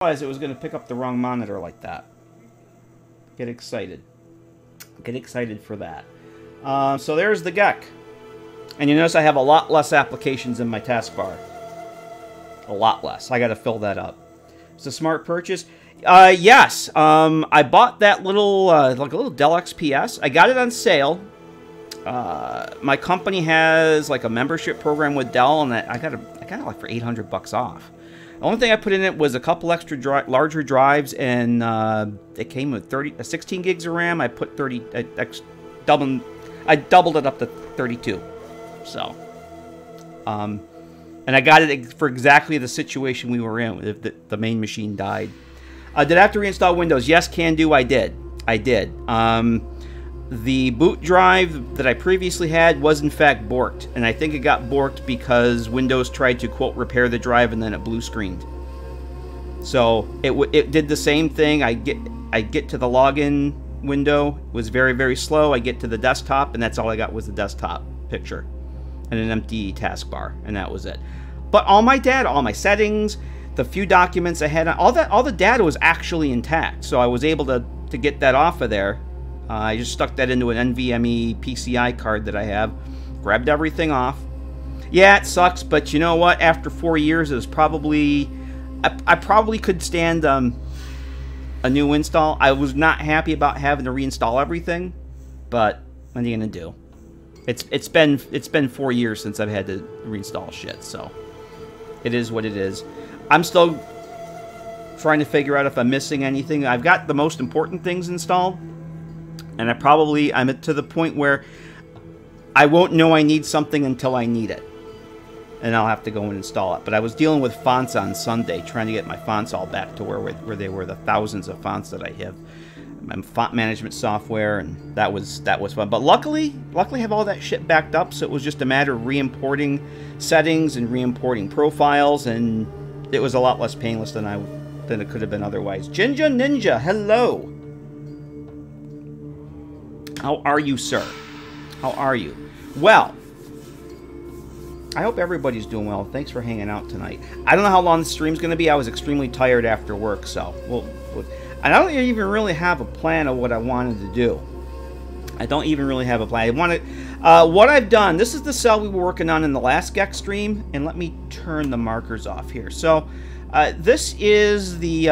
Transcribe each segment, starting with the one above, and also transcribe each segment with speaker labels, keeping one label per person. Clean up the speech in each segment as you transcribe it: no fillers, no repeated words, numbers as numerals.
Speaker 1: realized it was going to pick up the wrong monitor like that. Get excited. Get excited for that. So there's the GECK. And you notice I have a lot less applications in my taskbar. A lot less. I got to fill that up. It's a smart purchase. Yes. I bought that little, like a little Dell XPS. I got it on sale. My company has like a membership program with Dell, and I got it like for $800 off. The only thing I put in it was a couple extra larger drives, and it came with 16 gigs of RAM. I put I doubled it up to 32. So, and I got it for exactly the situation we were in. If the main machine died. Did I have to reinstall Windows? Yes, can do. I did. The boot drive that I previously had was in fact borked, and I think it got borked because Windows tried to quote repair the drive and then it blue screened. So it did the same thing. I get to the login window, it was very, very slow. I get to the desktop, and that's all I got was the desktop picture and an empty taskbar, and that was it. But all my data, all my settings, the few documents I had, all the data was actually intact. So I was able to get that off of there. I just stuck that into an NVMe PCI card that I have, grabbed everything off. Yeah, it sucks, but you know what? After 4 years, it was probably I probably could stand a new install. I was not happy about having to reinstall everything, but what are you gonna do? It's been 4 years since I've had to reinstall shit, so it is what it is. I'm still trying to figure out if I'm missing anything. I've got the most important things installed. And I'm to the point where I won't know I need something until I need it. And I'll have to go and install it. But I was dealing with fonts on Sunday, trying to get my fonts all back to where they were, the thousands of fonts that I have. My font management software, and that was fun. But luckily I have all that shit backed up, so it was just a matter of re-importing settings and re-importing profiles, and it was a lot less painless than it could have been otherwise. Jinja Ninja, hello! How are you, sir? How are you? Well, I hope everybody's doing well. Thanks for hanging out tonight. I don't know how long the stream's going to be. I was extremely tired after work, so I don't even really have a plan of what I wanted to do. I don't even really have a plan. What I've done, this is the cell we were working on in the last GECK stream, and let me turn the markers off here. So, this is the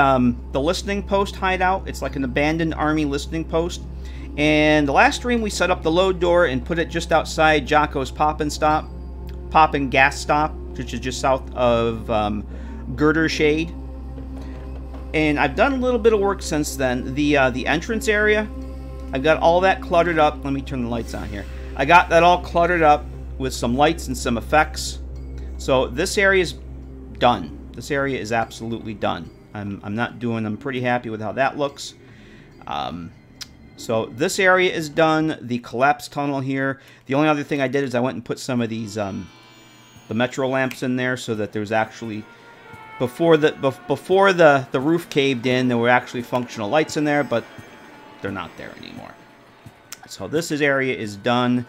Speaker 1: listening post hideout. It's like an abandoned army listening post. And the last stream we set up the load door and put it just outside Jocko's Pop and Gas Stop, which is just south of Girder Shade. And I've done a little bit of work since then. The entrance area, I've got all that cluttered up. Let me turn the lights on here. I got that all cluttered up with some lights and some effects. So this area is done. This area is absolutely done. I'm pretty happy with how that looks. So this area is done. The collapse tunnel here. The only other thing I did is I went and put some of these the metro lamps in there, so that there's actually before the roof caved in, there were actually functional lights in there, but they're not there anymore. So this area is done,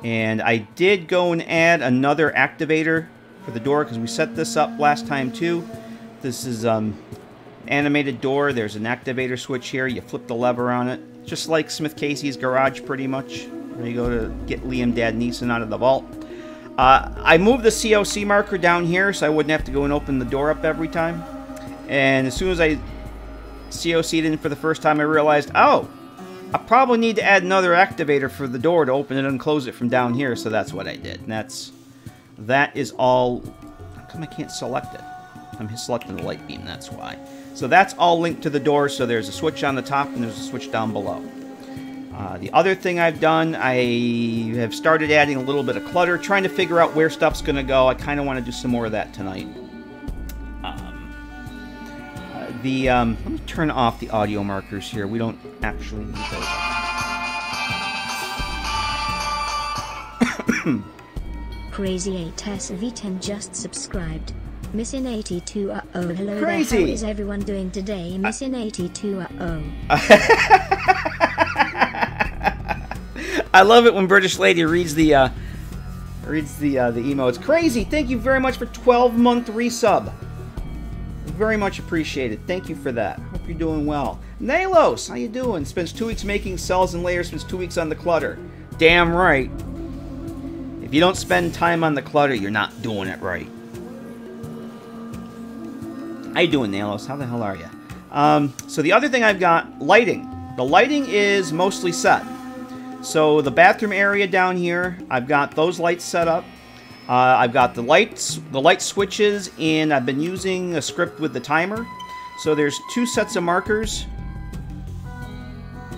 Speaker 1: and I did go and add another activator for the door because we set this up last time too. This is animated door. There's an activator switch here. You flip the lever on it. Just like Smith Casey's garage, pretty much. There you go to get Liam Dad Neeson out of the vault. I moved the COC marker down here so I wouldn't have to go and open the door up every time. And as soon as I COC'd in for the first time, I realized, oh, I probably need to add another activator for the door to open it and close it from down here. So that's what I did. And that is all. How come I can't select it? I'm selecting the light beam, that's why. So that's all linked to the door, so there's a switch on the top and there's a switch down below. The other thing I've done, I have started adding a little bit of clutter, trying to figure out where stuff's going to go. I kind of want to do some more of that tonight. Let me turn off the audio markers here. We don't actually need those.
Speaker 2: Crazy 8S V10 just subscribed. Missin 82 hello
Speaker 1: Crazy.
Speaker 2: There, how is everyone doing today? Missin 82
Speaker 1: I love it when British Lady reads the emotes. Crazy, thank you very much for 12-month resub. Very much appreciated. Thank you for that. Hope you're doing well. Nalos, how you doing? Spends 2 weeks making cells and layers, spends 2 weeks on the clutter. Damn right. If you don't spend time on the clutter, you're not doing it right. How you doing, Nalos? How the hell are you? So the other thing I've got, lighting. The lighting is mostly set. So the bathroom area down here, I've got those lights set up. I've got the light switches, and I've been using a script with the timer. So there's 2 sets of markers.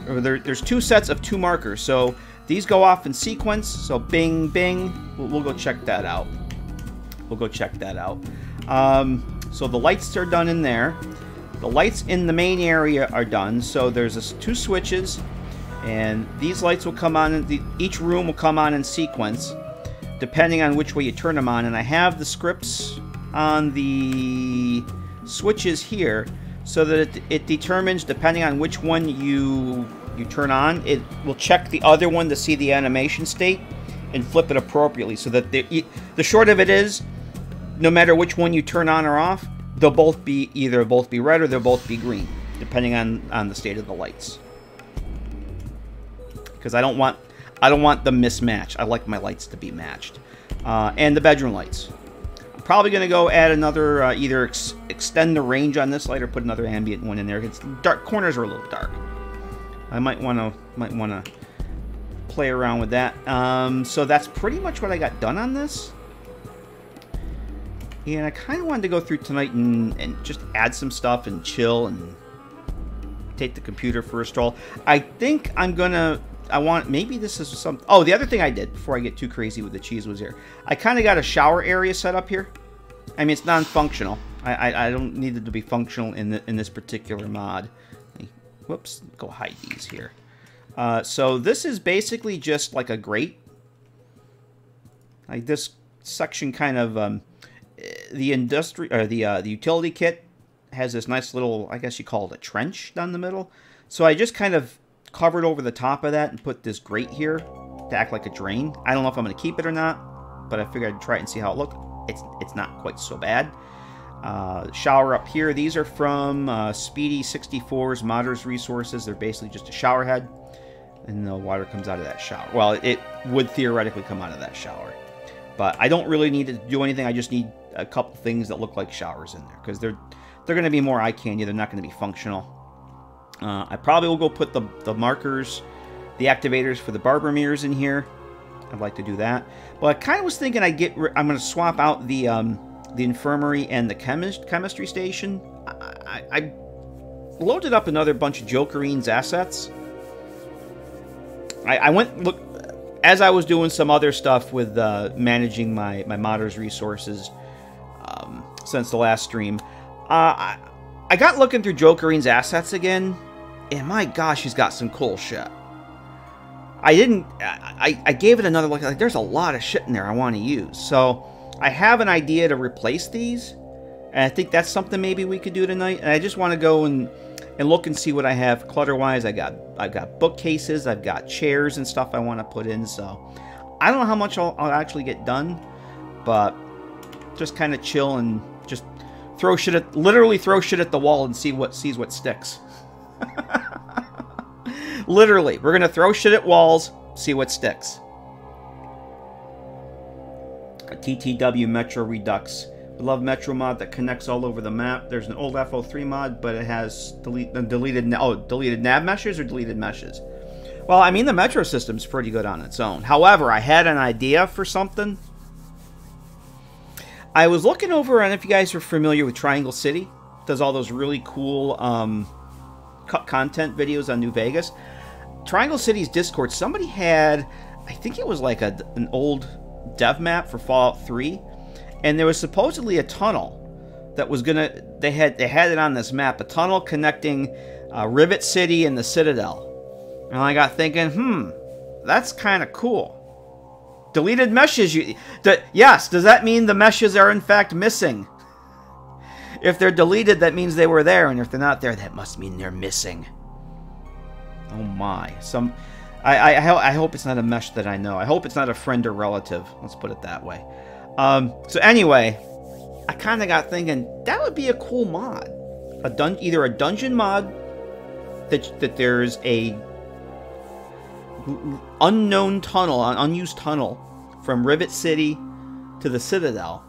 Speaker 1: Or there's 2 sets of 2 markers. So these go off in sequence. So bing, bing. We'll go check that out. We'll go check that out. So the lights are done in there. The lights in the main area are done. So there's 2 switches, and these lights will come on. Each room will come on in sequence, depending on which way you turn them on. And I have the scripts on the switches here, so that it determines, depending on which one you turn on, it will check the other one to see the animation state and flip it appropriately. So that the short of it is, no matter which one you turn on or off, they'll both be red or they'll both be green, depending on the state of the lights. Because I don't want them mismatched. I like my lights to be matched. And the bedroom lights. I'm probably going to go add another, either extend the range on this light or put another ambient one in there. It's dark, corners are a little dark. I might want to play around with that. So that's pretty much what I got done on this. And I kind of wanted to go through tonight and just add some stuff and chill and take the computer for a stroll. I think maybe this is some... Oh, the other thing I did before I get too crazy with the cheese was here. I kind of got a shower area set up here. I mean, it's non-functional. I don't need it to be functional in this particular mod. Whoops, go hide these here. So this is basically just like a grate. Like this section kind of... the utility kit has this nice little, I guess you call it a trench down the middle. So I just kind of covered over the top of that and put this grate here to act like a drain. I don't know if I'm going to keep it or not, but I figured I'd try it and see how it looked. It's not quite so bad. Shower up here. These are from Speedy 64's Modders Resources. They're basically just a shower head, and the water comes out of that shower. Well, it would theoretically come out of that shower, but I don't really need to do anything. I just need a couple things that look like showers in there, because they're going to be more eye candy. They're not going to be functional. I probably will go put the markers, the activators for the barber mirrors in here. I'd like to do that. But I kind of was thinking I'm going to swap out the infirmary and the chemistry station. I loaded up another bunch of Jokerine's assets. I went look as I was doing some other stuff with managing my modders resources since the last stream. I got looking through Jokerine's assets again, and my gosh, he's got some cool shit. I gave it another look. Like, there's a lot of shit in there I want to use. So I have an idea to replace these, and I think that's something maybe we could do tonight. And I just want to go and look and see what I have clutter-wise. I've got bookcases, I've got chairs and stuff I want to put in. So I don't know how much I'll actually get done, but just kind of chill and just literally throw shit at the wall and see what sticks. Literally, we're gonna throw shit at walls, see what sticks. A TTW Metro Redux. We love Metro mod that connects all over the map. There's an old FO3 mod, but it has deleted nav meshes or deleted meshes. Well, I mean, the Metro system's pretty good on its own. However, I had an idea for something. I was looking over, I don't know if you guys are familiar with Triangle City. It does all those really cool cut content videos on New Vegas. Triangle City's Discord, somebody had, I think it was like an old dev map for Fallout 3, and there was supposedly a tunnel that was gonna, they had it on this map, a tunnel connecting Rivet City and the Citadel. And I got thinking, that's kind of cool. Deleted meshes, yes, does that mean the meshes are in fact missing? If they're deleted, that means they were there, and if they're not there, that must mean they're missing. Oh my. I hope it's not a mesh that I know. I hope it's not a friend or relative. Let's put it that way. So anyway, I kind of got thinking that would be a cool mod. Either a dungeon mod that there's a unknown tunnel, an unused tunnel from Rivet City to the Citadel,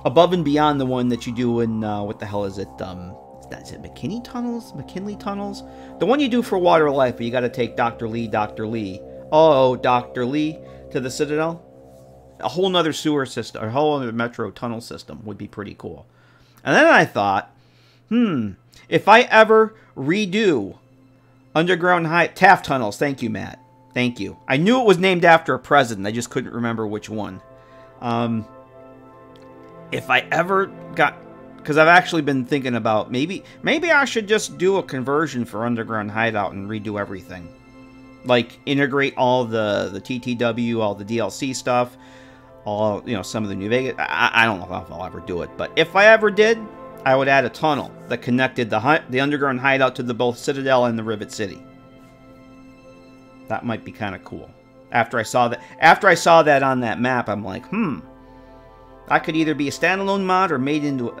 Speaker 1: above and beyond the one that you do in what the hell is it? Is it McKinney tunnels? McKinley tunnels? The one you do for Water Life, where you got to take Dr. Lee, Dr. Lee to the Citadel. A whole nother sewer system, or a whole other metro tunnel system would be pretty cool. And then I thought, if I ever redo underground Taft tunnels, thank you, Matt. Thank you. I knew it was named after a president. I just couldn't remember which one. If I ever got... Because I've actually been thinking about maybe I should just do a conversion for Underground Hideout and redo everything. Like, integrate all the TTW, all the DLC stuff, all, you know, some of the new Vegas. I don't know if I'll ever do it, but if I ever did, I would add a tunnel that connected the Underground Hideout to both Citadel and the Rivet City. That might be kind of cool. After I saw that on that map, I'm like, I could either be a standalone mod or made into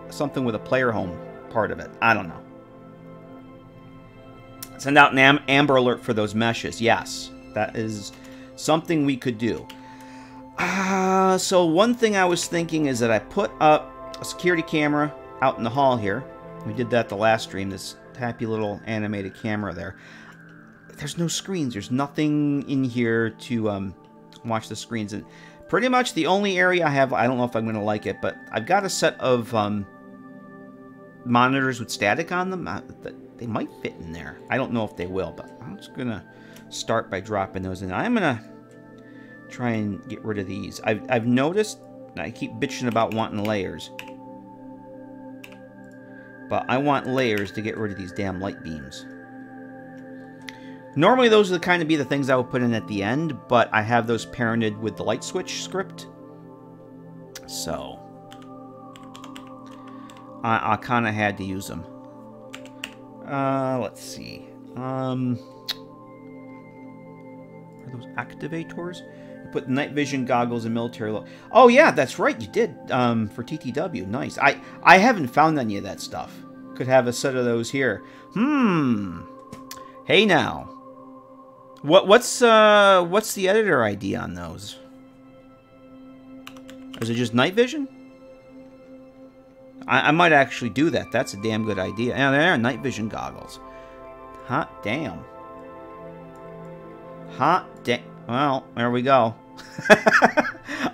Speaker 1: something with a player home part of it. I don't know. Send out an Amber Alert for those meshes. Yes, that is something we could do. So one thing I was thinking is that I put up a security camera out in the hall here. We did that the last stream, this happy little animated camera there. There's no screens. There's nothing in here to watch the screens. And pretty much the only area I have, I don't know if I'm going to like it, but I've got a set of monitors with static on them. They might fit in there. I don't know if they will, but I'm just going to start by dropping those in. I'm going to try and get rid of these. I've noticed, and I keep bitching about wanting layers, but I want layers to get rid of these damn light beams. Normally those are the kind of the things I would put in at the end, but I have those parented with the light switch script. So I kind of had to use them. Let's see. Are those activators? You put night vision goggles and military look. Oh yeah, that's right, you did. For TTW, nice. I haven't found any of that stuff. Could have a set of those here. Hey now. What's the editor ID on those? Is it just night vision? I might actually do that. That's a damn good idea. Yeah, there are night vision goggles. Hot damn. Hot damn. Well, there we go.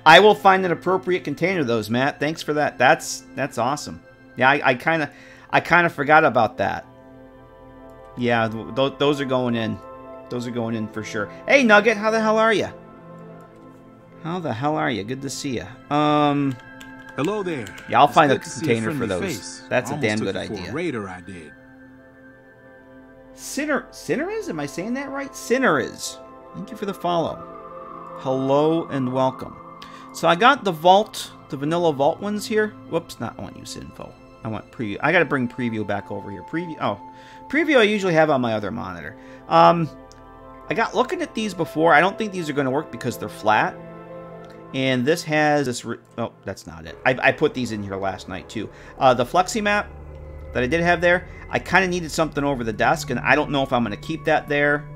Speaker 1: I will find an appropriate container of those, Matt. Thanks for that. That's awesome. Yeah, I kind of forgot about that. Yeah, those are going in. Those are going in for sure. Hey, Nugget, how the hell are you? How the hell are you? Good to see you.
Speaker 3: Hello there.
Speaker 1: Yeah, I'll find a container for those. That's a damn good idea.
Speaker 3: Raider I did.
Speaker 1: Cinneriz? Am I saying that right? Cinneriz. Thank you for the follow. Hello and welcome. So I got the vault, the vanilla vault ones here. Whoops, I want use info. I want preview. I got to bring preview back over here. Preview I usually have on my other monitor. I got looking at these before. I don't think these are going to work because they're flat. And this has this... oh, that's not it. I put these in here last night, too. The Flexi map that I did have there, I kind of needed something over the desk, and I don't know if I'm going to keep that there.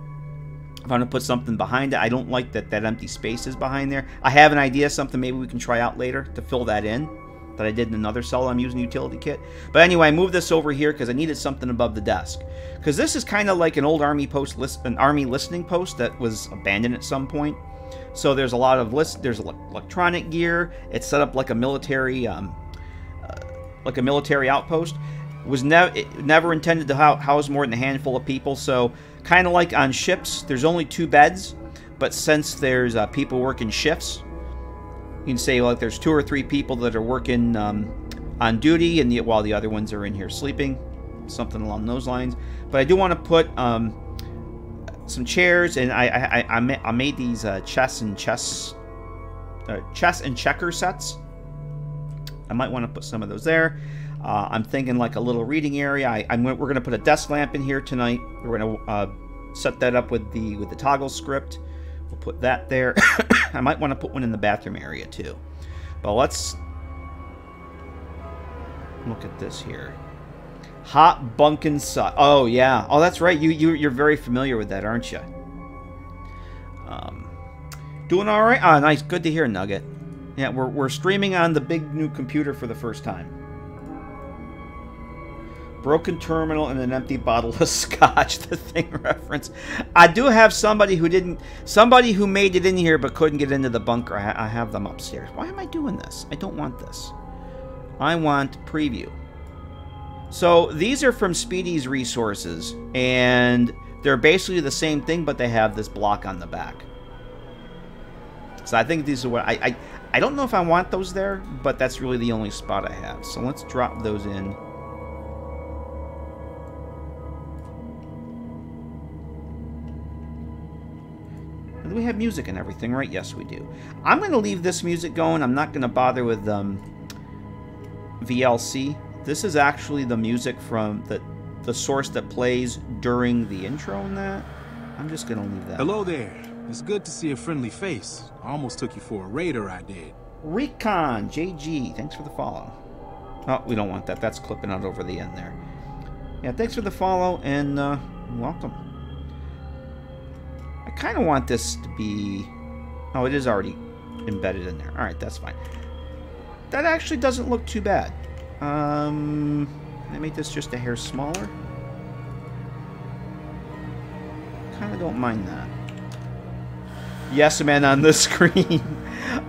Speaker 1: If I'm going to put something behind it. I don't like that empty space is behind there. I have an idea, something maybe we can try out later to fill that in, that I did in another cell I'm using utility kit. But anyway, I moved this over here because I needed something above the desk. Because this is kind of like an old army post, an army listening post that was abandoned at some point. So there's a lot of there's electronic gear. It's set up like a military outpost. Was never intended to house more than a handful of people. So kind of like on ships, there's only 2 beds, but since there's people working shifts, you can say like there's 2 or 3 people that are working on duty, and while the other ones are in here sleeping, something along those lines. But I do want to put some chairs, and I made these chess and checker sets. I might want to put some of those there. I'm thinking like a little reading area. We're going to put a desk lamp in here tonight. We're going to set that up with the toggle script. We'll put that there. I might want to put one in the bathroom area too. But let's look at this here. Hot bunkin' sauce. Oh yeah. Oh, that's right. You're very familiar with that, aren't you? Doing all right. Ah, nice. Good to hear, Nugget. Yeah, we're streaming on the big new computer for the first time. Broken terminal and an empty bottle of scotch. The thing reference. I do have somebody who made it in here but couldn't get into the bunker. I have them upstairs. Why am I doing this? I don't want this. I want preview. So these are from Speedy's resources, and they're basically the same thing, but they have this block on the back. So I think these are what I don't know if I want those there, but that's really the only spot I have. So let's drop those in. Do we have music and everything, right? Yes, we do. I'm going to leave this music going. I'm not going to bother with VLC. This is actually the music from the source that plays during the intro and that. I'm just going to leave that.
Speaker 3: Hello there. It's good to see a friendly face. I almost took you for a raider, I did.
Speaker 1: Recon JG, thanks for the follow. Oh, we don't want that. That's clipping out over the end there. Yeah, thanks for the follow and welcome. I kind of want this to be... Oh, it is already embedded in there. All right, that's fine. That actually doesn't look too bad. Let me make this just a hair smaller. Kind of don't mind that. Yes, man, on the screen.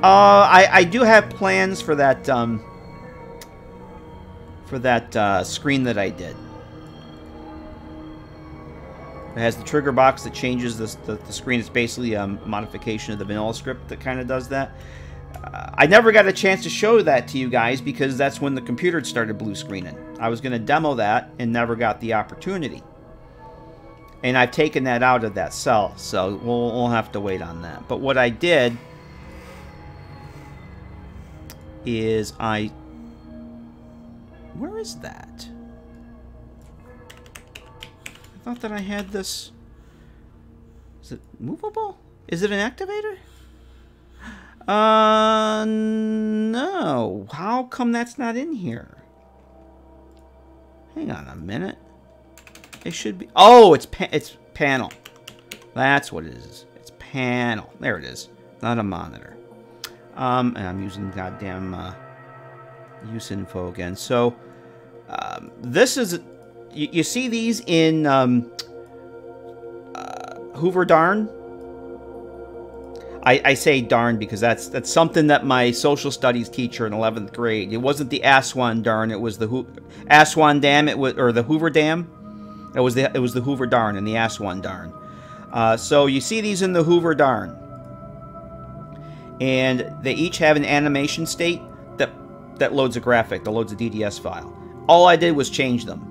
Speaker 1: I do have plans for that screen that I did. It has the trigger box that changes the screen. It's basically a modification of the vanilla script that kind of does that. I never got a chance to show that to you guys because that's when the computer started blue screening. I was going to demo that and never got the opportunity. And I've taken that out of that cell, so we'll have to wait on that. But what I did is where is that? I thought that I had this. Is it movable? Is it an activator? No. How come that's not in here? Hang on a minute. It should be. Oh, it's panel. That's what it is. It's panel. There it is. Not a monitor. And I'm using goddamn use info again. So this is. You see these in Hoover Darn. I say darn because that's something that my social studies teacher in 11th grade. It wasn't the Aswan Darn. It was the Aswan Dam. It was or the Hoover Dam. It was the Hoover Darn and the Aswan Darn. So you see these in the Hoover Darn, and they each have an animation state that loads a graphic, that loads a DDS file. All I did was change them.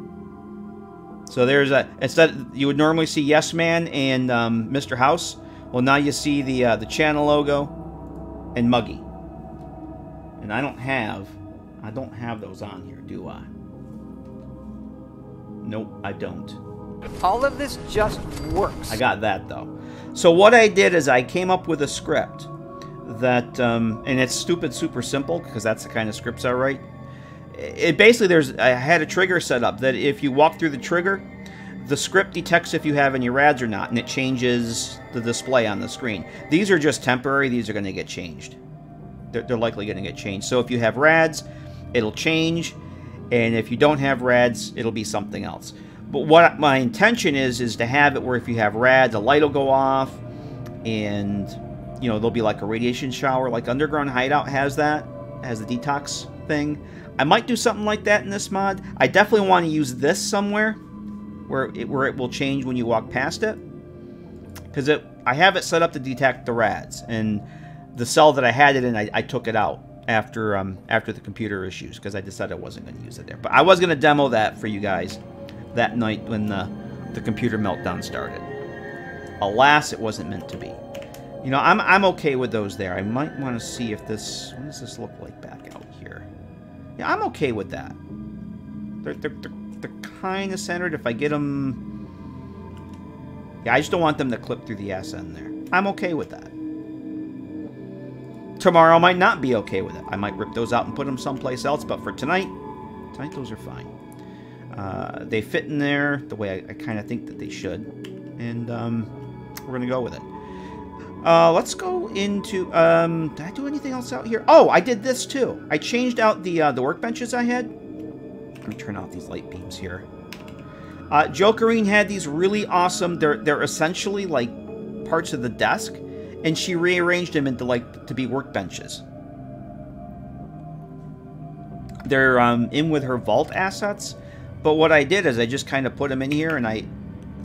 Speaker 1: So there's instead you would normally see Yes Man and Mr. House. Well, now you see the channel logo and Muggy, and I don't have those on here, do I? Nope, I don't.
Speaker 4: All of this just works.
Speaker 1: I got that though. So what I did is I came up with a script that, and it's stupid super simple because that's the kind of scripts I write. It basically I had a trigger set up that if you walk through the trigger, the script detects if you have any rads or not, and it changes the display on the screen. These are just temporary. These are going to get changed. They're likely going to get changed. So if you have rads, it'll change. And if you don't have rads, it'll be something else. But what my intention is to have it where if you have rads, a light will go off, and you know there'll be like a radiation shower, like Underground Hideout has that, has the detox thing. I might do something like that in this mod. I definitely want to use this somewhere where it will change when you walk past it, because I have it set up to detect the rads, and the cell that I had it in, I took it out after the computer issues because I decided I wasn't going to use it there. But I was going to demo that for you guys that night when the computer meltdown started. Alas, it wasn't meant to be. You know, I'm okay with those there. I might want to see if this... What does this look like back out here? Yeah, I'm okay with that. They're kind of centered. If I get them... Yeah, I just don't want them to clip through the ass end there. I'm okay with that. Tomorrow might not be okay with it. I might rip those out and put them someplace else, but for tonight those are fine. They fit in there the way I kind of think that they should, and we're going to go with it. Let's go into, did I do anything else out here? Oh, I did this too. I changed out the workbenches I had. Let me turn off these light beams here. Jokerine had these really awesome, they're essentially like parts of the desk, and she rearranged them into to be workbenches. They're in with her vault assets, but what I did is I just kind of put them in here, and I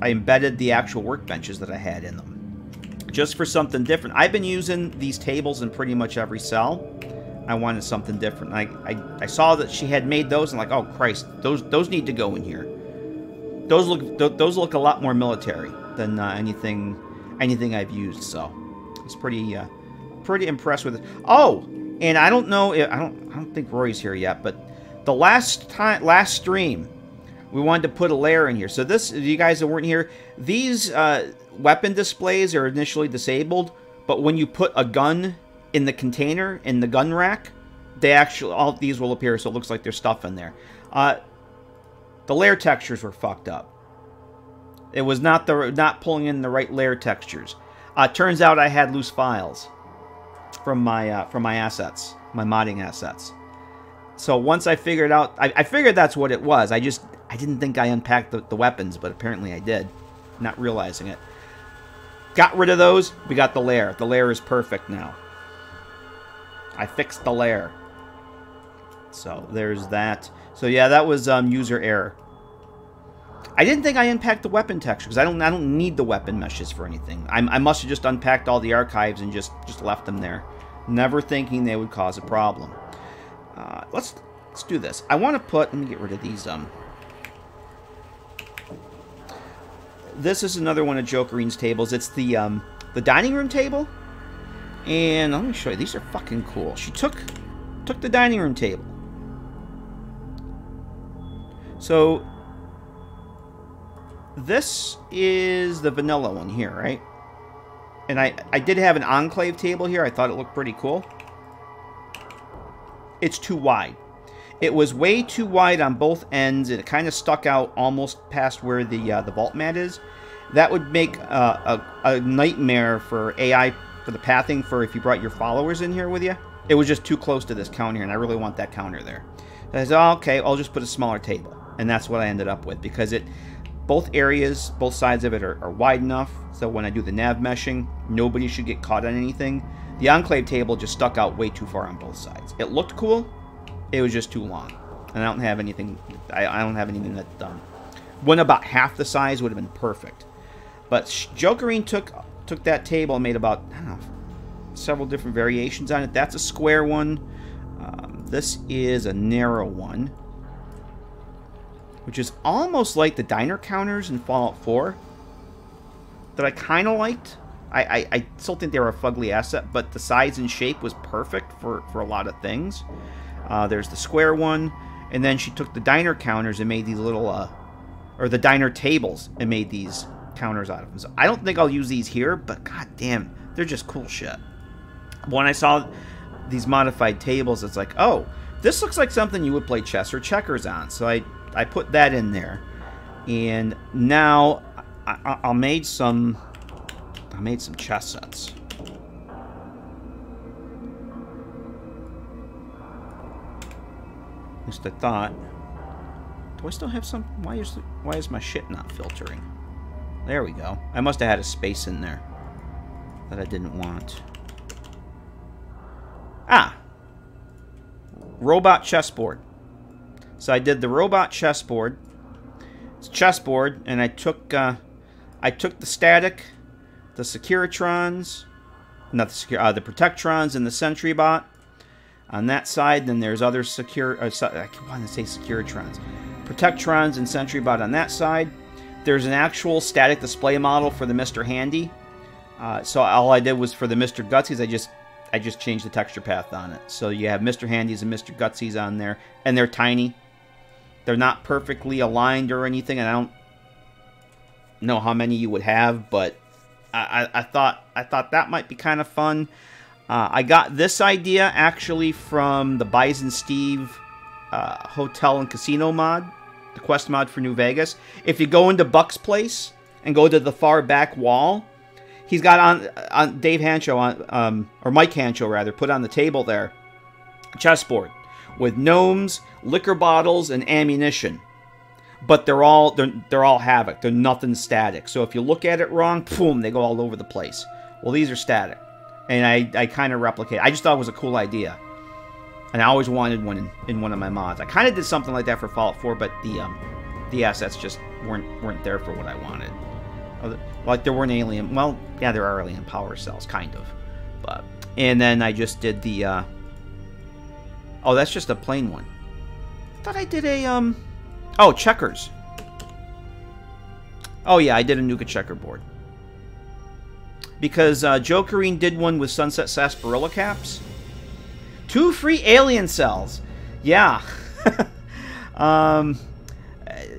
Speaker 1: embedded the actual workbenches that I had in them. Just for something different. I've been using these tables in pretty much every cell. I wanted something different. I saw that she had made those, and like, oh Christ, those need to go in here. Those look a lot more military than anything I've used. So I was pretty impressed with it. Oh, and I don't know. I don't think Roy's here yet, but the last stream, we wanted to put a layer in here. So this, you guys that weren't here, these weapon displays are initially disabled, but when you put a gun in the container, in the gun rack, all these will appear, so it looks like there's stuff in there. The layer textures were fucked up. It was not pulling in the right layer textures. Turns out I had loose files from my assets, my modding assets. So once I figured out, I figured that's what it was. I didn't think I unpacked the weapons, but apparently I did, not realizing it. Got rid of those. We got the layer. The layer is perfect now. I fixed the layer. So there's that. So yeah, that was user error. I didn't think I unpacked the weapon texture because I don't need the weapon meshes for anything. I must have just unpacked all the archives and just left them there, never thinking they would cause a problem. Let's do this. I want to put. Let me get rid of these. This is another one of Jokerine's tables. It's the dining room table, and let me show you. These are fucking cool. She took the dining room table. So this is the vanilla one here, right? And I did have an enclave table here. I thought it looked pretty cool. It's too wide. It was way too wide on both ends, and it kind of stuck out almost past where the vault mat is. That would make a nightmare for AI, for the pathing, for if you brought your followers in here with you. It was just too close to this counter, and I really want that counter there. So I said, oh, okay, I'll just put a smaller table. And that's what I ended up with, because both areas, both sides of it are wide enough, so when I do the nav meshing, nobody should get caught on anything. The enclave table just stuck out way too far on both sides. It looked cool. It was just too long, and I don't have anything. I don't have anything that's done. One about half the size would have been perfect. But Jokerine took that table and made about, I don't know, several different variations on it. That's a square one. This is a narrow one, which is almost like the diner counters in Fallout 4 that I kind of liked. I still think they were a fugly asset, but the size and shape was perfect for a lot of things. There's the square one, and then she took the diner counters and made these little, or the diner tables and made these counters out of them. So I don't think I'll use these here, but goddamn, they're just cool shit. When I saw these modified tables, it's like, oh, this looks like something you would play chess or checkers on. So I put that in there, and now I made some chess sets. At least I thought. Do I still have some? Why is my shit not filtering? There we go. I must have had a space in there that I didn't want. Ah! Robot chessboard. So I did the robot chessboard. It's chessboard, and I took the static, the Securitrons, not the Protectrons, and the Sentry Bot on that side. Then there's other I want to say Securitrons, Protectrons, and Sentry Bot on that side. There's an actual static display model for the Mr. Handy. So all I did was for the Mr. Gutsies, I just changed the texture path on it. So you have Mr. Handies and Mr. Gutsies on there, and they're tiny. They're not perfectly aligned or anything, and I don't know how many you would have, but I thought that might be kind of fun. I got this idea actually from the Bison Steve Hotel and Casino mod, the quest mod for New Vegas. If you go into Buck's place and go to the far back wall, he's got on Dave Hancho on or Mike Hancho rather put on the table there a chessboard with gnomes, liquor bottles, and ammunition. But they're all havoc. They're nothing static. So if you look at it wrong, boom, they go all over the place. Well, these are static. And I kind of replicate. I just thought it was a cool idea. And I always wanted one in one of my mods. I kind of did something like that for Fallout 4, but the assets just weren't there for what I wanted. Like there weren't alien... Well, yeah, there are alien power cells, kind of. But and then I just did the... Oh, that's just a plain one. I thought I did a... Oh, checkers. Oh, yeah, I did a Nuka checkerboard. Because Jokerine did one with Sunset Sarsaparilla caps. 2 free alien cells. Yeah.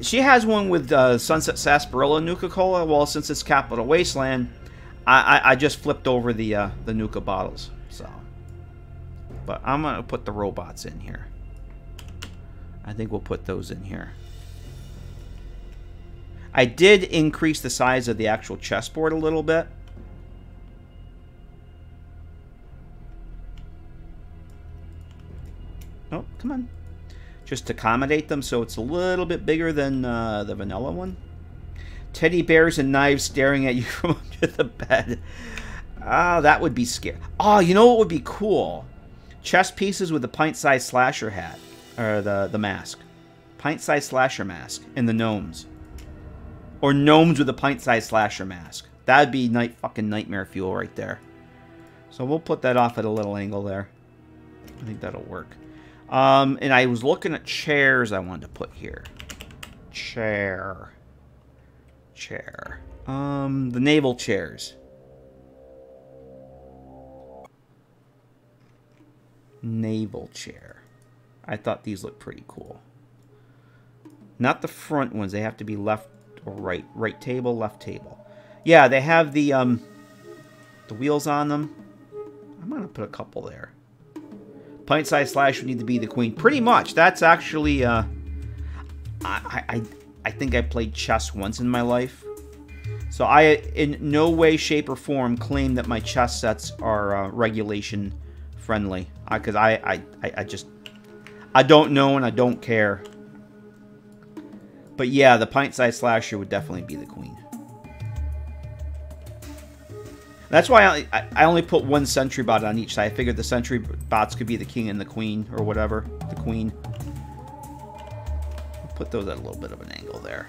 Speaker 1: She has one with Sunset Sarsaparilla Nuka Cola. Well, since it's Capital Wasteland, I just flipped over the Nuka bottles. So, but I'm going to put the robots in here. I think we'll put those in here. I did increase the size of the actual chessboard a little bit. Oh, come on. Just to accommodate them so it's a little bit bigger than the vanilla one. Teddy bears and knives staring at you from under the bed. Ah, that would be scary. Oh, you know what would be cool? Chess pieces with the pint-sized slasher hat. Or the mask. Pint-sized slasher mask. And the gnomes. Or gnomes with a pint-sized slasher mask. That'd be fucking nightmare fuel right there. So we'll put that off at a little angle there. I think that'll work. And I was looking at chairs I wanted to put here. Chair. The naval chairs. Naval chair. I thought these looked pretty cool. Not the front ones. They have to be left or right. Right table, left table. Yeah, they have the wheels on them. I'm going to put a couple there. Pint-sized slash would need to be the queen. Pretty much. That's actually... I think I played chess once in my life. So I, in no way, shape, or form, claim that my chess sets are regulation friendly. Because I don't know and I don't care. But yeah, the pint-sized slasher would definitely be the queen. That's why I only put one sentry bot on each side. I figured the sentry bots could be the king and the queen, or whatever. The queen. I'll put those at a little bit of an angle there.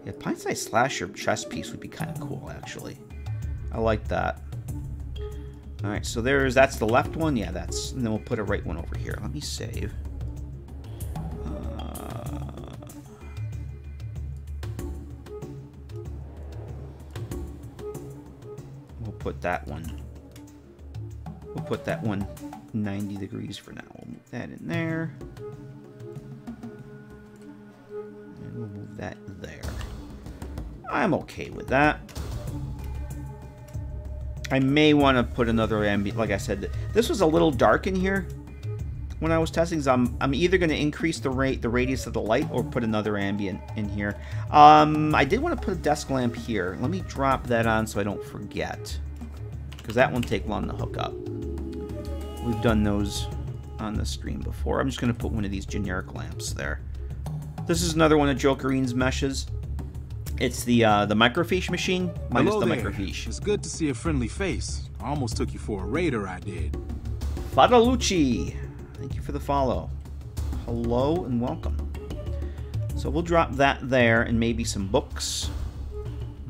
Speaker 1: Yeah, pint-sized slasher chess piece would be kind of cool, actually. I like that. Alright, so that's the left one. Yeah, that's... And then we'll put a right one over here. Let me save. We'll put that one. We'll put that one 90 degrees for now. We'll move that in there. And we'll move that there. I'm okay with that. I may want to put another ambient. Like I said, this was a little dark in here when I was testing. So I'm either going to increase the radius of the light or put another ambient in here. I did want to put a desk lamp here. Let me drop that on so I don't forget, because that won't take long to hook up. We've done those on the stream before. I'm just going to put one of these generic lamps there. This is another one of Jokerine's meshes. It's the microfiche machine minus the microfiche.
Speaker 3: It's good to see a friendly face. I almost took you for a raider, I did.
Speaker 1: Fadalucci, thank you for the follow. Hello and welcome. So we'll drop that there and maybe some books.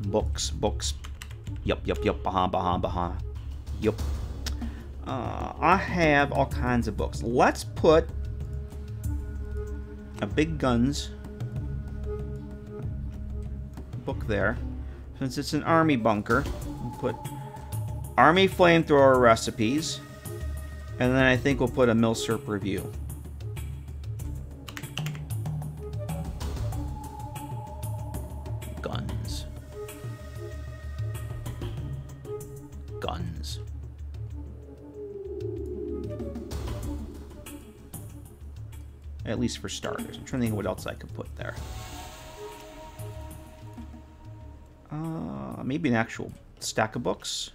Speaker 1: Books. Yup. Baha. Yup. I have all kinds of books. Let's put a big guns book there. Since it's an army bunker, we'll put army flamethrower recipes, and then I think we'll put a Milsurp review. Guns. At least for starters. I'm trying to think what else I could put there. Maybe an actual stack of books.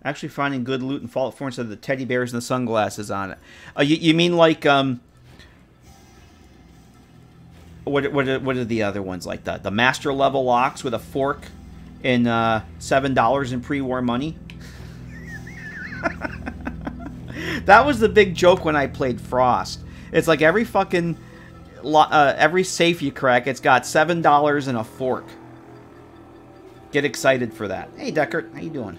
Speaker 1: Actually finding good loot in Fallout 4 instead of the teddy bears and the sunglasses on it. You mean like what are the other ones like that? The master level locks with a fork and $7 in pre-war money. That was the big joke when I played Frost. It's like every fucking every safe you crack, it's got $7 and a fork. Get excited for that. Hey Deckard, how you doing?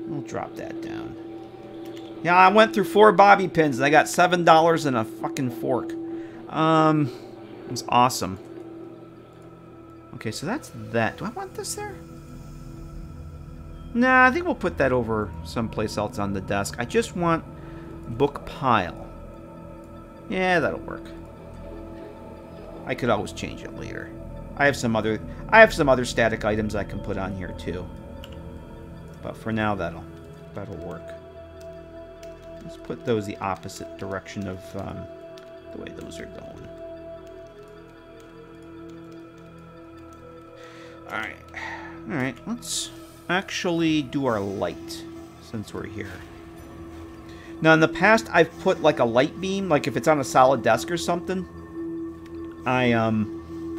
Speaker 1: We'll drop that down. Yeah, I went through 4 bobby pins and I got $7 and a fucking fork. It's awesome. Okay, so that's that. Do I want this there? Nah, I think we'll put that over someplace else on the desk. I just want book pile. Yeah, that'll work. I could always change it later. I have some other static items I can put on here too. But for now, that'll work. Let's put those the opposite direction of the way those are going. All right. Let's actually do our light since we're here. Now, in the past, I've put like a light beam, like if it's on a solid desk or something. I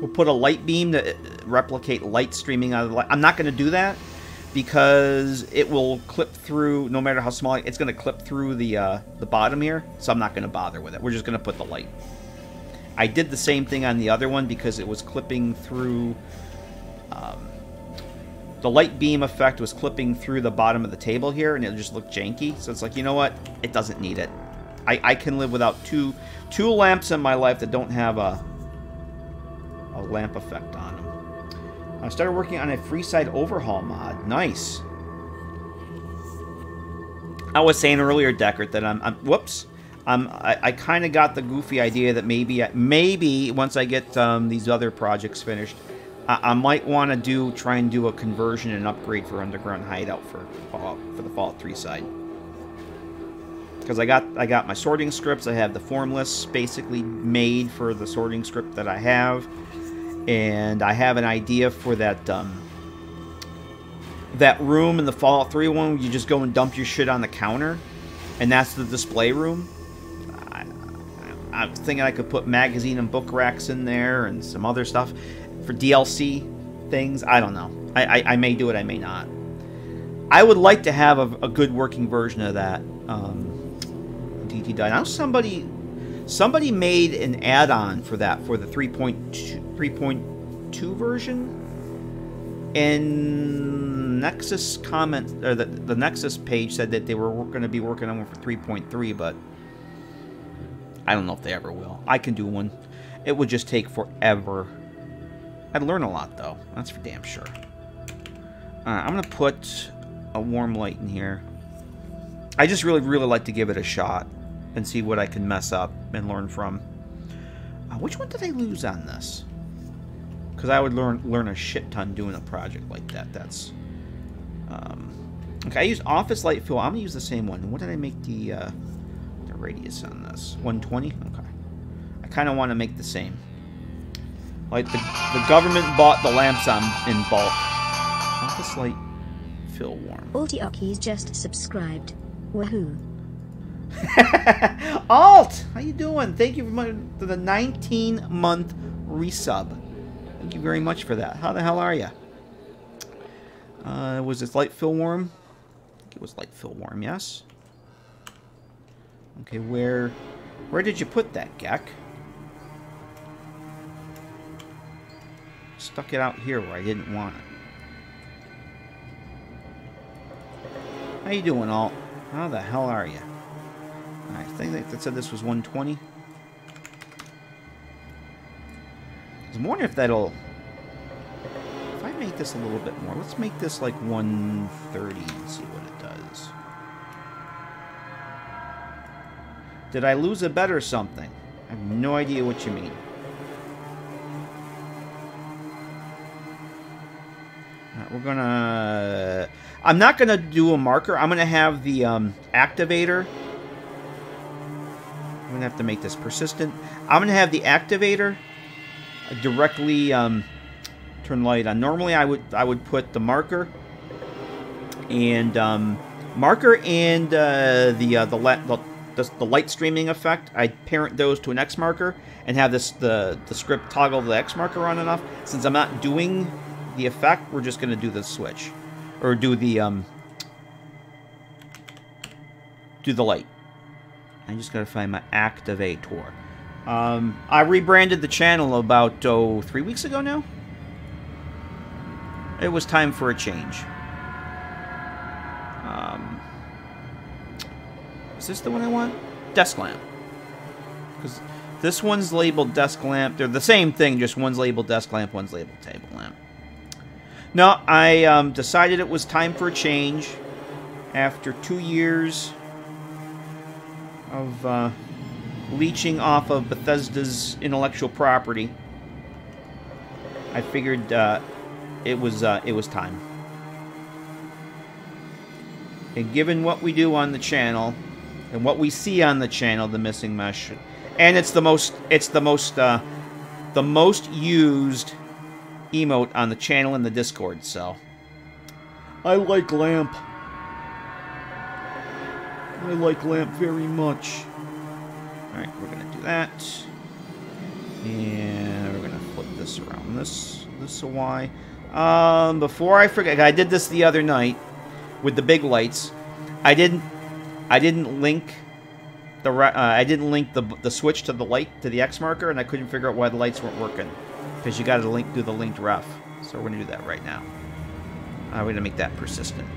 Speaker 1: will put a light beam to replicate light streaming out of the light. I'm not going to do that because it will clip through, no matter how small, it's going to clip through the bottom here. So I'm not going to bother with it. We're just going to put the light. I did the same thing on the other one because it was clipping through. The light beam effect was clipping through the bottom of the table here, and it just looked janky. So it's like, you know what? It doesn't need it. I can live without two lamps in my life that don't have a lamp effect on them. I started working on a Freeside overhaul mod. Nice. I was saying earlier, Deckard, that I kind of got the goofy idea that maybe once I get these other projects finished, I might want to try and do a conversion and upgrade for Underground Hideout for the Fallout 3 side. Because I got my sorting scripts. I have the form lists basically made for the sorting script that I have, and I have an idea for that room in the Fallout 3 one where you just go and dump your shit on the counter, and that's the display room. I'm thinking I could put magazine and book racks in there and some other stuff for DLC things. I don't know. I may do it, I may not. I would like to have a good working version of that TTW. Now somebody made an add-on for that for the 3.2 version, and Nexus comment, or the Nexus page said that they were going to be working on one for 3.3, but I don't know if they ever will. I can do one. It would just take forever. I'd learn a lot, though. That's for damn sure. I'm going to put a warm light in here. I just really like to give it a shot and see what I can mess up and learn from. Which one did I lose on this? Because I would learn a shit ton doing a project like that. That's... okay, I used Office Light Fill. I'm going to use the same one. What did I make the radius on this? 120? Okay. I kind of want to make the same. Like, the government bought the lamps in bulk. Office Light Fill Warm.
Speaker 2: Altioki's just subscribed. Woohoo.
Speaker 1: Alt! How you doing? Thank you for the 19-month resub. Thank you very much for that. How the hell are you? Was this Light Fill Warm? I think it was Light Fill Warm, yes? Okay, where did you put that, GECK? Stuck it out here where I didn't want it. How you doing, Alt? How the hell are you? I think that said this was 120. I'm wondering if that'll... If I make this a little bit more, let's make this like 130 and see what it does. Did I lose a bet or something? I have no idea what you mean. We're gonna... I'm not gonna do a marker. I'm gonna have the activator I'm gonna have to make this persistent. I'm gonna have the activator directly turn light on. Normally, I would put the marker and the light streaming effect. I'd parent those to an X marker and have the script toggle the X marker on and off. Since I'm not doing the effect, we're just gonna do the switch or do the light. I just gotta find my activator. I rebranded the channel about 3 weeks ago now. It was time for a change. Is this the one I want? Desk lamp. Because this one's labeled desk lamp. They're the same thing, just one's labeled desk lamp, one's labeled table lamp. No, I decided it was time for a change after 2 years of leeching off of Bethesda's intellectual property. I figured it was time. And given what we do on the channel and what we see on the channel, the missing mesh, and it's the most used emote on the channel and the Discord. So I like lamp. I like lamp very much. All right, we're gonna do that, and we're gonna flip this around. This Y. Before I forget, I did this the other night with the big lights. I didn't link the switch to the light to the X marker, and I couldn't figure out why the lights weren't working because you got to do the linked ref. So we're gonna do that right now. We're gonna make that persistent.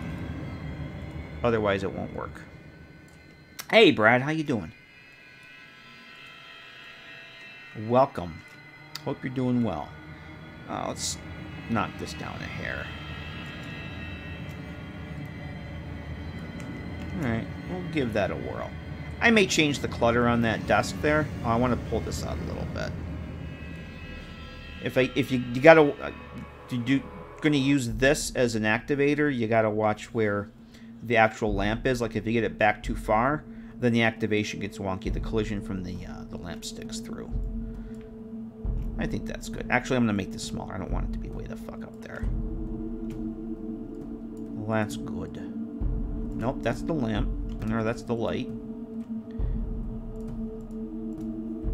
Speaker 1: Otherwise, it won't work. Hey, Brad, how you doing? Welcome. Hope you're doing well. Let's knock this down a hair. Alright, we'll give that a whirl. I may change the clutter on that desk there. Oh, I want to pull this out a little bit. If you gotta gonna use this as an activator, you gotta watch where the actual lamp is. Like if you get it back too far, then the activation gets wonky. The collision from the lamp sticks through. I think that's good. Actually, I'm gonna make this smaller. I don't want it to be way the fuck up there. Well, that's good. Nope, that's the lamp. No, that's the light.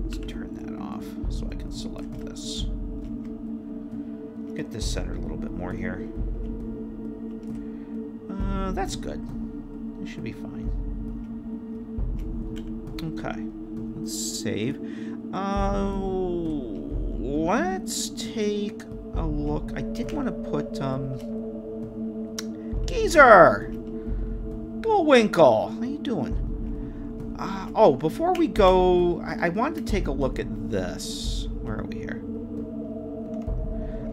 Speaker 1: Let's turn that off so I can select this. Get this centered a little bit more here. That's good. It should be fine. Okay. Let's save. Let's take a look. I did want to put, Geezer! Bullwinkle! How you doing? Oh, before we go, I wanted to take a look at this. Where are we here?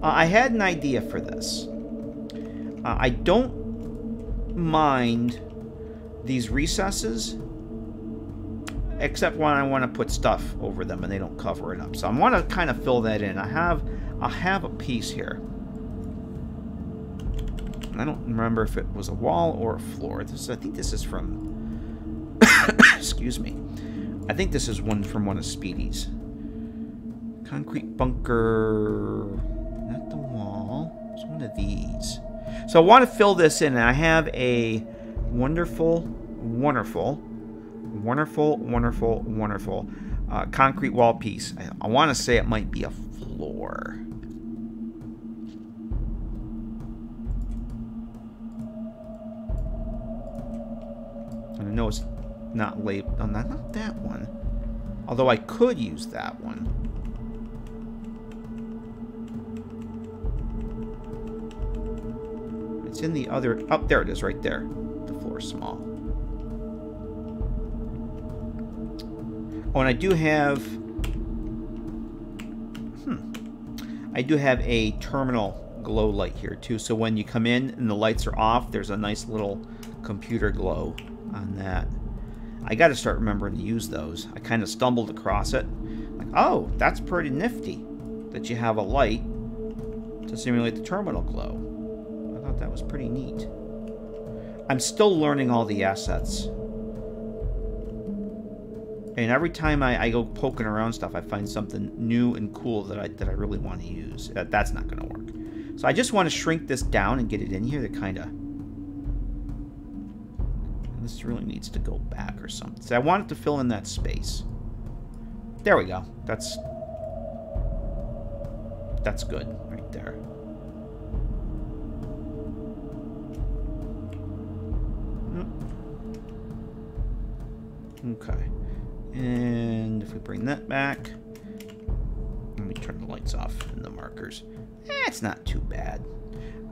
Speaker 1: I had an idea for this. I don't mind these recesses, except when I want to put stuff over them and they don't cover it up. So I want to kind of fill that in. I have a piece here. I don't remember if it was a wall or a floor. I think this is from excuse me. I think this is one from one of Speedy's. Concrete bunker. Not the wall. It's one of these. So I want to fill this in, and I have a wonderful concrete wall piece. I want to say it might be a floor. And I know it's not labeled. No, not that one. Although I could use that one. It's in the other... Oh, there it is right there. The floor is small. Oh, and I do have... I do have a terminal glow light here, too. So when you come in and the lights are off, there's a nice little computer glow on that. I got to start remembering to use those. I kind of stumbled across it. Like, oh, that's pretty nifty that you have a light to simulate the terminal glow. I thought that was pretty neat. I'm still learning all the assets. And every time I go poking around stuff, I find something new and cool that I really want to use. That's not going to work. So I just want to shrink this down and get it in here to kind of... This really needs to go back or something. So I want it to fill in that space. There we go. That's good right there. Okay. And if we bring that back, let me turn the lights off and the markers. It's not too bad.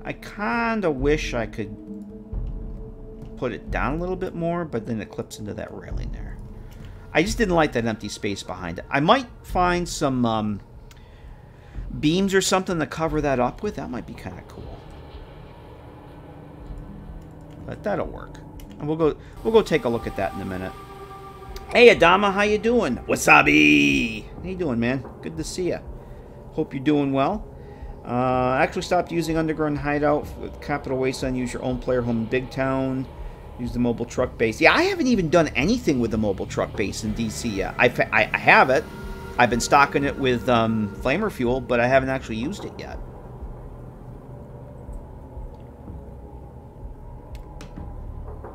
Speaker 1: I kind of wish I could put it down a little bit more, but then it clips into that railing there. I just didn't like that empty space behind it. I might find some beams or something to cover that up with. That might be kind of cool. But that'll work. And we'll go take a look at that in a minute. Hey Adama, how you doing? Wasabi! How you doing, man? Good to see you. Hope you're doing well. Actually stopped using Underground Hideout with Capital Wasteland. Use your own player home in Big Town. Use the mobile truck base. Yeah, I haven't even done anything with the mobile truck base in DC yet. I have it. I've been stocking it with flamer fuel, but I haven't actually used it yet.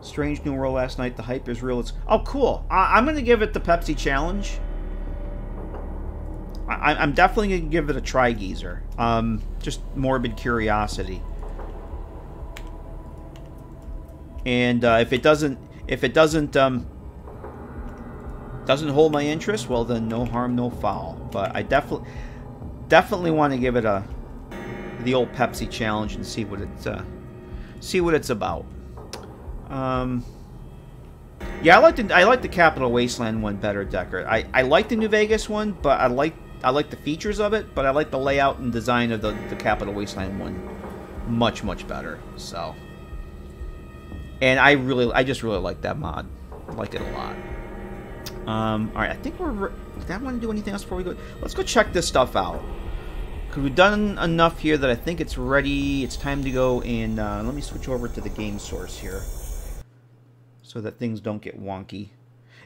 Speaker 1: Strange New World last night. The hype is real. It's oh cool. I'm gonna give it the Pepsi challenge. I'm definitely gonna give it a try, geezer. Just morbid curiosity. And if it doesn't hold my interest, well then no harm, no foul. But I definitely want to give it the old Pepsi challenge and see what it's about. Yeah, I like the Capital Wasteland one better, Decker. I like the New Vegas one, but I like the features of it, but I like the layout and design of the Capital Wasteland one much better. So, and I just really like that mod. I liked it a lot. All right, I think we're. Did I want to do anything else before we go? Let's go check this stuff out. Because we've done enough here that I think it's ready. It's time to go and let me switch over to the game source here, so that things don't get wonky.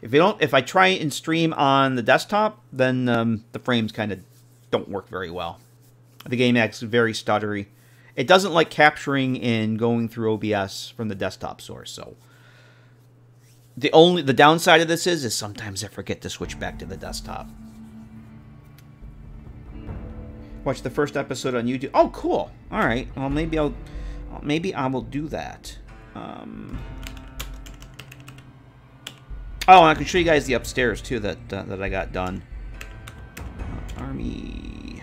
Speaker 1: If I try and stream on the desktop, then the frames kind of don't work very well. The game acts very stuttery. It doesn't like capturing and going through OBS from the desktop source. So the downside of this is sometimes I forget to switch back to the desktop. Watch the first episode on YouTube. Oh, cool. All right. Well, maybe I will do that. Oh, and I can show you guys the upstairs too that I got done. Army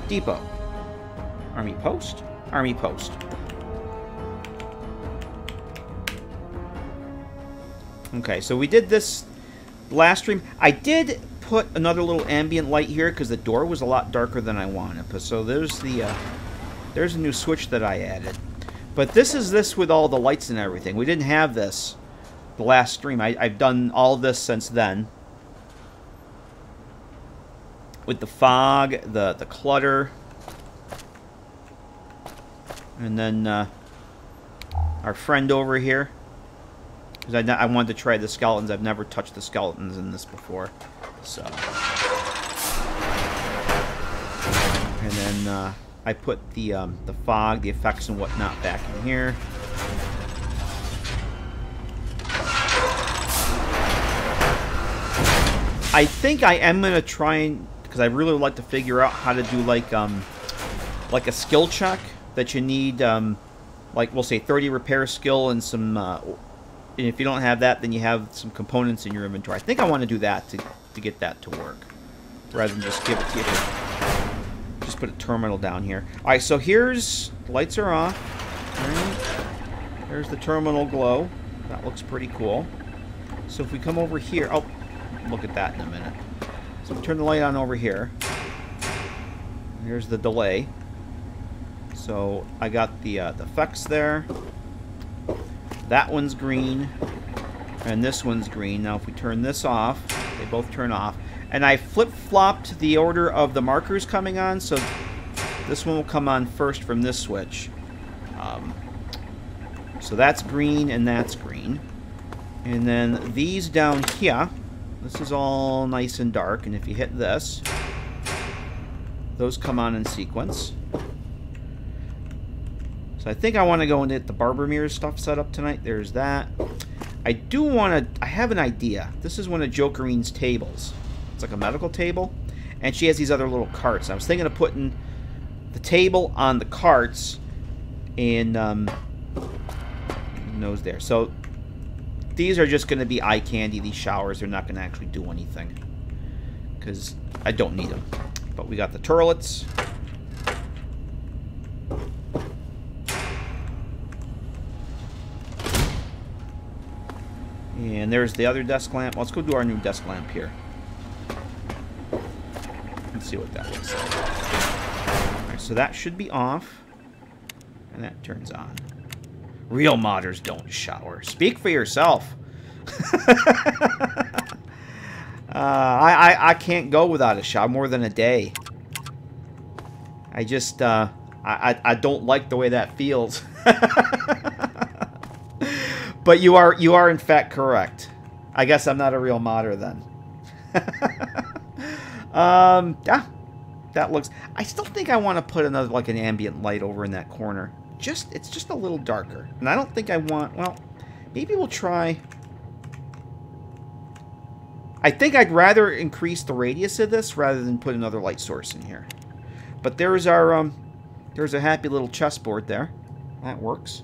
Speaker 1: Depot. Army Post. Army Post. Okay, so we did this last stream. I did put another little ambient light here because the door was a lot darker than I wanted. So there's a new switch that I added. But this is this with all the lights and everything. We didn't have this the last stream. I've done all this since then. With the fog, the clutter. And then our friend over here. Because I wanted to try the skeletons. I've never touched the skeletons in this before. So. And then I put the fog, the effects and whatnot back in here. I think I am gonna try and, because I really would like to figure out how to do like a skill check that you need, like we'll say 30 repair skill and some. And if you don't have that, then you have some components in your inventory. I think I want to do that to get that to work, rather than just give it to you. Just put a terminal down here. All right, so here's the lights are off. Right. There's the terminal glow. That looks pretty cool. So if we come over here, oh, look at that in a minute. So we turn the light on over here. Here's the delay. So I got the effects there. That one's green, and this one's green. Now if we turn this off, they both turn off. And I flip-flopped the order of the markers coming on, so this one will come on first from this switch. So that's green and that's green. And then these down here, this is all nice and dark, and if you hit this, those come on in sequence. So I think I want to go and get the barber mirror stuff set up tonight. There's that. I do want to... I have an idea. This is one of Jokerine's tables. It's like a medical table, and she has these other little carts. I was thinking of putting the table on the carts and nose there. So these are just going to be eye candy, these showers. They're not going to actually do anything because I don't need them. But we got the turlets. And there's the other desk lamp. Let's go do our new desk lamp here. Let's see what that looks like. Alright, so that should be off. And that turns on. Real modders don't shower. Speak for yourself. I can't go without a shower more than a day. I just, I don't like the way that feels. But you are in fact correct. I guess I'm not a real modder then. Yeah, that looks... I still think I want to put another, like, an ambient light over in that corner. It's just a little darker. And I don't think I want... Well, maybe we'll try... I think I'd rather increase the radius of this rather than put another light source in here. But there's our, there's a happy little chessboard there. That works.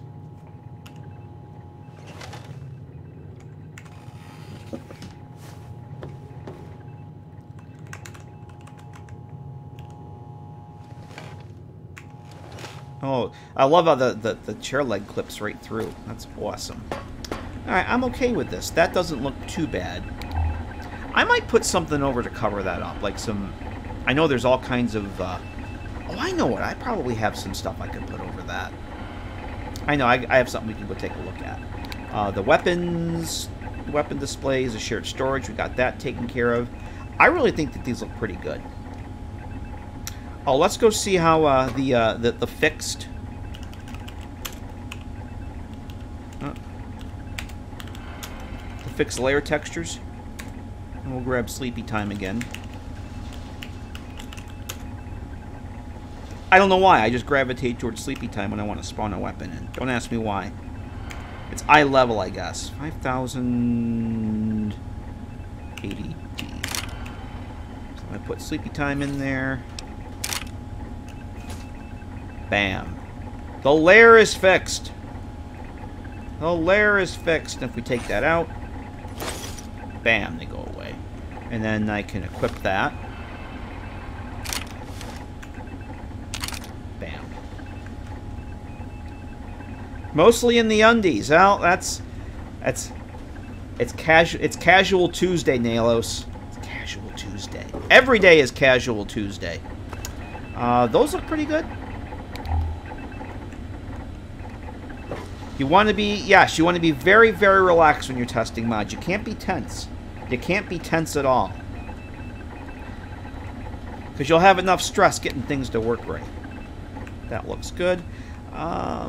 Speaker 1: Oh, I love how the chair leg clips right through. That's awesome. Alright, I'm okay with this. That doesn't look too bad. I might put something over to cover that up. Like some... I know there's all kinds of... oh, I know what. I probably have some stuff I could put over that. I know. I have something we can go take a look at. The weapons... Weapon displays, the shared storage. We got that taken care of. I really think that these look pretty good. Oh, let's go see how the fixed... the fixed layer textures. And we'll grab Sleepy Time again. I don't know why. I just gravitate towards Sleepy Time when I want to spawn a weapon in. Don't ask me why. It's eye level, I guess. 5,080 D. So I put Sleepy Time in there. Bam. The layer is fixed. The layer is fixed. And if we take that out, bam, they go away. And then I can equip that. Bam. Mostly in the undies. Well, it's casual Tuesday, Nalos. It's casual Tuesday. Every day is casual Tuesday. Those look pretty good. You want to be, yes, you want to be very, very relaxed when you're testing mods. You can't be tense. You can't be tense at all. Because you'll have enough stress getting things to work right. That looks good. I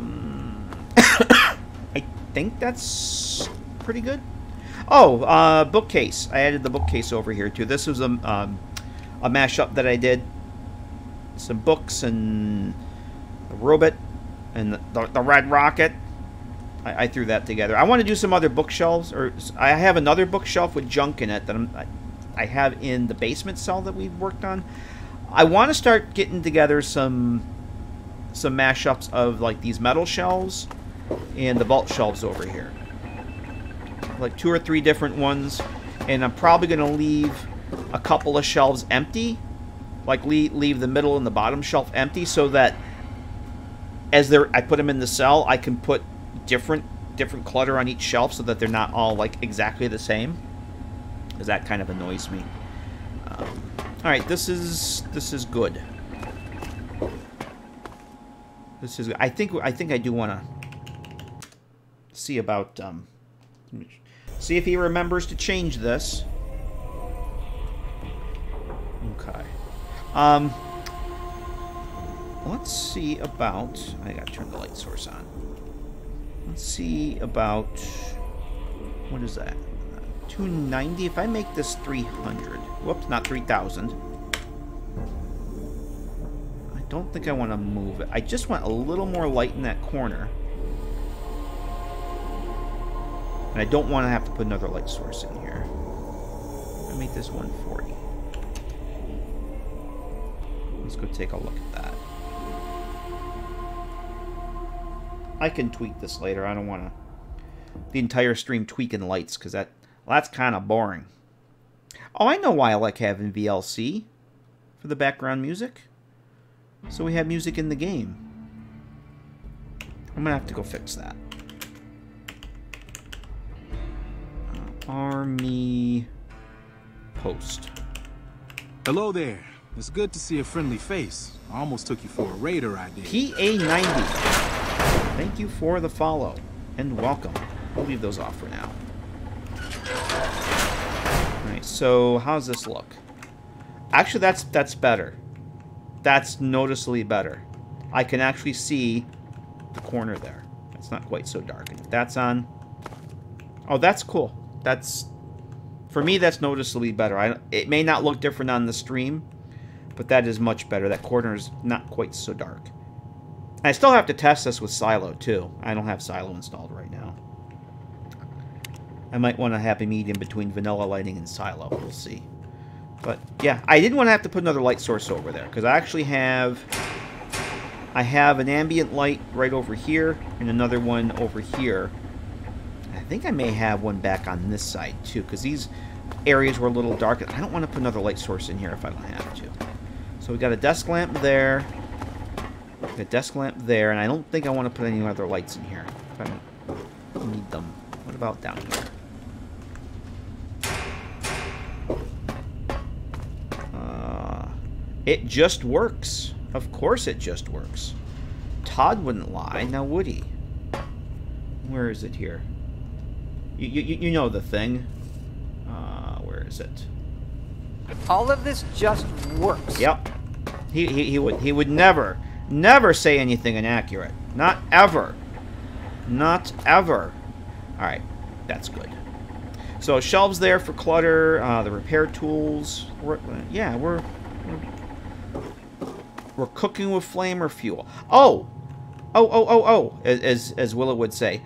Speaker 1: think that's pretty good. Oh, bookcase. I added the bookcase over here, too. This was a mashup that I did. Some books and the robot and the red rocket. I threw that together. I want to do some other bookshelves, or I have another bookshelf with junk in it that I have in the basement cell that we've worked on. I want to start getting together some mashups of like these metal shelves and the vault shelves over here, like 2 or 3 different ones, and I'm probably going to leave a couple of shelves empty, like leave the middle and the bottom shelf empty, so that as I put them in the cell, I can put different clutter on each shelf so that they're not all like exactly the same, because that kind of annoys me. All right, this is good. This is. I think I do want to see about see if he remembers to change this. Okay. Let's see about. I gotta turn the light source on. Let's see about What is that? 290. If I make this 300. Whoops, not 3,000. I don't think I want to move it. I just want a little more light in that corner. And I don't want to have to put another light source in here. I make this 140. Let's go take a look at that. I can tweak this later. I don't want to the entire stream tweaking lights because that's kind of boring. Oh, I know why I like having VLC for the background music. So we have music in the game. I'm gonna have to go fix that. Army post.
Speaker 3: Hello there. It's good to see a friendly face. I almost took you for a raider I did.
Speaker 1: PA90. Thank you for the follow and welcome. We'll leave those off for now. Alright, so how's this look? Actually, that's better. That's noticeably better. I can actually see the corner there. It's not quite so dark. And if that's on... Oh, that's cool. That's... For me, that's noticeably better. It may not look different on the stream, but that is much better. That corner is not quite so dark. I still have to test this with Silo, too. I don't have Silo installed right now. I might want a happy medium between vanilla lighting and Silo. We'll see. But, yeah, I didn't want to have to put another light source over there, because I actually have... I have an ambient light right over here, and another one over here. I think I may have one back on this side, too, because these areas were a little dark. I don't want to put another light source in here if I don't have to. So we got a desk lamp there. A desk lamp there, and I don't think I want to put any other lights in here. If I don't need them. What about down here? It just works. Of course it just works. Todd wouldn't lie. Now would he? Where is it here? You know the thing. Where is it?
Speaker 4: All of this just works.
Speaker 1: Yep. He would never say anything inaccurate. Not ever. Not ever. All right, that's good. So shelves there for clutter. The repair tools. We're cooking with flame or fuel. Oh, as Willa would say.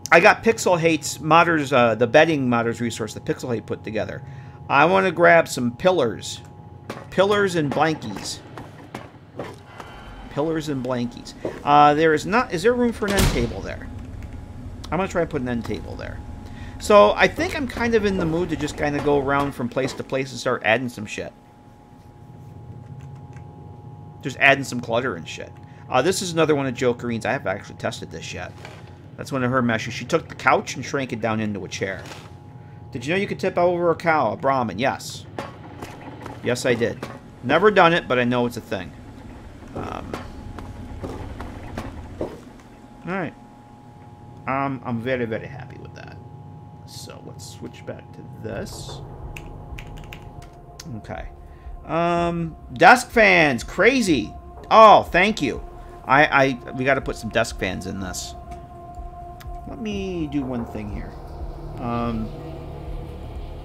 Speaker 1: I got Pixel Hate's modders, the bedding modders resource that Pixel Hate put together. I want to grab some pillars and blankies. Pillars and blankies. Is there room for an end table there? I'm gonna try and put an end table there. So I think I'm kind of in the mood to just kind of go around from place to place and start adding some shit. Just adding some clutter and shit. This is another one of Jokerine's. I haven't actually tested this yet. That's one of her meshes. She took the couch and shrank it down into a chair. Did you know you could tip over a cow, a Brahmin? Yes. Yes, I did. Never done it, but I know it's a thing. Alright. I'm very, very happy with that. So, let's switch back to this. Okay. Desk fans! Crazy! Oh, thank you. We gotta put some desk fans in this. Let me do one thing here.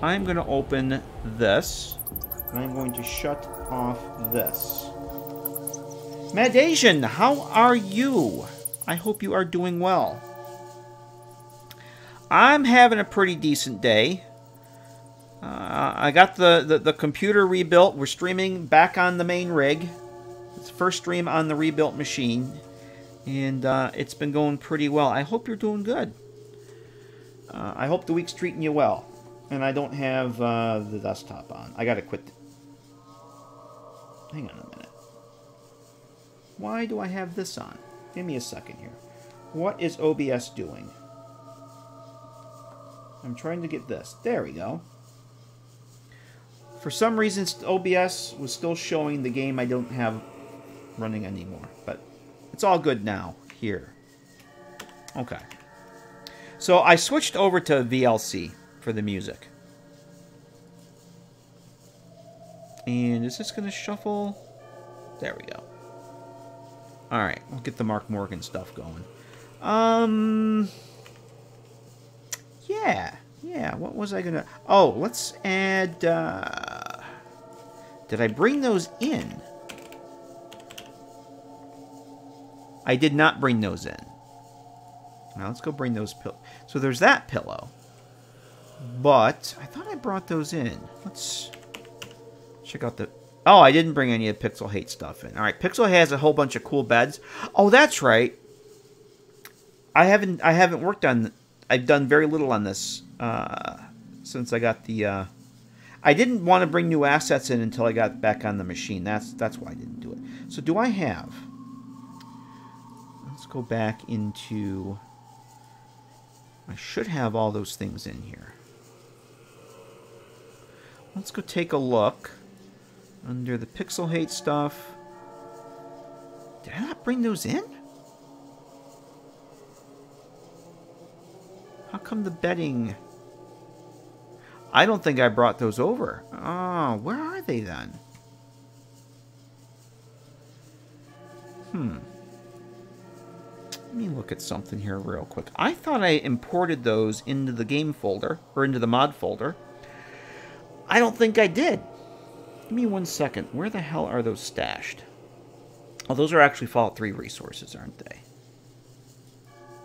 Speaker 1: I'm going to open this, and I'm going to shut off this. Madasian, how are you? I hope you are doing well. I'm having a pretty decent day. I got the computer rebuilt. We're streaming back on the main rig. It's the first stream on the rebuilt machine. And it's been going pretty well. I hope you're doing good. I hope the week's treating you well. And I don't have the desktop on. I gotta quit. Hang on a minute. Why do I have this on? Give me a second here. What is OBS doing? I'm trying to get this. There we go. For some reason, OBS was still showing the game I don't have running anymore. But it's all good now. Here. Okay. So I switched over to VLC for the music. And is this going to shuffle? There we go. Alright, we'll get the Mark Morgan stuff going. Yeah, what was I gonna... Oh, let's add, Did I bring those in? I did not bring those in. Now, let's go bring those pillows. So there's that pillow. But, I thought I brought those in. Let's check out the... Oh, I didn't bring any of the Pixel Hate stuff in. Alright, Pixel has a whole bunch of cool beds. Oh, that's right. I haven't worked on... I've done very little on this since I got the... I didn't want to bring new assets in until I got back on the machine. That's why I didn't do it. So do I have... Let's go back into... I should have all those things in here. Let's go take a look. Under the Pixel Hate stuff... Did I not bring those in? How come the bedding... I don't think I brought those over. Oh, where are they then? Let me look at something here real quick. I thought I imported those into the game folder, or into the mod folder. I don't think I did. Give me 1 second. Where the hell are those stashed? Oh, those are actually Fallout 3 resources, aren't they?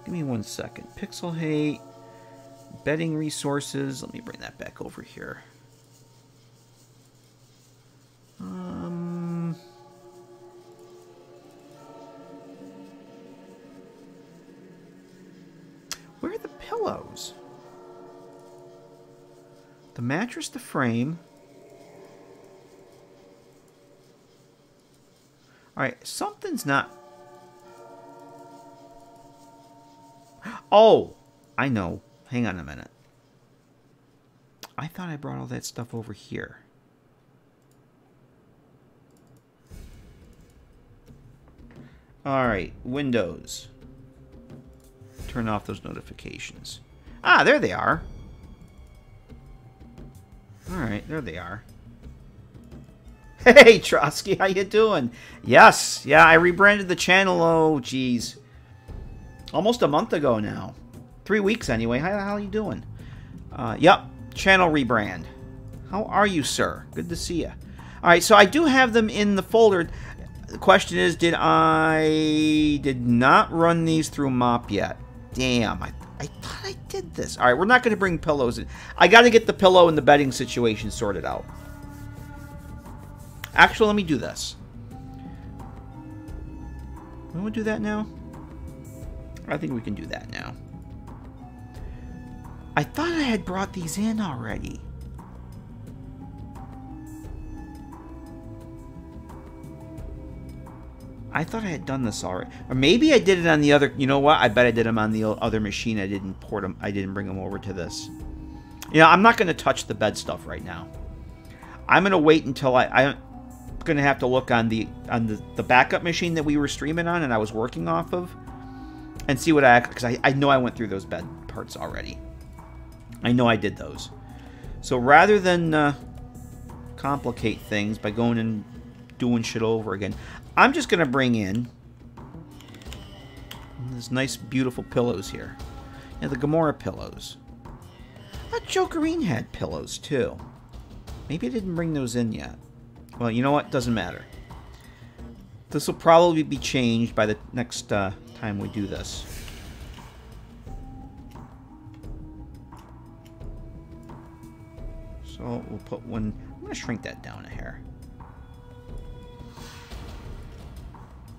Speaker 1: Give me 1 second. Pixel Hate... Bedding resources. Let me bring that back over here. Where are the pillows? The mattress, the frame. Alright, something's not... Oh! I know. Hang on a minute. I thought I brought all that stuff over here. Alright, Windows. Turn off those notifications. Ah, there they are. Alright, there they are. Hey, Trotsky, how you doing? Yes, yeah, I rebranded the channel, oh, geez. Almost a month ago now. 3 weeks anyway. How the hell are you doing? Yep, channel rebrand. How are you, sir? Good to see you. Alright, so I do have them in the folder. The question is, did not run these through MOP yet. Damn, I thought I did this. Alright, we're not going to bring pillows in. I got to get the pillow and the bedding situation sorted out. Actually, let me do this. Can we do that now? I think we can do that now. I thought I had brought these in already. I thought I had done this already. Or maybe I did it on the other... You know what? I bet I did them on the other machine. I didn't port them. I didn't bring them over to this. You know, I'm not going to touch the bed stuff right now. I'm going to wait until I'm going to have to look on the backup machine that we were streaming on and I was working off of. And see what because I know I went through those bed parts already. I know I did those. So rather than complicate things by going and doing shit over again, I'm just going to bring in these nice, beautiful pillows here. Yeah, the Gamora pillows. I thought Jokerine had pillows, too. Maybe I didn't bring those in yet. Well, you know what? Doesn't matter. This will probably be changed by the next time we do this. So we'll put one... I'm going to shrink that down a hair.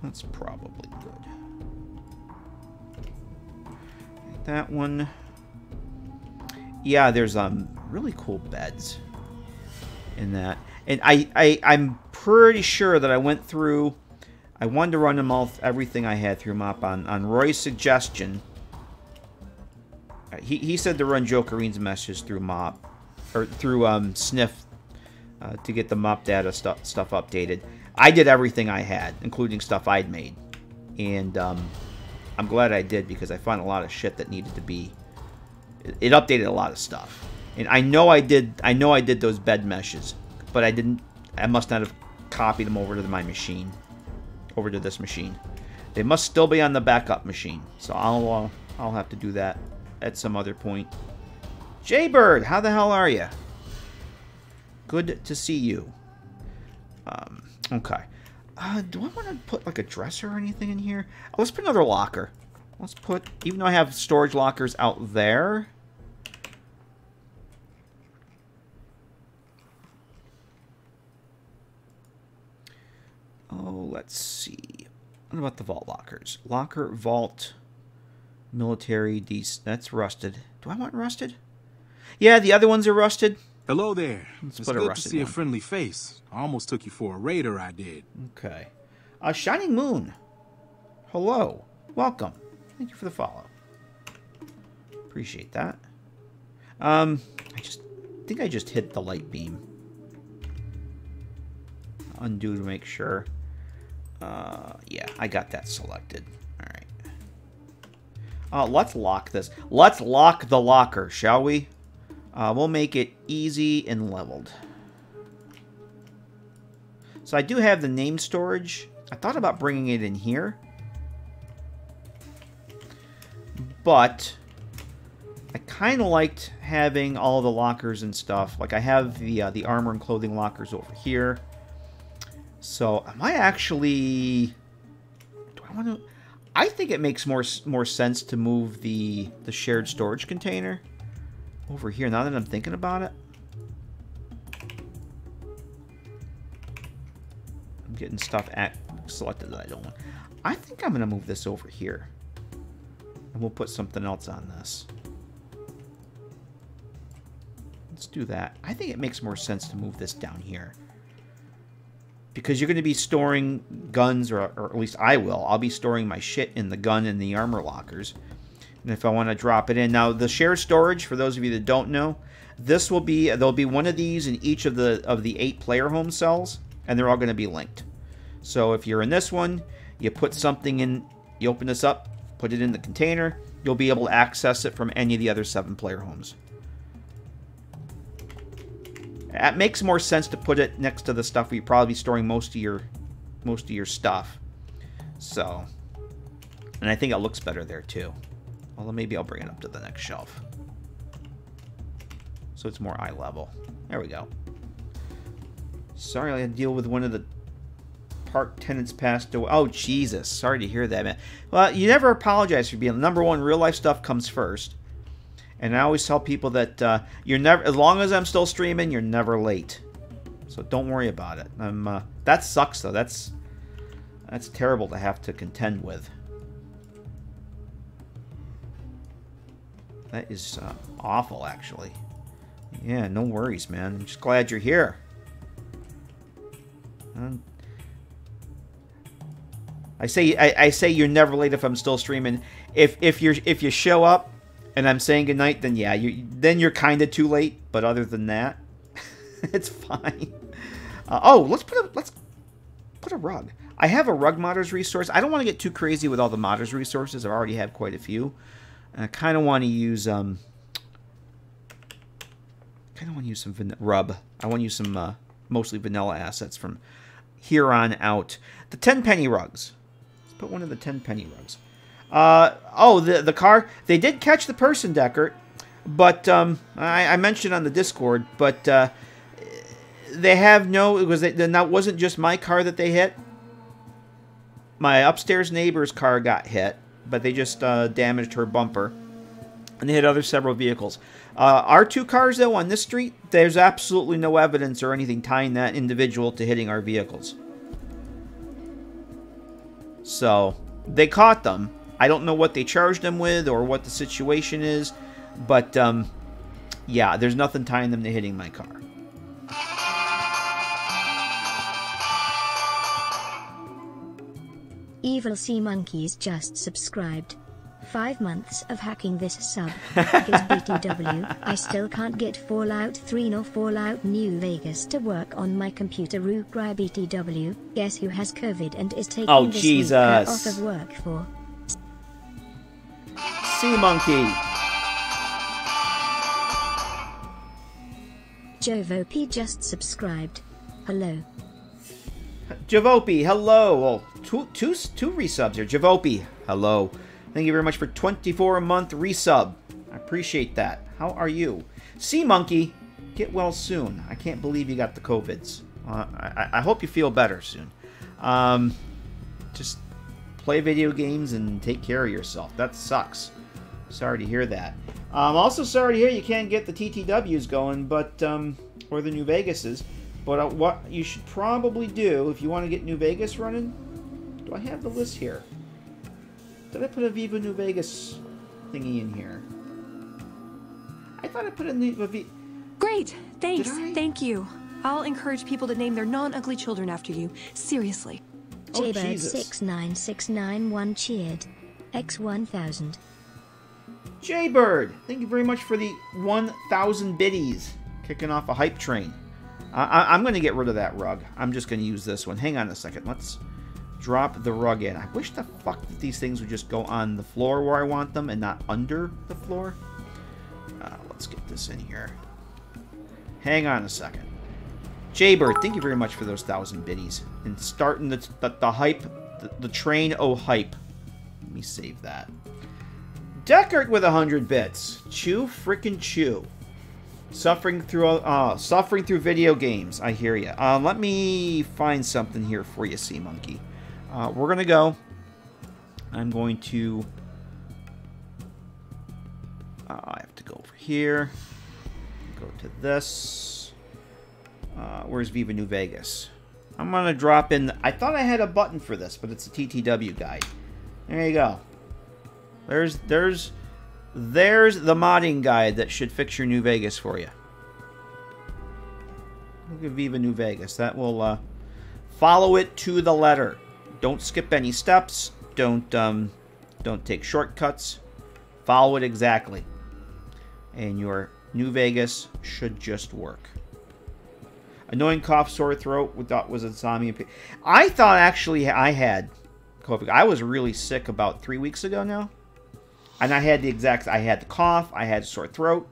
Speaker 1: That's probably good. That one... Yeah, there's really cool beds in that. And I'm pretty sure that I went through... I wanted to run them all, everything I had through MOP on Roy's suggestion. He said to run Jokerine's messages through MOP. Or through Sniff to get the MOP data stuff updated. I did everything I had, including stuff I'd made. And I'm glad I did because I found a lot of shit that needed to be... It updated a lot of stuff. And I know I did those bed meshes. But I didn't... I must not have copied them over to my machine. Over to this machine. They must still be on the backup machine. So I'll have to do that at some other point. Jaybird, how the hell are you? Good to see you. Okay. Do I want to put like a dresser or anything in here? Oh, let's put another locker. Let's put, even though I have storage lockers out there. Oh, let's see. What about the vault lockers? Locker, vault, military, that's rusted. Do I want rusted? Yeah, the other ones are rusted.
Speaker 3: Hello there.
Speaker 1: Let's
Speaker 3: it's
Speaker 1: put a
Speaker 3: good to
Speaker 1: rusted
Speaker 3: see
Speaker 1: one.
Speaker 3: a friendly face. I almost took you for a raider, I did.
Speaker 1: Okay. Shining Moon. Hello. Welcome. Thank you for the follow. Appreciate that. I think I just hit the light beam. Undo to make sure. Yeah, I got that selected. Alright. Let's lock this. Let's lock the locker, shall we? We'll make it easy and leveled. So I do have the name storage. I thought about bringing it in here. But I kind of liked having all the lockers and stuff. Like I have the armor and clothing lockers over here. So am I actually... Do I want to... I think it makes more sense to move the shared storage container over here now that I'm thinking about it. I'm getting stuff selected that I don't want. I think I'm going to move this over here. And we'll put something else on this. Let's do that. I think it makes more sense to move this down here. Because you're going to be storing guns, or at least I will. I'll be storing my shit in the gun and the armor lockers. And if I want to drop it in. Now, the shared storage, for those of you that don't know, this will be, there'll be one of these in each of the 8 player home cells, and they're all going to be linked. So if you're in this one, you put something in, you open this up, put it in the container, you'll be able to access it from any of the other 7 player homes. It makes more sense to put it next to the stuff where you're probably storing most of your stuff. So, and I think it looks better there too. Although maybe I'll bring it up to the next shelf, so it's more eye level. There we go. Sorry, I had to deal with one of the park tenants passed away. Oh Jesus, sorry to hear that, man. Well, you never apologize for being. Number one, real life stuff comes first. And I always tell people that you're never, as long as I'm still streaming, you're never late. So don't worry about it. That sucks though. That's terrible to have to contend with. That is awful, actually. Yeah, no worries, man. I'm just glad you're here. I say you're never late if I'm still streaming. If you show up and I'm saying goodnight, then yeah, you're kind of too late. But other than that, it's fine. Oh, let's put a rug. I have a rug modders resource. I don't want to get too crazy with all the modders resources. I already have quite a few. And I kind of want to use some rub. I want to use some mostly vanilla assets from here on out. The 10 penny rugs. Let's put one of the 10 penny rugs. Oh, the car. They did catch the person, Deckert, but I mentioned on the Discord, but they have no. That wasn't just my car that they hit. My upstairs neighbor's car got hit, but they just damaged her bumper, and they hit several vehicles. Our 2 cars, though, on this street, there's absolutely no evidence or anything tying that individual to hitting our vehicles. So they caught them. I don't know what they charged them with or what the situation is, but yeah, there's nothing tying them to hitting my car.
Speaker 2: Evil Sea Monkeys just subscribed. 5 months of hacking this sub. Because BTW, I still can't get Fallout 3 nor Fallout New Vegas to work on my computer. Cry BTW. Guess who has COVID and is taking this week off of work for?
Speaker 1: Sea Monkey.
Speaker 2: Jovo P just subscribed. Hello.
Speaker 1: Javopi, hello. Well, two resubs here. Javopi, hello. Thank you very much for 24-month resub. I appreciate that. How are you? Sea Monkey, get well soon. I can't believe you got the COVIDs. I hope you feel better soon. Just play video games and take care of yourself. That sucks. Sorry to hear that. I'm also sorry to hear you can't get the TTWs going, but or the New Vegases. But what you should probably do if you want to get New Vegas running. Do I have the list here? Did I put a Viva New Vegas thingy in here? I thought I put in the
Speaker 5: Great, thanks. Thank you. I'll encourage people to name their non-ugly children after you. Seriously.
Speaker 1: Oh, Jesus.
Speaker 2: Jaybird69691 cheered. X1000.
Speaker 1: Jaybird, thank you very much for the 1,000 biddies. Kicking off a hype train. I'm going to get rid of that rug. I'm just going to use this one. Hang on a second. Let's drop the rug in. I wish the fuck that these things would just go on the floor where I want them and not under the floor. Let's get this in here. Hang on a second. Jaybird, thank you very much for those 1,000 biddies. And starting the hype, the train hype. Let me save that. Deckard with 100 bits. Chew frickin' chew. Suffering through video games. I hear you. Let me find something here for you, Sea Monkey. We're gonna go. I'm going to. I have to go over here. Go to this. Where's Viva New Vegas? I'm gonna drop in. I thought I had a button for this, but it's a TTW guide. There you go. There's the modding guide that should fix your New Vegas for you. Look at Viva New Vegas. That will follow it to the letter. Don't skip any steps. Don't take shortcuts. Follow it exactly. And your New Vegas should just work. Annoying cough, sore throat, was insomnia. I thought actually I had COVID. I was really sick about 3 weeks ago now. And I had I had the cough, I had sore throat.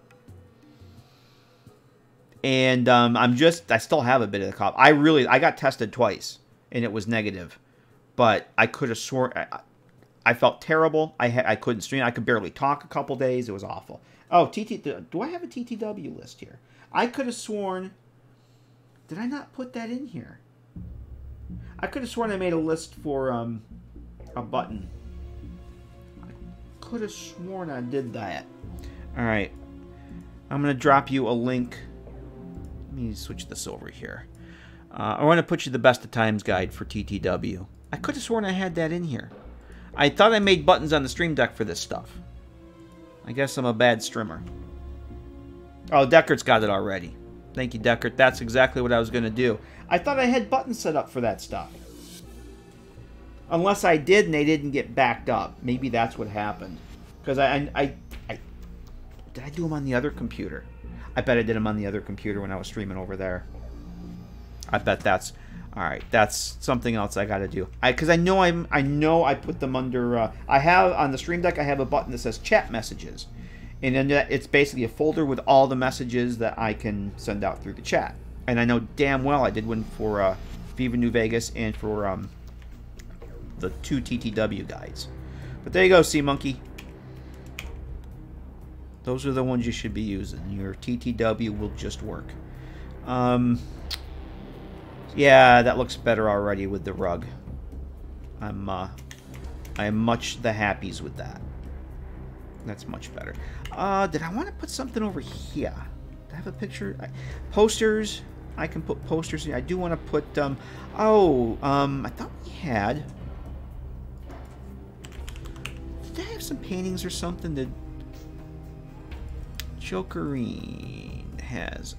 Speaker 1: And I still have a bit of the cough. I got tested twice and it was negative. But I could have sworn, I felt terrible. I couldn't stream. I could barely talk a couple days. It was awful. Oh, do I have a TTW list here? I could have sworn, did I not put that in here? I could have sworn I made a list for a button. Could have sworn I did that. Alright. I'm going to drop you a link. Let me switch this over here. I want to put you the best of times guide for TTW. I could have sworn I had that in here. I thought I made buttons on the stream deck for this stuff. I guess I'm a bad streamer. Oh, Deckard's got it already. Thank you, Deckard. That's exactly what I was going to do. I thought I had buttons set up for that stuff. Unless I did and they didn't get backed up. Maybe that's what happened. Because did I do them on the other computer? I bet I did them on the other computer when I was streaming over there. I bet that's... Alright, that's something else I gotta do. Because I know I put them under... I have, on the stream deck, I have a button that says chat messages. And then it's basically a folder with all the messages that I can send out through the chat. And I know damn well I did one for Viva New Vegas and for... the 2 TTW guides. But there you go, Sea Monkey. Those are the ones you should be using. Your TTW will just work. Yeah, that looks better already with the rug. I am much the happies with that. That's much better. Did I want to put something over here? Do I have a picture? Posters. I can put posters in. I do want to put, I thought we had... Did I have some paintings or something that... Jokerine has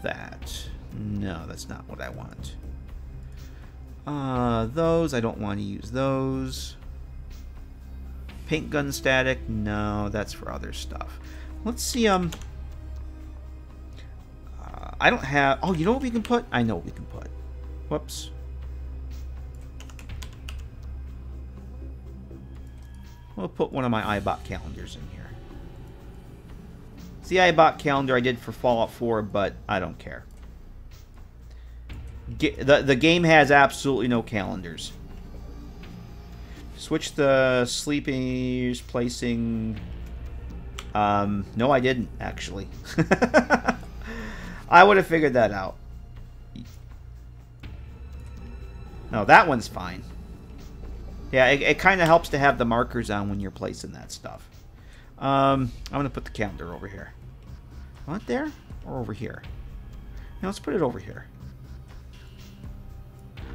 Speaker 1: that. No, that's not what I want. Those, I don't want to use those. Paint gun static, no, that's for other stuff. Let's see, I don't have... Oh, you know what we can put? I know what we can put. Whoops. We'll put one of my iBot calendars in here. It's the iBot calendar I did for Fallout 4, but I don't care. The game has absolutely no calendars. Switch the sleepers placing... no, I didn't, actually. I would have figured that out. No, that one's fine. Yeah, it kind of helps to have the markers on when you're placing that stuff. I'm going to put the calendar over here. Not there? Or over here? Now let's put it over here.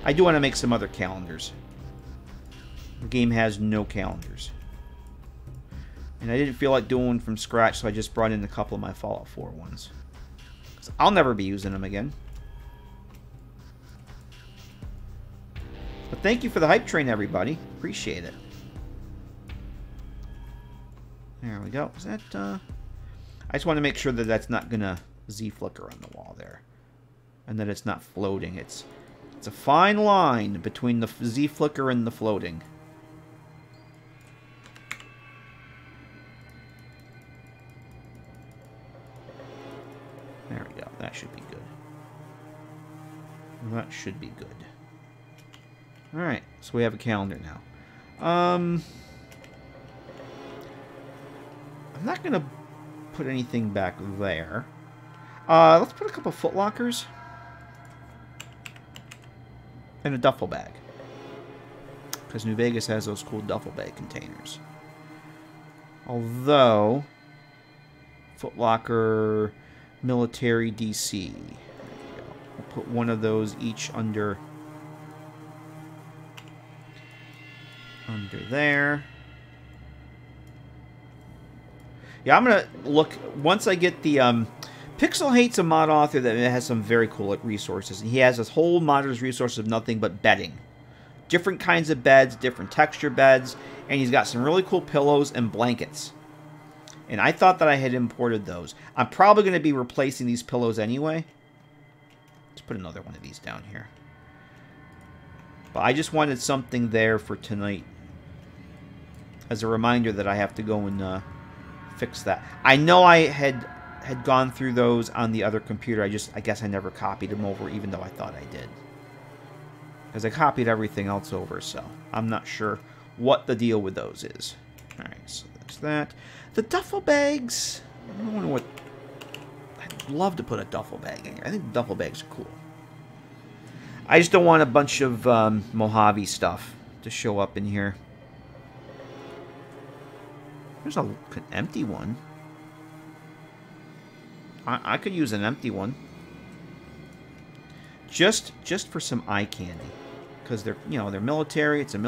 Speaker 1: I do want to make some other calendars. The game has no calendars. And I didn't feel like doing one from scratch, so I just brought in a couple of my Fallout 4 ones. 'Cause I'll never be using them again. But thank you for the hype train, everybody. Appreciate it. There we go. Is that, I just want to make sure that that's not going to Z-flicker on the wall there. And that it's not floating. It's a fine line between the Z-flicker and the floating. There we go. That should be good. That should be good. Alright, so we have a calendar now. I'm not going to put anything back there. Let's put a couple foot lockers. And a duffel bag. Because New Vegas has those cool duffel bag containers. Although... Foot locker... Military DC. There we go. We'll put one of those each under there. Yeah, I'm gonna look once I get the Pixel hates a mod author that has some very cool resources. He has this whole modder's resource of nothing but bedding. Different kinds of beds, different texture beds, and he's got some really cool pillows and blankets. And I thought that I had imported those. I'm probably going to be replacing these pillows anyway. Let's put another one of these down here. But I just wanted something there for tonight. As a reminder that I have to go and fix that. I know I had gone through those on the other computer. I guess I never copied them over, even though I thought I did. Because I copied everything else over, so I'm not sure what the deal with those is. Alright, so there's that. The duffel bags. I don't know what... I'd love to put a duffel bag in here. I think duffel bags are cool. I just don't want a bunch of Mojave stuff to show up in here. There's an empty one. I could use an empty one. Just for some eye candy. Because they're, you know, they're military. It's a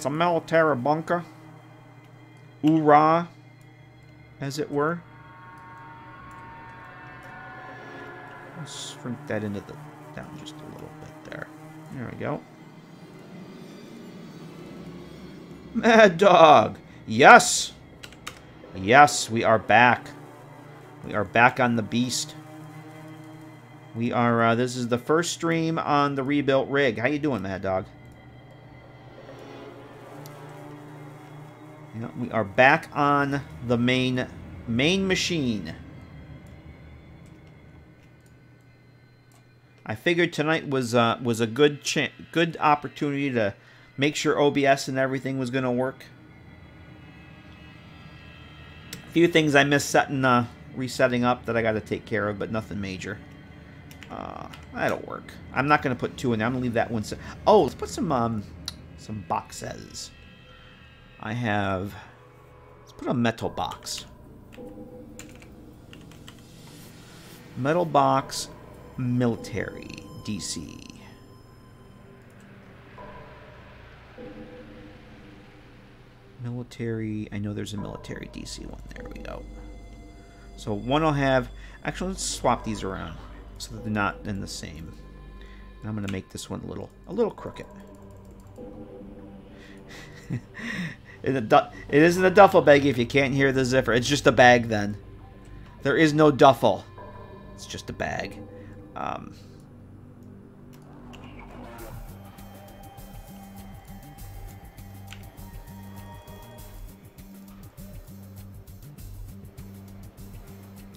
Speaker 1: military bunker. Hoorah, as it were. Let's shrink that into the down just a little bit there. There we go. Mad Dog. Yes. Yes, we are back. We are back on the beast. We are, this is the first stream on the rebuilt rig. How you doing, Mad Dog? Yeah, we are back on the main machine. I figured tonight was a good opportunity to make sure OBS and everything was going to work. A few things I missed resetting up that I got to take care of, but nothing major. That'll work. I'm not going to put two in there. I'm going to leave that one. Oh, let's put some boxes. Let's put a metal box. Metal box, military, DC. Military, I know there's a military DC one. There we go. So one will have, actually let's swap these around so that they're not in the same. And I'm going to make this one a little crooked. It isn't a duffel bag if you can't hear the zipper. It's just a bag then. There is no duffel. It's just a bag.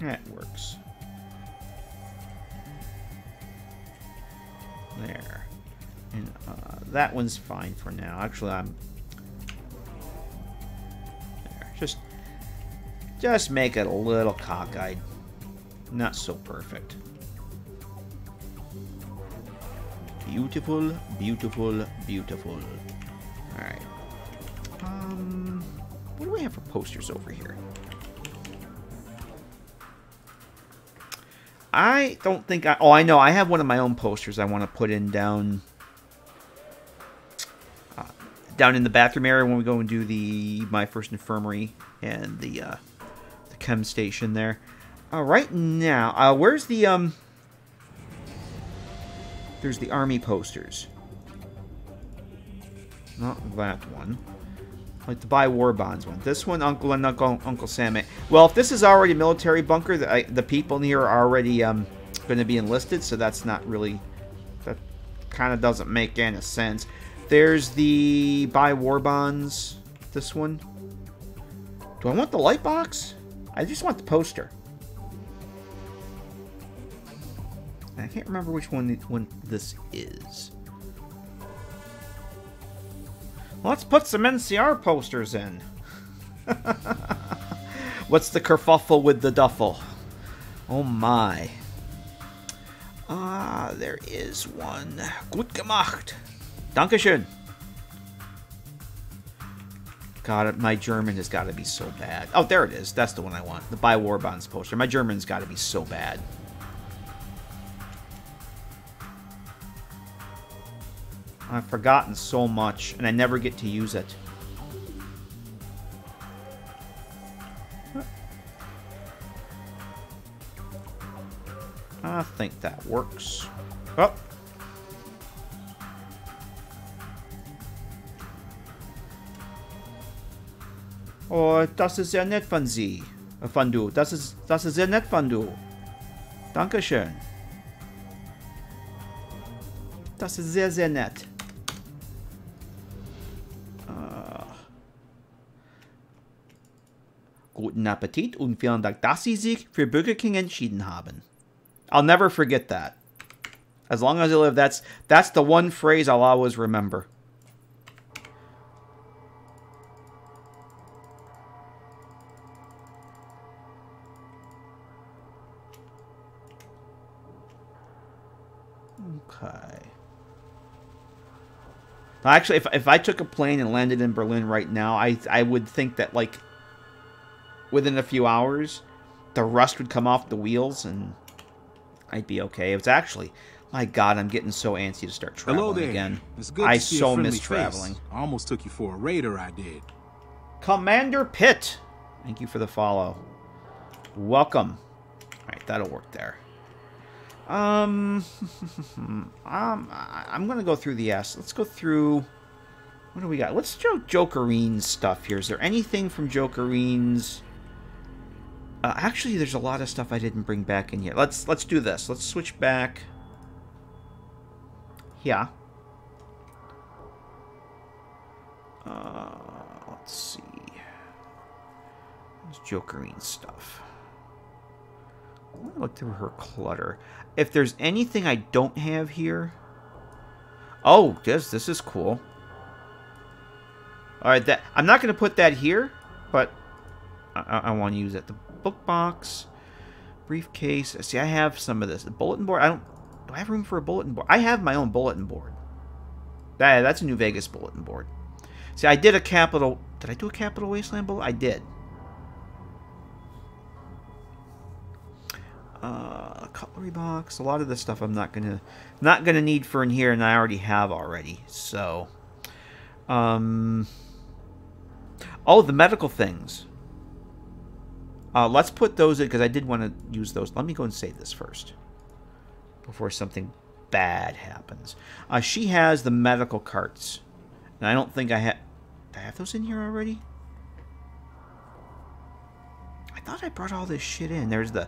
Speaker 1: That works. There. And that one's fine for now. Actually, I'm Just make it a little cockeyed. Not so perfect. Beautiful, beautiful, beautiful. Alright. What do we have for posters over here? I don't think I... Oh, I know. I have one of my own posters I want to put in down in the bathroom area when we go and do the My First Infirmary and the chem station there. Right now, where's the... There's the army posters. Not that one. Like the buy war bonds one. This one, Uncle and Uncle Sam. Well, if this is already a military bunker, the people in here are already going to be enlisted, so that's not really... That kind of doesn't make any sense. There's the buy war bonds. This one. Do I want the light box? I just want the poster. I can't remember which one this is. Let's put some NCR posters in. What's the kerfuffle with the duffel? Oh my. There is one. Gut gemacht. Dankeschön. God, my German has got to be so bad. Oh, there it is. That's the one I want. The buy war bonds poster. My German's got to be so bad. I've forgotten so much, and I never get to use it. I think that works. Oh. Oh, das ist sehr nett von Sie. Von du. Das ist sehr nett von du. Dankeschön. Das ist sehr, sehr nett. Guten Appetit und vielen Dank, dass Sie sich für Burger King entschieden haben. I'll never forget that. As long as I live, that's the one phrase I'll always remember. Okay. Actually, if I took a plane and landed in Berlin right now, I would think that, like, within a few hours, the rust would come off the wheels and I'd be okay. It's actually, my God, I'm getting so antsy to start traveling again.
Speaker 3: It's good
Speaker 1: I
Speaker 3: to see
Speaker 1: so
Speaker 3: a friendly
Speaker 1: miss traveling.
Speaker 3: face. I almost took you for a raider, I did.
Speaker 1: Commander Pitt, thank you for the follow. Welcome. All right, that'll work there. I'm gonna go through the S. Let's go through. What do we got? Let's show Jokerines stuff here. Is there anything from Jokerines? Actually, there's a lot of stuff I didn't bring back in here. Let's do this. Let's switch back. Yeah. Let's see. There's Jokerine stuff. I'm gonna look through her clutter. If there's anything I don't have here. Oh, this is cool. All right, I'm not gonna put that here, but I want to use it. The book box, briefcase. See, I have some of this. The bulletin board. Do I have room for a bulletin board? I have my own bulletin board. That's a New Vegas bulletin board. See, I did a Capital... Did I do a Capital Wasteland bulletin? I did. A cutlery box. A lot of this stuff I'm not gonna need for in here, and I already have already. So, oh, the medical things. Let's put those in, because I did want to use those. Let me go and save this first before something bad happens. She has the medical carts, and I don't think I have... Do I have those in here already? I thought I brought all this shit in. There's the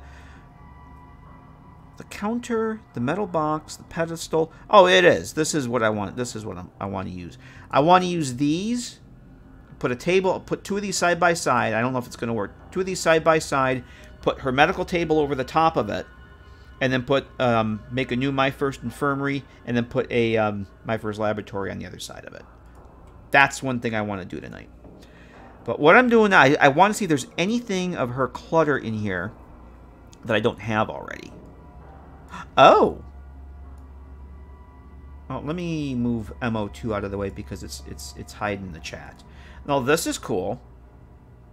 Speaker 1: counter, the metal box, the pedestal. Oh, it is. This is what I want. This is what I want to use. I want to use these. Put a table, put two of these side by side. I don't know if it's going to work. Two of these side by side. Put her medical table over the top of it, and then put make a new My First Infirmary, and then put a My First Laboratory on the other side of it. That's one thing I want to do tonight. But what I'm doing now, I want to see if there's anything of her clutter in here that I don't have already. Oh! Well, let me move MO2 out of the way because it's hiding in the chat. No, this is cool.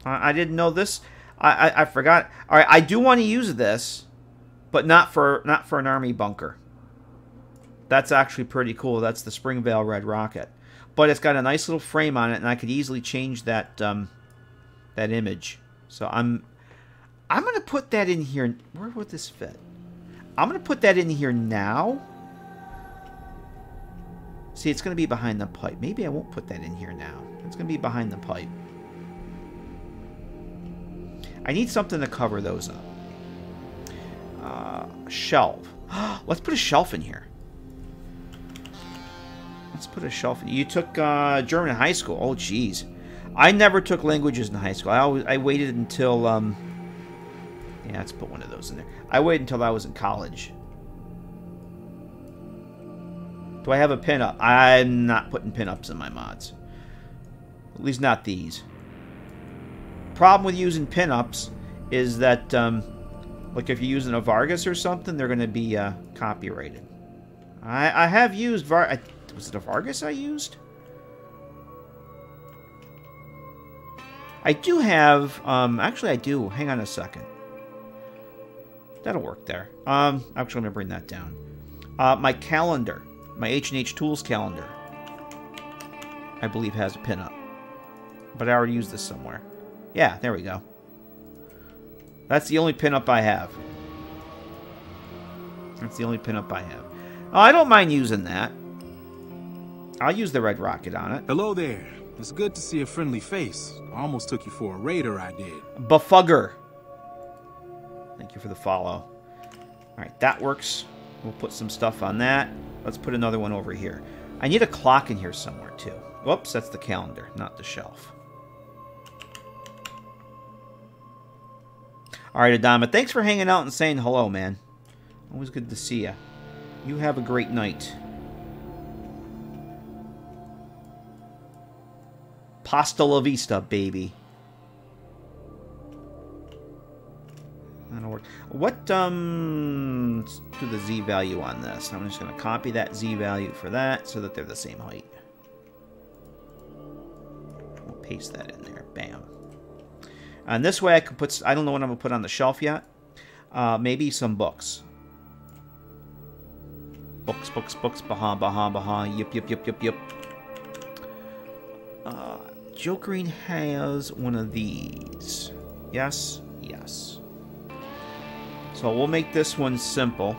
Speaker 1: I didn't know this. I forgot. All right, I do want to use this, but not for an army bunker. That's actually pretty cool. That's the Springvale Red Rocket, but it's got a nice little frame on it, and I could easily change that that image. So I'm gonna put that in here. Where would this fit? I'm gonna put that in here now. See, it's gonna be behind the pipe. Maybe I won't put that in here now. It's gonna be behind the pipe. I need something to cover those up. Shelf. Let's put a shelf in here. Let's put a shelf in. You took German in high school. Oh, jeez. I never took languages in high school. I waited until... yeah, let's put one of those in there. I waited until I was in college. Do I have a pinup? I'm not putting pinups in my mods. At least not these. Problem with using pinups is that, like if you're using a Vargas or something, they're going to be copyrighted. I have used was it a Vargas I used? I do have, actually I do. Hang on a second. That'll work there. Actually, let me bring that down. My calendar, my H&H Tools calendar, I believe has a pinup. But I already used this somewhere. Yeah, there we go. That's the only pinup I have. That's the only pinup I have. Oh, I don't mind using that. I'll use the red rocket on it.
Speaker 3: Hello there. It's good to see a friendly face. I almost took you for a raider, I did.
Speaker 1: Bufugger. Thank you for the follow. Alright, that works. We'll put some stuff on that. Let's put another one over here. I need a clock in here somewhere, too. Whoops, that's the calendar, not the shelf. Alright, Adama, thanks for hanging out and saying hello, man. Always good to see you. You have a great night. Pasta la vista, baby. That'll work. What, let's do the Z value on this. I'm just going to copy that Z value for that so that they're the same height. We'll paste that in there. Bam. And this way I can put, I don't know what I'm going to put on the shelf yet. Maybe some books. Books, books, books. Baha, baha, baha. Yep, yep, yep, yep, yep. Joe Green has one of these. Yes, yes. So we'll make this one simple.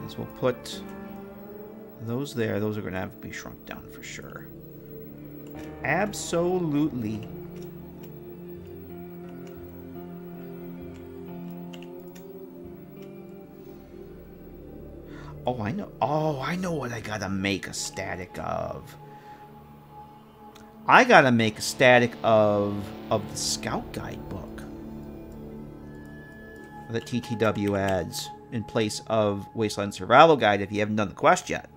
Speaker 1: As we'll put those there. Those are going to have to be shrunk down for sure. Absolutely. Oh, I know. Oh, I know what I gotta make a static of. I gotta make a static of the Scout Guide book that TTW adds in place of Wasteland Survival Guide if you haven't done the quest yet.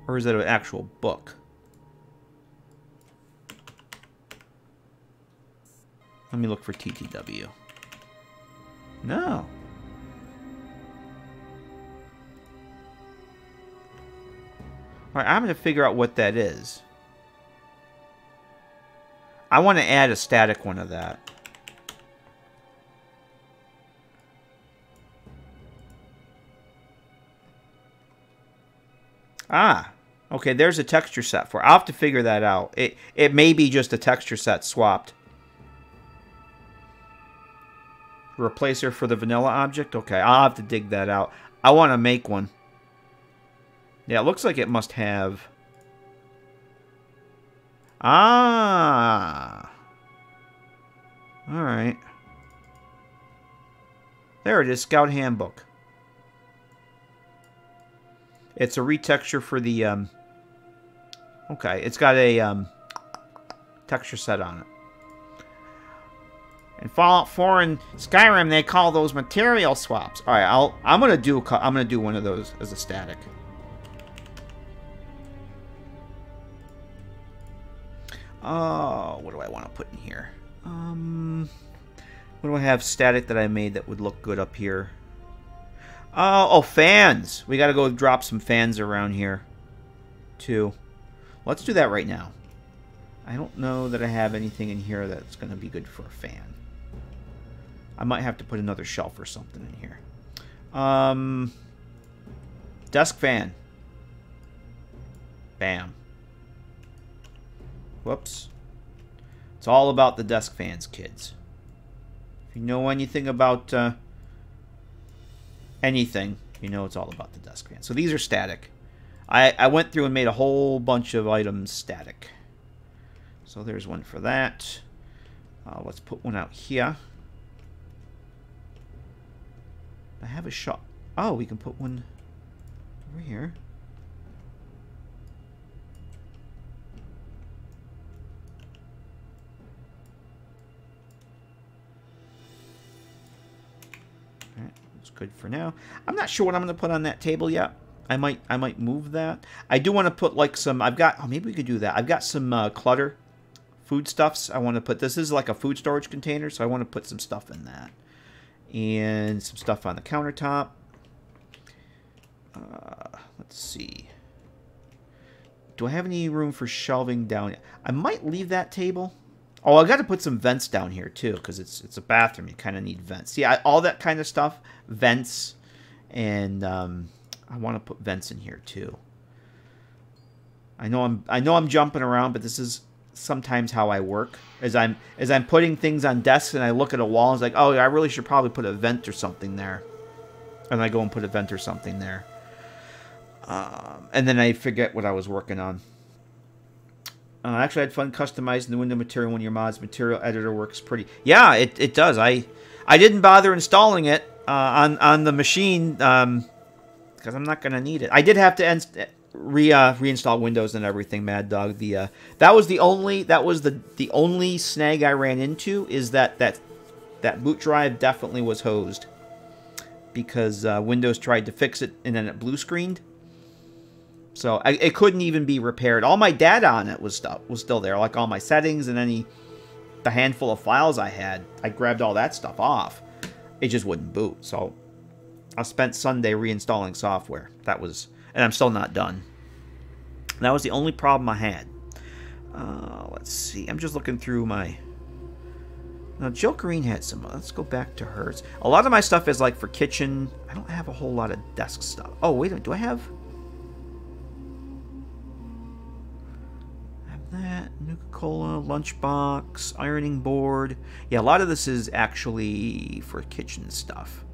Speaker 1: Or is it an actual book? Let me look for TTW. No. Alright, I'm going to figure out what that is. I want to add a static one of that. Ah. Okay, there's a texture set for it. I'll have to figure that out. It may be just a texture set swapped. Replacer for the vanilla object? Okay, I'll have to dig that out. I want to make one. Yeah, it looks like it must have... Ah! Alright. There it is, Scout Handbook. It's a retexture for the... Okay, it's got a texture set on it. In Fallout 4 and Skyrim, they call those material swaps. All right, I'm gonna do one of those as a static. Oh, what do I want to put in here? What do I have static that I made that would look good up here? Oh, fans. We got to go drop some fans around here, too. Let's do that right now. I don't know that I have anything in here that's going to be good for a fan. I might have to put another shelf or something in here. Desk fan. Bam. Whoops. It's all about the desk fans, kids. If you know anything about anything, you know it's all about the desk fans. So these are static. I went through and made a whole bunch of items static. So there's one for that. Let's put one out here. I have a shop. Oh, we can put one over here. Alright, that's good for now. I'm not sure what I'm going to put on that table yet. I might move that. I do want to put like some. I've got. Oh, maybe we could do that. I've got some clutter, foodstuffs. I want to put. This is like a food storage container, so I want to put some stuff in that, and some stuff on the countertop. Let's see. Do I have any room for shelving down? I might leave that table. Oh, I got to put some vents down here too, because it's a bathroom. You kind of need vents. See, all that kind of stuff, vents, and I want to put vents in here too. I know I'm jumping around, but this is sometimes how I work. As I'm putting things on desks and I look at a wall, and it's like, oh, I really should probably put a vent or something there, and I go and put a vent or something there. And then I forget what I was working on. Actually, I had fun customizing the window material when your mod's material editor works pretty. Yeah, it does. I didn't bother installing it on the machine because I'm not gonna need it. I did have to reinstall Windows and everything. Mad Dog. That was the only snag I ran into, is that boot drive definitely was hosed because Windows tried to fix it and then it blue screened. So it couldn't even be repaired. All my data on it was still there, like all my settings and the handful of files I had. I grabbed all that stuff off. It just wouldn't boot. So I spent Sunday reinstalling software. And I'm still not done. That was the only problem I had. Let's see. I'm just looking through my. Now, Jill Green had some. Let's go back to hers. A lot of my stuff is like for kitchen. I don't have a whole lot of desk stuff. Oh, wait a minute. Do I have that? Nuka-Cola, lunchbox, ironing board. Yeah, a lot of this is actually for kitchen stuff.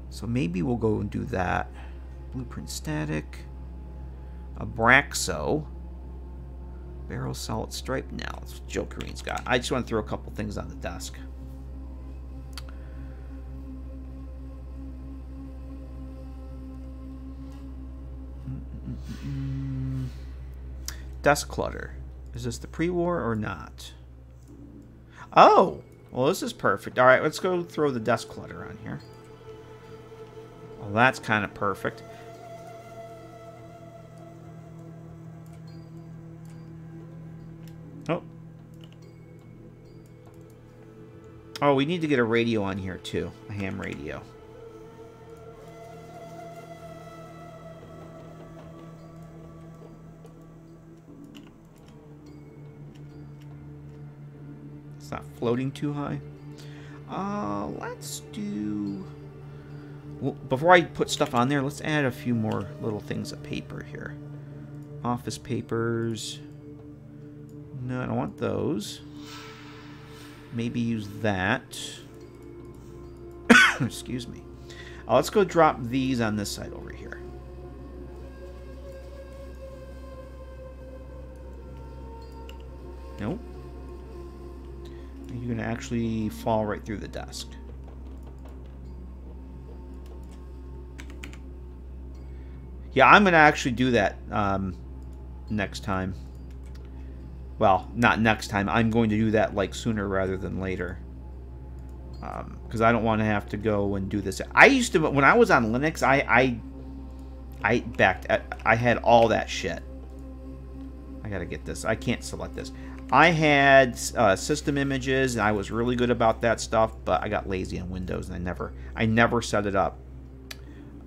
Speaker 1: So maybe we'll go and do that. Blueprint static. A Braxo. Barrel solid stripe. Now, that's what Joe Green's got. I just want to throw a couple things on the desk. Desk clutter. Is this the pre-war or not? Oh! Well, this is perfect. Alright, let's go throw the desk clutter on here. Well, that's kind of perfect. Oh. Oh, we need to get a radio on here, too. A ham radio. It's not floating too high. Let's do. Well, before I put stuff on there, let's add a few more little things of paper here. Office papers. No, I don't want those. Maybe use that. Excuse me. Let's go drop these on this side over here. Nope. You're going to actually fall right through the desk. Yeah, I'm going to actually do that next time. Well, not next time. I'm going to do that like sooner rather than later. because I don't want to have to go and do this. I used to, when I was on Linux, I had all that shit. I gotta get this. I can't select this. I had system images, and I was really good about that stuff, but I got lazy on Windows, and I never set it up.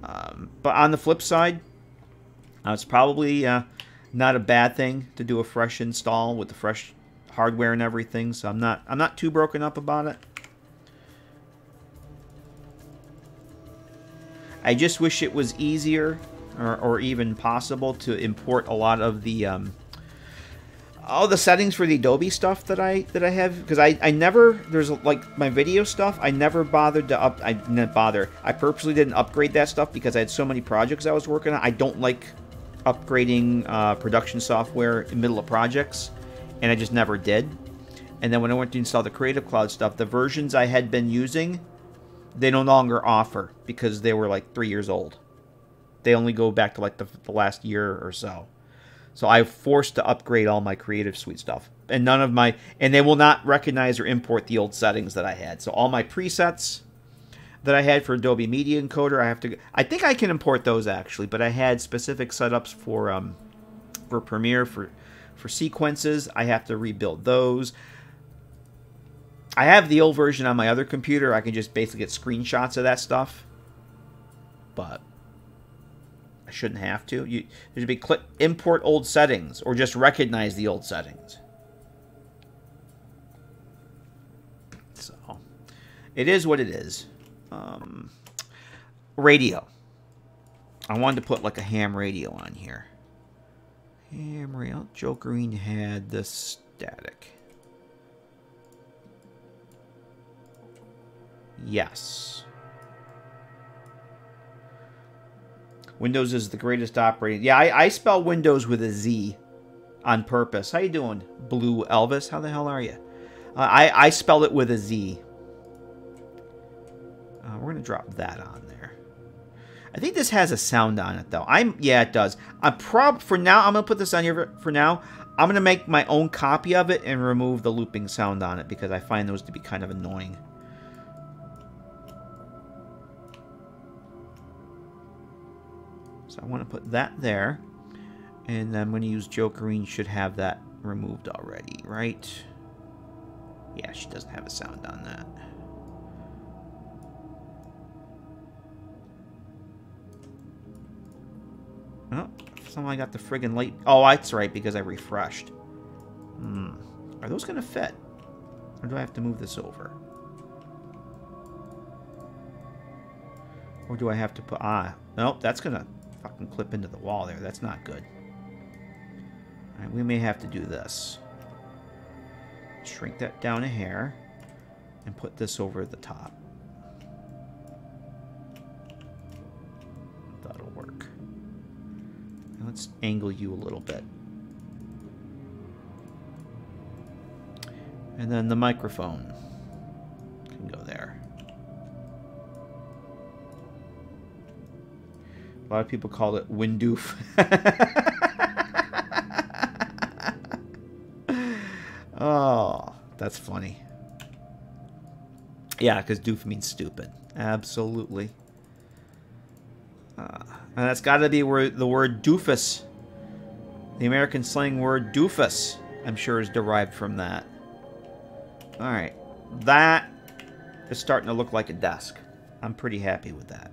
Speaker 1: But on the flip side, it's probably not a bad thing to do a fresh install with the fresh hardware and everything. So I'm not too broken up about it. I just wish it was easier or even possible to import a lot of the all the settings for the Adobe stuff that I have, because I never, there's like my video stuff, I never bothered to I purposely didn't upgrade that stuff because I had so many projects I was working on. I don't like upgrading production software in the middle of projects, and I just never did. And then when I went to install the Creative Cloud stuff, the versions I had been using, they no longer offer because they were like 3 years old. They only go back to like the last year or so. So I was forced to upgrade all my Creative Suite stuff. And and they will not recognize or import the old settings that I had. So all my presets that I had for Adobe Media Encoder, I think I can import those actually, but I had specific setups for Premiere for sequences. I have to rebuild those. I have the old version on my other computer. I can just basically get screenshots of that stuff. But I shouldn't have to. There should be click import old settings or just recognize the old settings. So it is what it is. Radio. I wanted to put like a ham radio on here. Ham radio. Joe Green had the static. Yes. Windows is the greatest operating... Yeah, I spell Windows with a Z on purpose. How you doing, Blue Elvis? How the hell are you? I spell it with a Z. We're going to drop that on there. I think this has a sound on it, though. Yeah, it does. For now, I'm going to put this on here for now. I'm going to make my own copy of it and remove the looping sound on it because I find those to be kind of annoying. So I want to put that there, and then I'm going to use Joe Green. Should have that removed already, right? Yeah, she doesn't have a sound on that. Oh, somehow I got the friggin' light. Oh, that's right, because I refreshed. Are those going to fit? Or do I have to move this over? Or do I have to put... nope, that's going to fucking clip into the wall there. That's not good. Alright, we may have to do this. Shrink that down a hair. And put this over the top. That'll work. Now let's angle you a little bit. And then the microphone can go there. A lot of people call it Windoof. Oh, that's funny. Yeah, because doof means stupid. Absolutely. And that's got to be where the word doofus, the American slang word doofus, I'm sure is derived from that. Alright. That is starting to look like a desk. I'm pretty happy with that.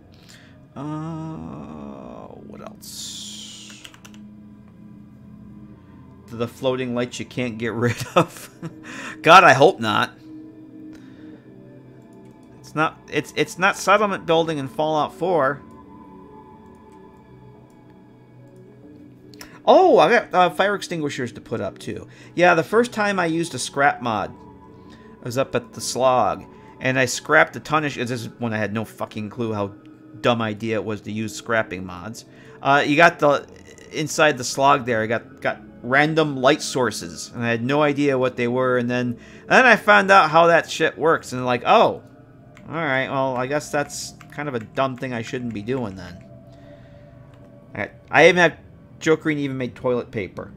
Speaker 1: What else? The floating lights you can't get rid of. God, I hope not. It's not settlement building in Fallout 4. Oh, I got fire extinguishers to put up too. Yeah, the first time I used a scrap mod, I was up at the Slog, and I scrapped a ton of shit. This is when I had no fucking clue how dumb idea it was to use scrapping mods. You got the inside the Slog there. I got random light sources, and I had no idea what they were. And then I found out how that shit works, and like, oh, all right. Well, I guess that's kind of a dumb thing I shouldn't be doing then. All right. I even have Joe Green even made toilet paper.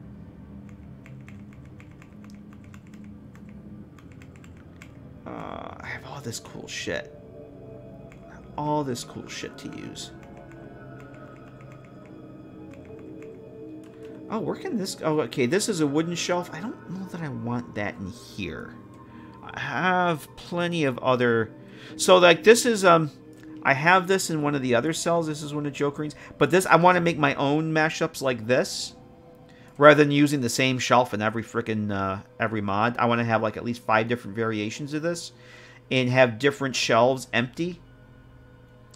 Speaker 1: I have all all this cool shit. All this cool shit to use. Oh, where can this... Oh, okay, this is a wooden shelf. I don't know that I want that in here. I have plenty of other... So, like, this is... I have this in one of the other cells. This is one of Jokerines. But this, I want to make my own mashups like this. Rather than using the same shelf in every freaking... every mod. I want to have, like, at least 5 different variations of this. And have different shelves empty.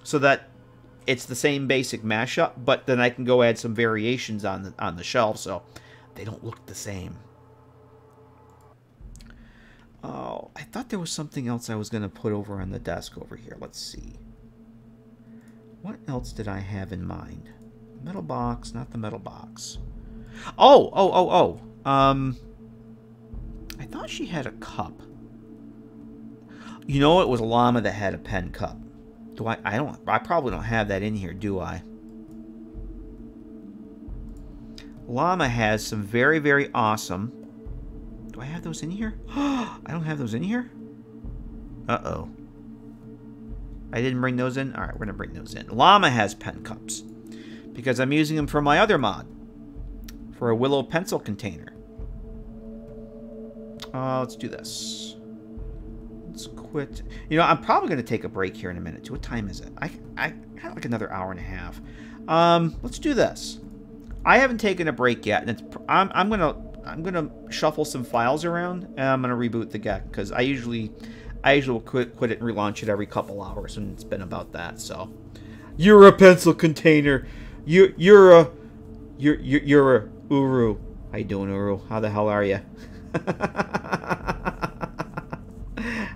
Speaker 1: So that... it's the same basic mashup, but then I can go add some variations on the shelf, so they don't look the same. Oh, I thought there was something else I was going to put over on the desk over here. Let's see. What else did I have in mind? Metal box, not the metal box. Oh. I thought she had a cup. You know, it was a llama that had a pen cup. Do I probably don't have that in here, do I? Llama has some very, very awesome... Do I have those in here? I don't have those in here? Uh-oh. I didn't bring those in? Alright, we're going to bring those in. Llama has pen cups. Because I'm using them for my other mod. For a willow pencil container. Let's do this. Let's quit. You know, I'm probably going to take a break here in a minute. What time is it? I have like another hour and a half. Let's do this. I haven't taken a break yet, and it's, I'm gonna shuffle some files around, and I'm gonna reboot the GECK because I usually will quit it and relaunch it every couple hours, and it's been about that. So, you're a pencil container. You're a Uru. How you doing, Uru? How the hell are you?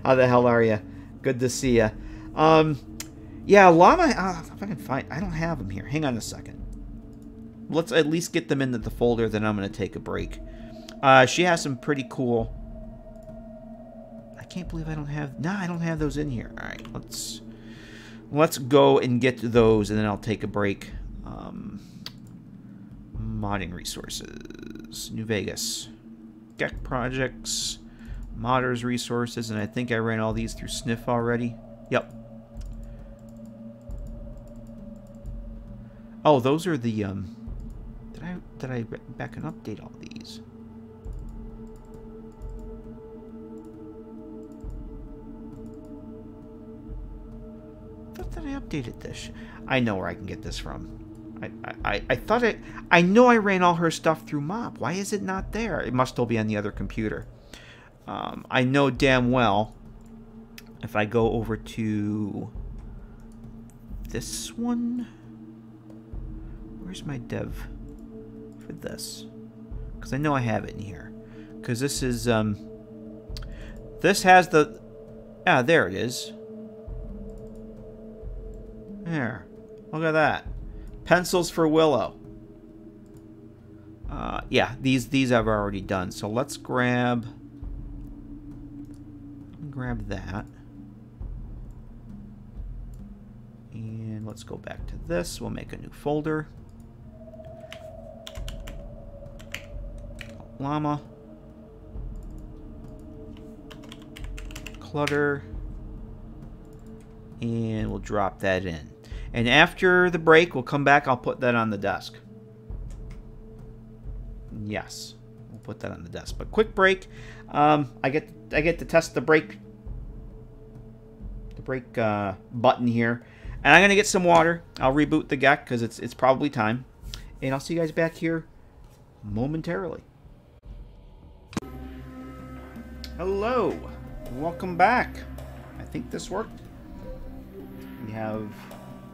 Speaker 1: How the hell are you? Good to see you. Yeah, llama. If I can find, I don't have them here. Hang on a second. Let's at least get them into the folder. Then I'm going to take a break. She has some pretty cool. I can't believe I don't have. Nah, I don't have those in here. All right, let's go and get to those, and then I'll take a break. Modding resources. New Vegas. GECK projects. Modders resources, and I think I ran all these through Sniff already. Yep. Oh, those are the did I back and update all these? I thought that I updated this. I know where I can get this from. I thought I know I ran all her stuff through Mob. Why is it not there? It must still be on the other computer. I know damn well if I go over to this one, where's my dev for this? Because I know I have it in here. Because this is, this has the, yeah, there it is. There. Look at that. Pencils for Willow. Yeah, these I've already done. So let's grab that. And let's go back to this. We'll make a new folder. Llama. Clutter. And we'll drop that in. And after the break, we'll come back. I'll put that on the desk. Yes, we'll put that on the desk. But quick break. I get to test the break button here, and I'm gonna get some water. I'll reboot the GECK because it's probably time, and I'll see you guys back here momentarily. Hello, welcome back. I think this worked. We have,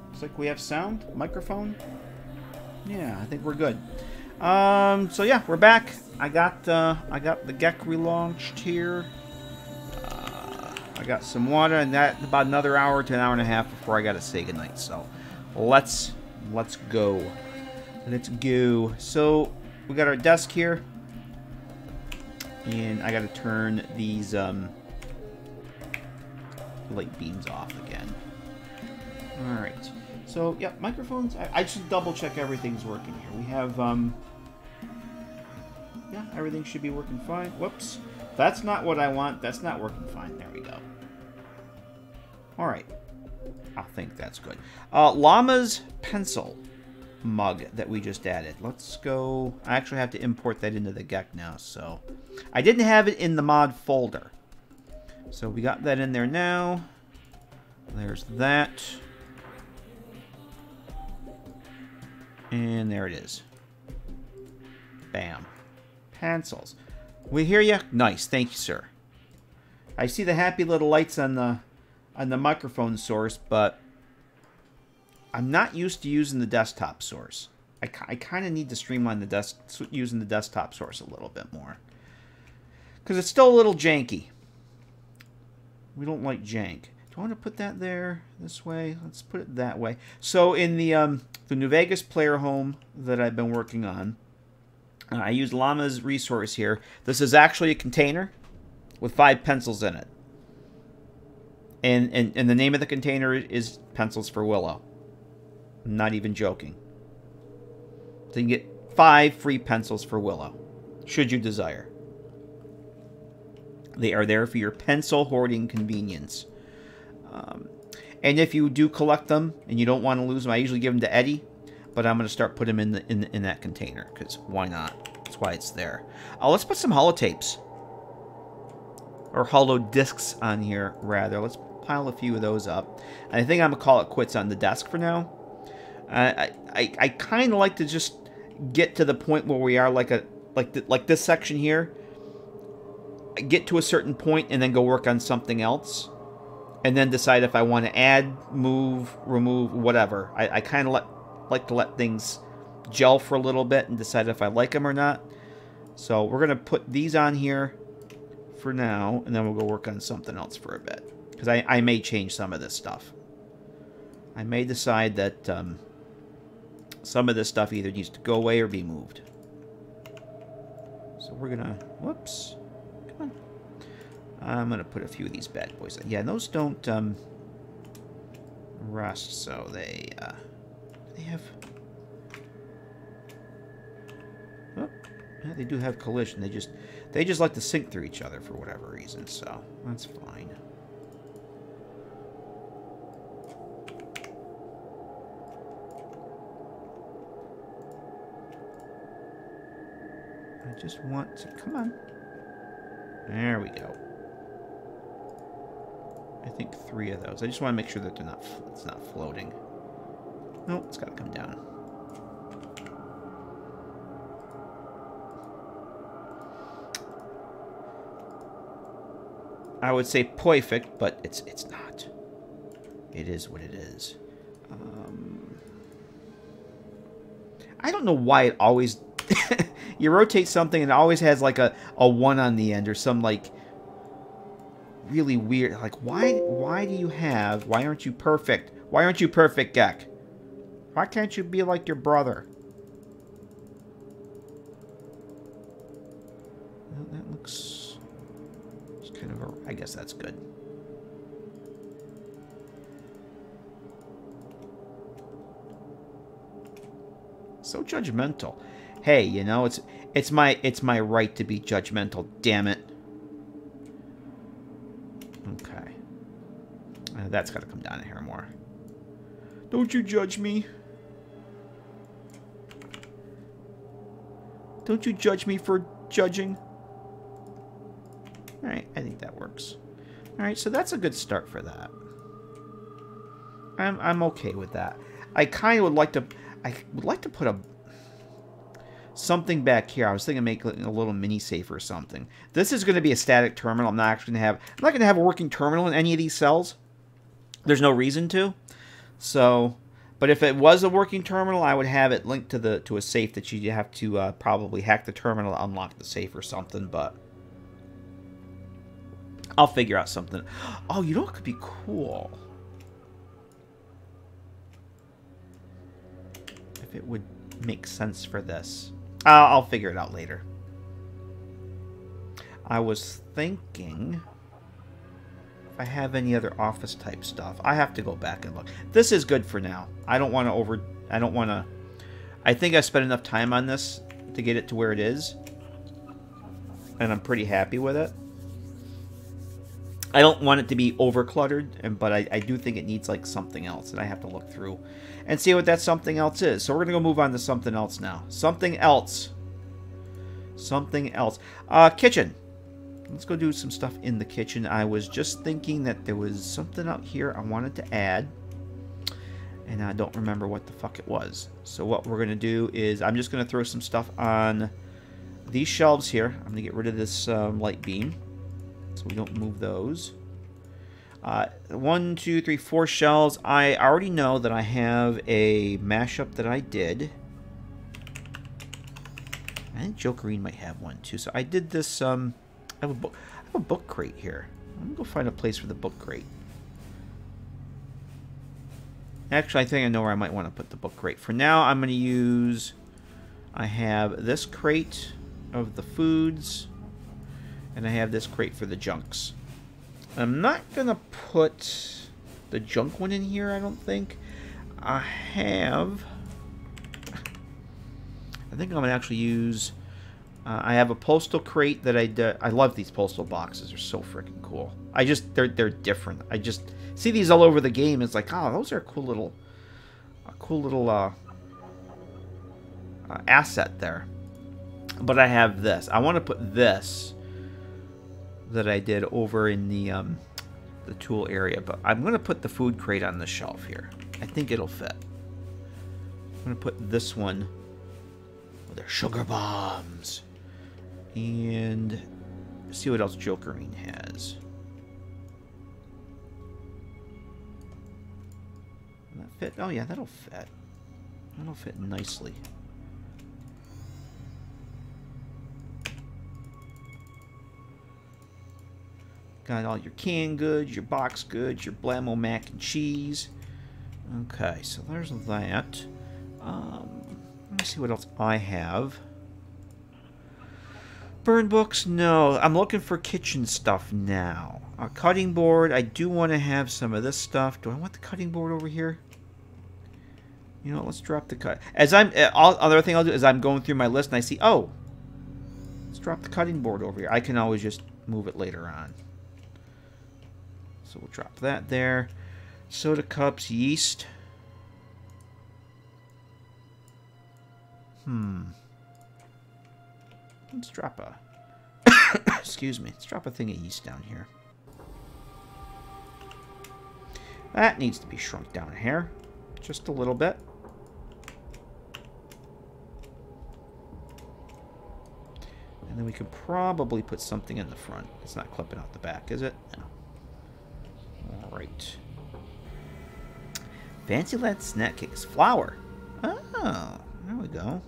Speaker 1: looks like we have sound, microphone. Yeah, I think we're good. So yeah, we're back. I got the GECK relaunched here. I got some water, and that about another hour to an hour and a half before I gotta say goodnight. So let's go. Let's go. So we got our desk here, and I gotta turn these light beams off again. All right. So yeah, microphones. I should double check everything's working here. We have yeah, everything should be working fine. Whoops, that's not what I want. That's not working fine. There we go. Alright. I think that's good. Llama's pencil mug that we just added. Let's go... I actually have to import that into the GECK now, so... I didn't have it in the mod folder. So we got that in there now. There's that. And there it is. Bam. Pencils. We hear you? Nice. Thank you, sir. I see the happy little lights on the microphone source, but I'm not used to using the desktop source. I kind of need to streamline using the desktop source a little bit more. Because it's still a little janky. We don't like jank. Do I want to put that there this way? Let's put it that way. So in the New Vegas player home that I've been working on, I use Llama's resource here. This is actually a container with 5 pencils in it. And the name of the container is Pencils for Willow. I'm not even joking. So you can get 5 free pencils for Willow, should you desire. They are there for your pencil hoarding convenience. And if you do collect them and you don't want to lose them, I usually give them to Eddie. But I'm going to start putting them in that container, because why not? That's why it's there. Let's put some holotapes. Or holo discs on here, rather. Let's pile a few of those up. And I think I'm going to call it quits on the desk for now. I kind of like to just get to the point where we are like this section here. Get to a certain point and then go work on something else. And then decide if I want to add, move, remove, whatever. I kind of like to let things gel for a little bit and decide if I like them or not. So we're going to put these on here for now, and then we'll go work on something else for a bit. Because I may change some of this stuff. I may decide that some of this stuff either needs to go away or be moved. So we're going to... Whoops. Come on. I'm going to put a few of these bad boys in. Yeah, those don't rust, so they have... Oh, yeah, they do have collision. They just like to sink through each other for whatever reason, so that's fine. I just want to... Come on. There we go. I think 3 of those. I just want to make sure that it's not floating. No, it's got to come down. I would say perfect, but it's not. It is what it is. I don't know why it always... you rotate something and it always has like a 1 on the end or some like really weird... Like, why do you have... Why aren't you perfect? Why aren't you perfect, GECK? Why can't you be like your brother? Well, that looks... It's kind of a... I guess that's good. So judgmental. Hey, you know, it's my right to be judgmental, damn it. Okay. That's got to come down here more. Don't you judge me. Don't you judge me for judging. Alright, I think that works. Alright, so that's a good start for that. I'm okay with that. I kind of would like to... I would like to put something back here. I was thinking of making a little mini safe or something. This is going to be a static terminal. I'm not going to have a working terminal in any of these cells. There's no reason to. So, but if it was a working terminal, I would have it linked to a safe that you have to probably hack the terminal to unlock the safe or something. But I'll figure out something. Oh, you know what could be cool? If it would make sense for this. I'll figure it out later. I was thinking if I have any other office type stuff. I have to go back and look. This is good for now. I don't want to I think I spent enough time on this to get it to where it is. And I'm pretty happy with it. I don't want it to be over cluttered, but I do think it needs like something else, and I have to look through and see what that something else is. So we're gonna go move on to something else now. Something else. Something else. Kitchen. Let's go do some stuff in the kitchen. I was just thinking that there was something out here I wanted to add, and I don't remember what the fuck it was. So what we're gonna do is I'm just gonna throw some stuff on these shelves here. I'm gonna get rid of this light beam, so we don't move those. 1, 2, 3, 4 shelves. I already know that I have a mashup that I did. I think Joe Green might have one too. So I did this. I have a book crate here. I'm gonna go find a place for the book crate. Actually, I think I know where I might want to put the book crate. For now, I'm gonna use. I have this crate of the foods, and I have this crate for the junks. I'm not gonna put the junk one in here, I don't think. I think I'm gonna actually use. I have a postal crate that I love these postal boxes. They're so freaking cool. They're different. I just see these all over the game. It's like, oh, those are a cool little asset there. But I have this. I want to put this that I did over in the tool area. But I'm going to put the food crate on the shelf here. I think it'll fit. I'm going to put this one. Oh, they're sugar bombs. And see what else Joe Green has. Will that fit? Oh yeah, that'll fit. That'll fit nicely. Got all your canned goods, your box goods, your Blammo mac and cheese. Okay, so there's that. Let me see what else I have. Burn books? No. I'm looking for kitchen stuff now. A cutting board. I do want to have some of this stuff. Do I want the cutting board over here? You know, let's drop the cut. Other thing I'll do is I'm going through my list and I see, oh, let's drop the cutting board over here. I can always just move it later on. So we'll drop that there. Soda cups, yeast. Let's drop a... excuse me. Let's drop a thing of yeast down here. That needs to be shrunk down here. Just a little bit. And then we could probably put something in the front. It's not clipping out the back, is it? No. Alright. Fancyland snack cakes. Flour. Oh, there we go.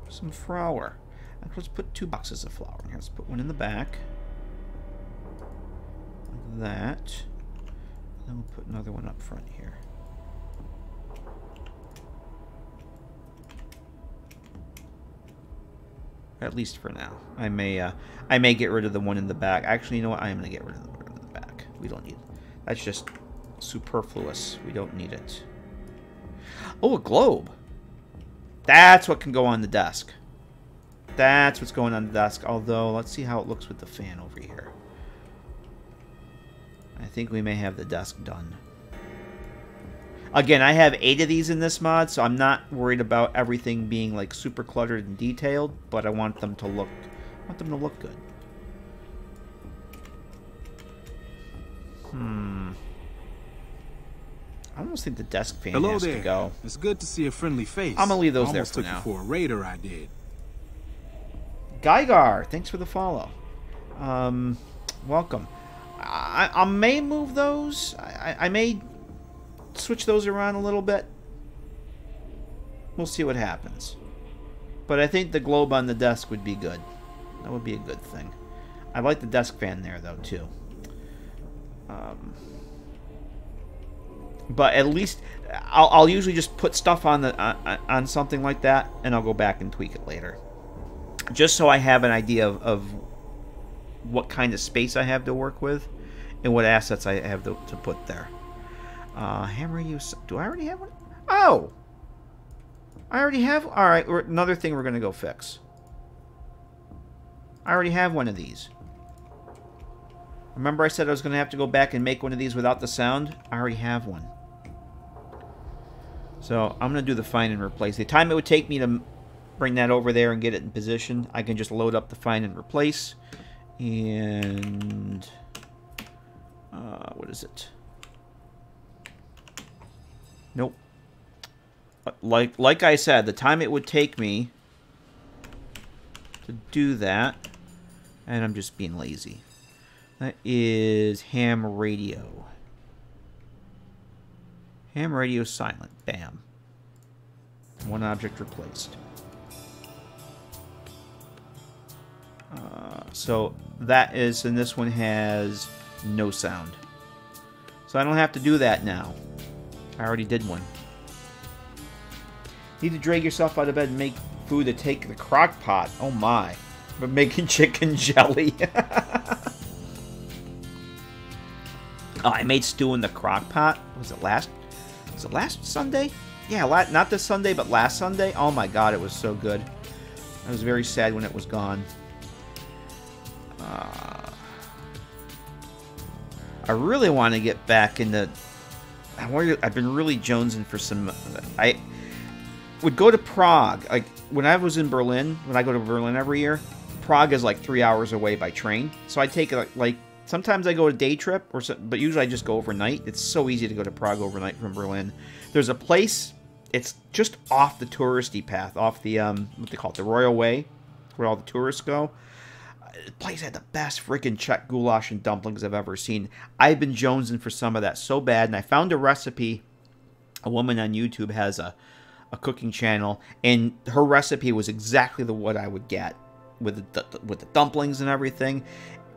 Speaker 1: Some flour. Let's put 2 boxes of flour in here. Let's put one in the back. Like that. Then we'll put another one up front here. At least for now. I may get rid of the one in the back. Actually, you know what? I am going to get rid of the one in the back. We don't need it. That's just superfluous. We don't need it. Oh, a globe. That's what can go on the desk. That's what's going on the desk. Although, let's see how it looks with the fan over here. I think we may have the desk done. Again, I have 8 of these in this mod, so I'm not worried about everything being like super cluttered and detailed, but I want them to look good. I almost think the desk fan has to go.
Speaker 3: It's good to see a friendly face.
Speaker 1: I'm gonna leave those there for now.
Speaker 3: Almost took you for a raider, I did.
Speaker 1: Gygar, thanks for the follow. Welcome. I may move those. I may switch those around a little bit. We'll see what happens. But I think the globe on the desk would be good. That would be a good thing. I like the desk fan there, though, too. But at least I'll usually just put stuff on on something like that, and I'll go back and tweak it later, just so I have an idea of what kind of space I have to work with and what assets I have to put there. Hammer use. Do I already have one? Oh, I already have... Alright, another thing we're going to go fix. I already have one of these. Remember I said I was going to have to go back and make one of these without the sound? I already have one. So, I'm going to do the find and replace. The time it would take me to bring that over there and get it in position, I can just load up the find and replace. And... what is it? Nope. Like I said, the time it would take me to do that, and I'm just being lazy. That is ham radio. Ham radio silent. Bam. One object replaced. So that is, and this one has no sound. So I don't have to do that now. I already did one. Need to drag yourself out of bed and make food to take the crock pot. Oh my. But making chicken jelly. Oh, I made stew in the crock pot. Was it last Sunday? Yeah, not this Sunday, but last Sunday. Oh my god, it was so good. I was very sad when it was gone. I really want to get back into... I've been really jonesing for some... I would go to Prague. Like, when I was in Berlin, when I go to Berlin every year, Prague is like 3 hours away by train. So I take, like... Sometimes I go a day trip, but usually I just go overnight. It's so easy to go to Prague overnight from Berlin. There's a place... It's just off the touristy path. Off the, what they call it, the Royal Way. Where all the tourists go. The place had the best freaking Czech goulash and dumplings I've ever seen. I've been jonesing for some of that so bad, and I found a recipe. A woman on YouTube has a cooking channel, and her recipe was exactly what I would get with the dumplings and everything.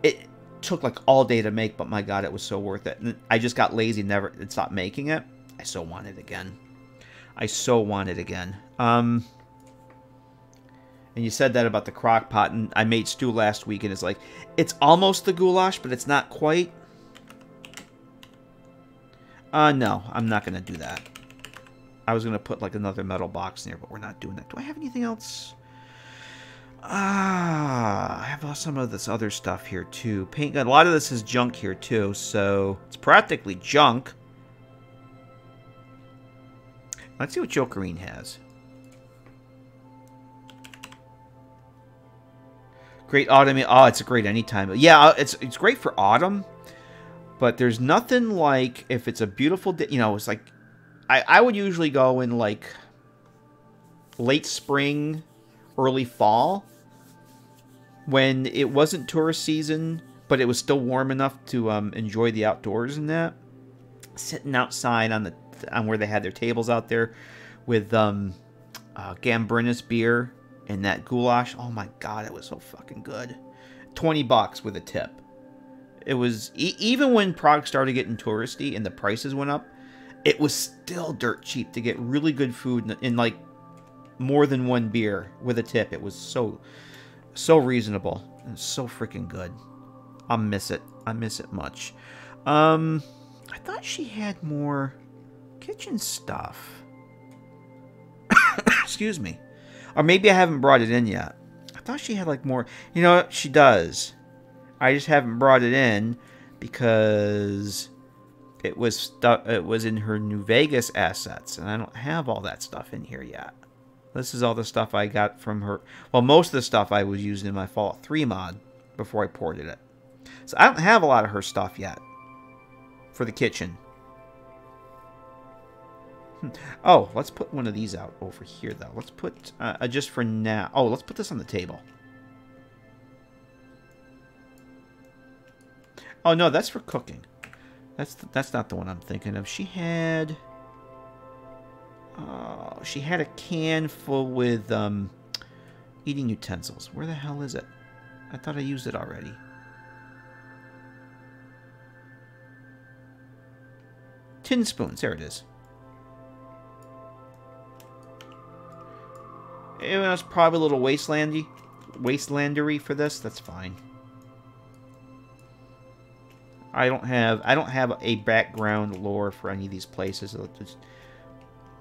Speaker 1: It took like all day to make, but my god, it was so worth it. And I just got lazy, and stopped making it. I so want it again. I so want it again. And you said that about the crock pot, and I made stew last week, and it's like, it's almost the goulash, but it's not quite. No, I'm not going to do that. I was going to put like another metal box in there, but we're not doing that. Do I have anything else? I have some of this other stuff here too. Paint gun. A lot of this is junk here too, so it's practically junk. Let's see what Jokerine has. Great autumn. Oh, it's a great anytime. Yeah, it's great for autumn, but there's nothing like if it's a beautiful day. You know, it's like I would usually go in like late spring, early fall, when it wasn't tourist season, but it was still warm enough to enjoy the outdoors and that. Sitting outside on where they had their tables out there with Gambrinus beer. And that goulash, oh my god, it was so fucking good. $20 with a tip. It was, even when Prague started getting touristy and the prices went up, it was still dirt cheap to get really good food in like more than one beer with a tip. It was so reasonable. And so freaking good. I'll miss it. I miss it much. I thought she had more kitchen stuff. Excuse me. Or maybe I haven't brought it in yet. I thought she had like more. You know what? She does. I just haven't brought it in because it was in her New Vegas assets, and I don't have all that stuff in here yet. This is all the stuff I got from her. Well, most of the stuff I was using in my Fallout 3 mod before I ported it. So I don't have a lot of her stuff yet for the kitchen. Oh, let's put one of these out over here, though. Let's put, just for now. Oh, let's put this on the table. Oh, no, that's for cooking. That's not the one I'm thinking of. She had a can full with, eating utensils. Where the hell is it? I thought I used it already. Tin spoons. There it is. It was probably a little wastelandery for this. That's fine. I don't have a background lore for any of these places. So just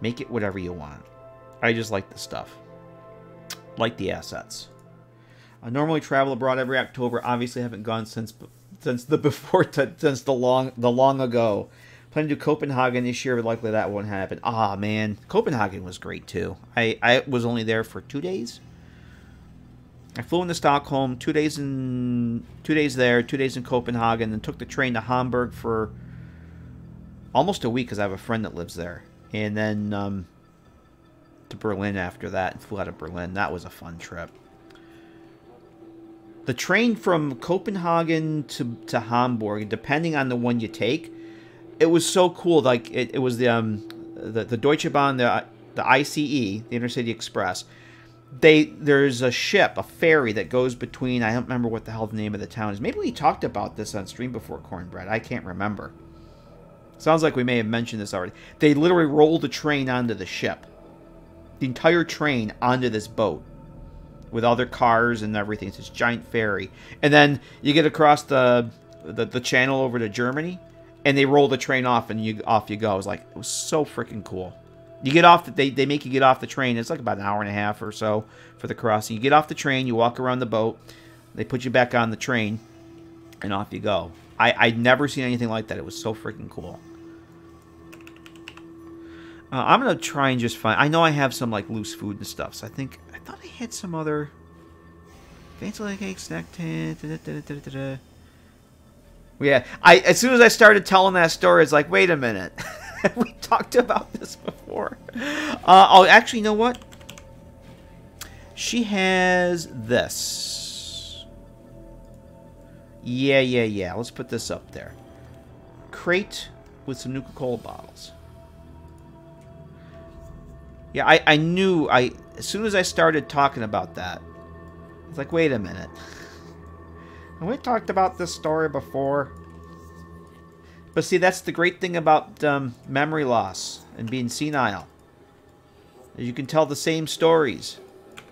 Speaker 1: make it whatever you want. I just like the stuff. Like the assets. I normally travel abroad every October. Obviously, haven't gone since the long ago. Plan to do Copenhagen this year, but likely that won't happen. Ah, man, Copenhagen was great too. I was only there for 2 days. I flew into Stockholm, 2 days there, 2 days in Copenhagen, and took the train to Hamburg for almost a week because I have a friend that lives there, and then to Berlin after that, and flew out of Berlin. That was a fun trip. The train from Copenhagen to Hamburg, depending on the one you take, it was so cool. Like it was the Deutsche Bahn, the ICE, the Intercity Express. There's a ship, a ferry that goes between. I don't remember what the hell the name of the town is. Maybe we talked about this on stream before, Cornbread. I can't remember. Sounds like we may have mentioned this already. They literally roll the train onto the ship. The entire train onto this boat. With other cars and everything. It's this giant ferry. And then you get across the channel over to Germany. And they roll the train off and off you go. It was so freaking cool. You get off, they make you get off the train. It's like about an hour and a half or so for the crossing. You get off the train, you walk around the boat. They put you back on the train. And off you go. I'd never seen anything like that. It was so freaking cool. I'm going to try and just find... I know I have some, like, loose food and stuff. So I thought I had some other... Fancy like cake, snack tent... Yeah, as soon as I started telling that story, it's like, wait a minute. We talked about this before. Oh, actually, you know what? She has this. Yeah. Let's put this up there. Crate with some Nuka-Cola bottles. Yeah, I knew, as soon as I started talking about that, it's like, wait a minute. Have we talked about this story before? But see, that's the great thing about memory loss and being senile. You can tell the same stories.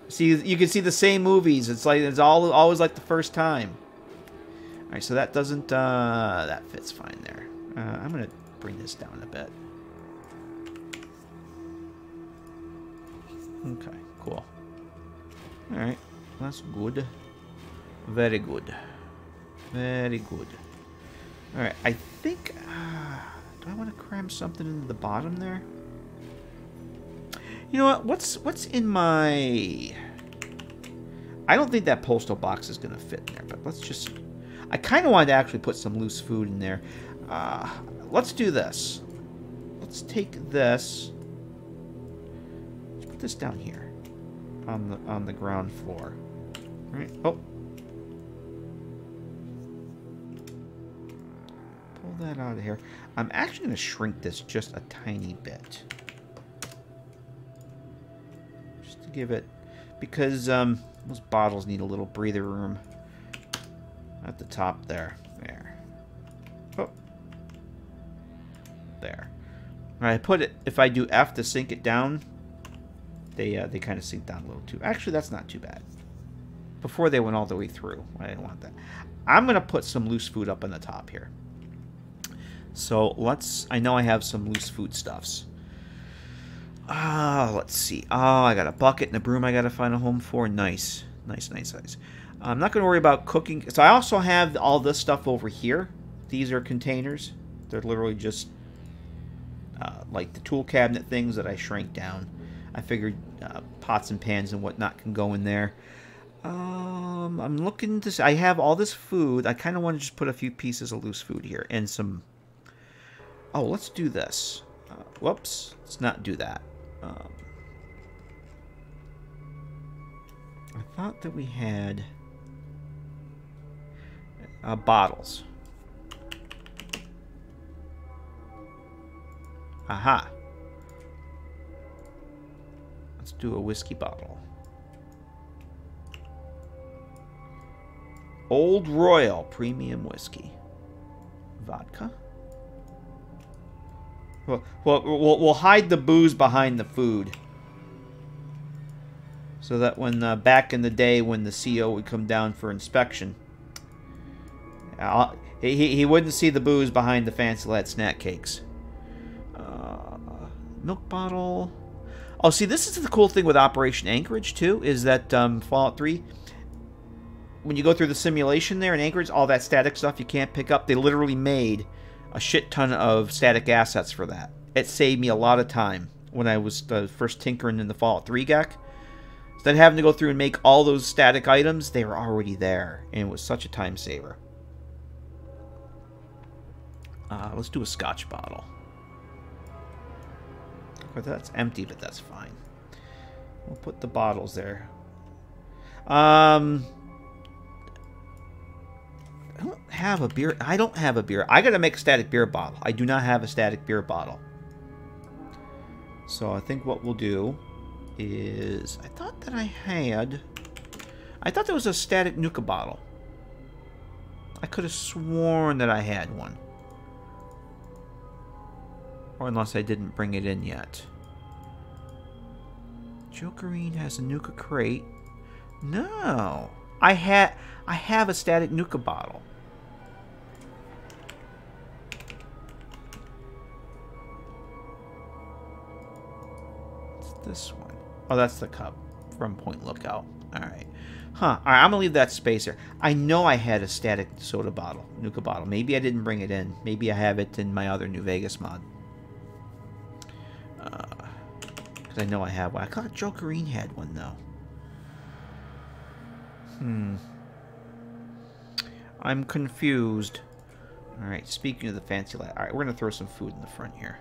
Speaker 1: See, you can see the same movies. It's like it's always like the first time. All right, so that doesn't that fits fine there. I'm gonna bring this down a bit. Okay, cool. Alright, that's good. Very good. Very good. Alright, I think... do I want to cram something into the bottom there? You know what? What's in my... I don't think that postal box is going to fit in there, but let's just... I kind of wanted to actually put some loose food in there. Let's do this. Let's take this... Put this down here on the ground floor. All right. Oh, pull that out of here. I'm actually going to shrink this just a tiny bit, just to give it, because those bottles need a little breather room at the top there. There. Oh. There. All right, I put it. If I do F to sink it down. They kind of sink down a little too. Actually, that's not too bad. Before they went all the way through. I didn't want that. I'm going to put some loose food up on the top here. So let's... I know I have some loose food stuffs. Let's see. Oh, I got a bucket and a broom I got to find a home for. Nice. Nice. I'm not going to worry about cooking. So I also have all this stuff over here. These are containers. They're literally just like the tool cabinet things that I shrank down. I figured pots and pans and whatnot can go in there. I'm looking to see. I have all this food. I kind of want to just put a few pieces of loose food here. And some... Oh, let's do this. Whoops. Let's not do that. I thought that we had... bottles. Aha. Let's do a whiskey bottle. Old Royal Premium Whiskey. Vodka. Well, we'll hide the booze behind the food. So that when, back in the day when the CO would come down for inspection, he wouldn't see the booze behind the fancy lad snack cakes. Milk bottle. Oh, see, this is the cool thing with Operation Anchorage, too, is that Fallout 3, when you go through the simulation there in Anchorage, all that static stuff you can't pick up, they literally made a shit ton of static assets for that. It saved me a lot of time when I was first tinkering in the Fallout 3 GECK. Instead of having to go through and make all those static items, they were already there, and it was such a time saver. Let's do a scotch bottle. That's empty, but that's fine. We'll put the bottles there. I don't have a beer. I don't have a beer. I gotta make a static beer bottle. I do not have a static beer bottle. So I think what we'll do is... I thought that I had... I thought there was a static Nuka bottle. I could have sworn that I had one. Or unless I didn't bring it in yet. Jokerine has a Nuka crate. No. I have a static Nuka bottle. What's this one? Oh, that's the cup from Point Lookout. Alright. Huh. Alright, I'm going to leave that space there. I know I had a static soda bottle. Nuka bottle. Maybe I didn't bring it in. Maybe I have it in my other New Vegas mod. Because I know I have one. I thought Jokerine had one, though. I'm confused. Alright, speaking of the fancy light. Alright, we're going to throw some food in the front here.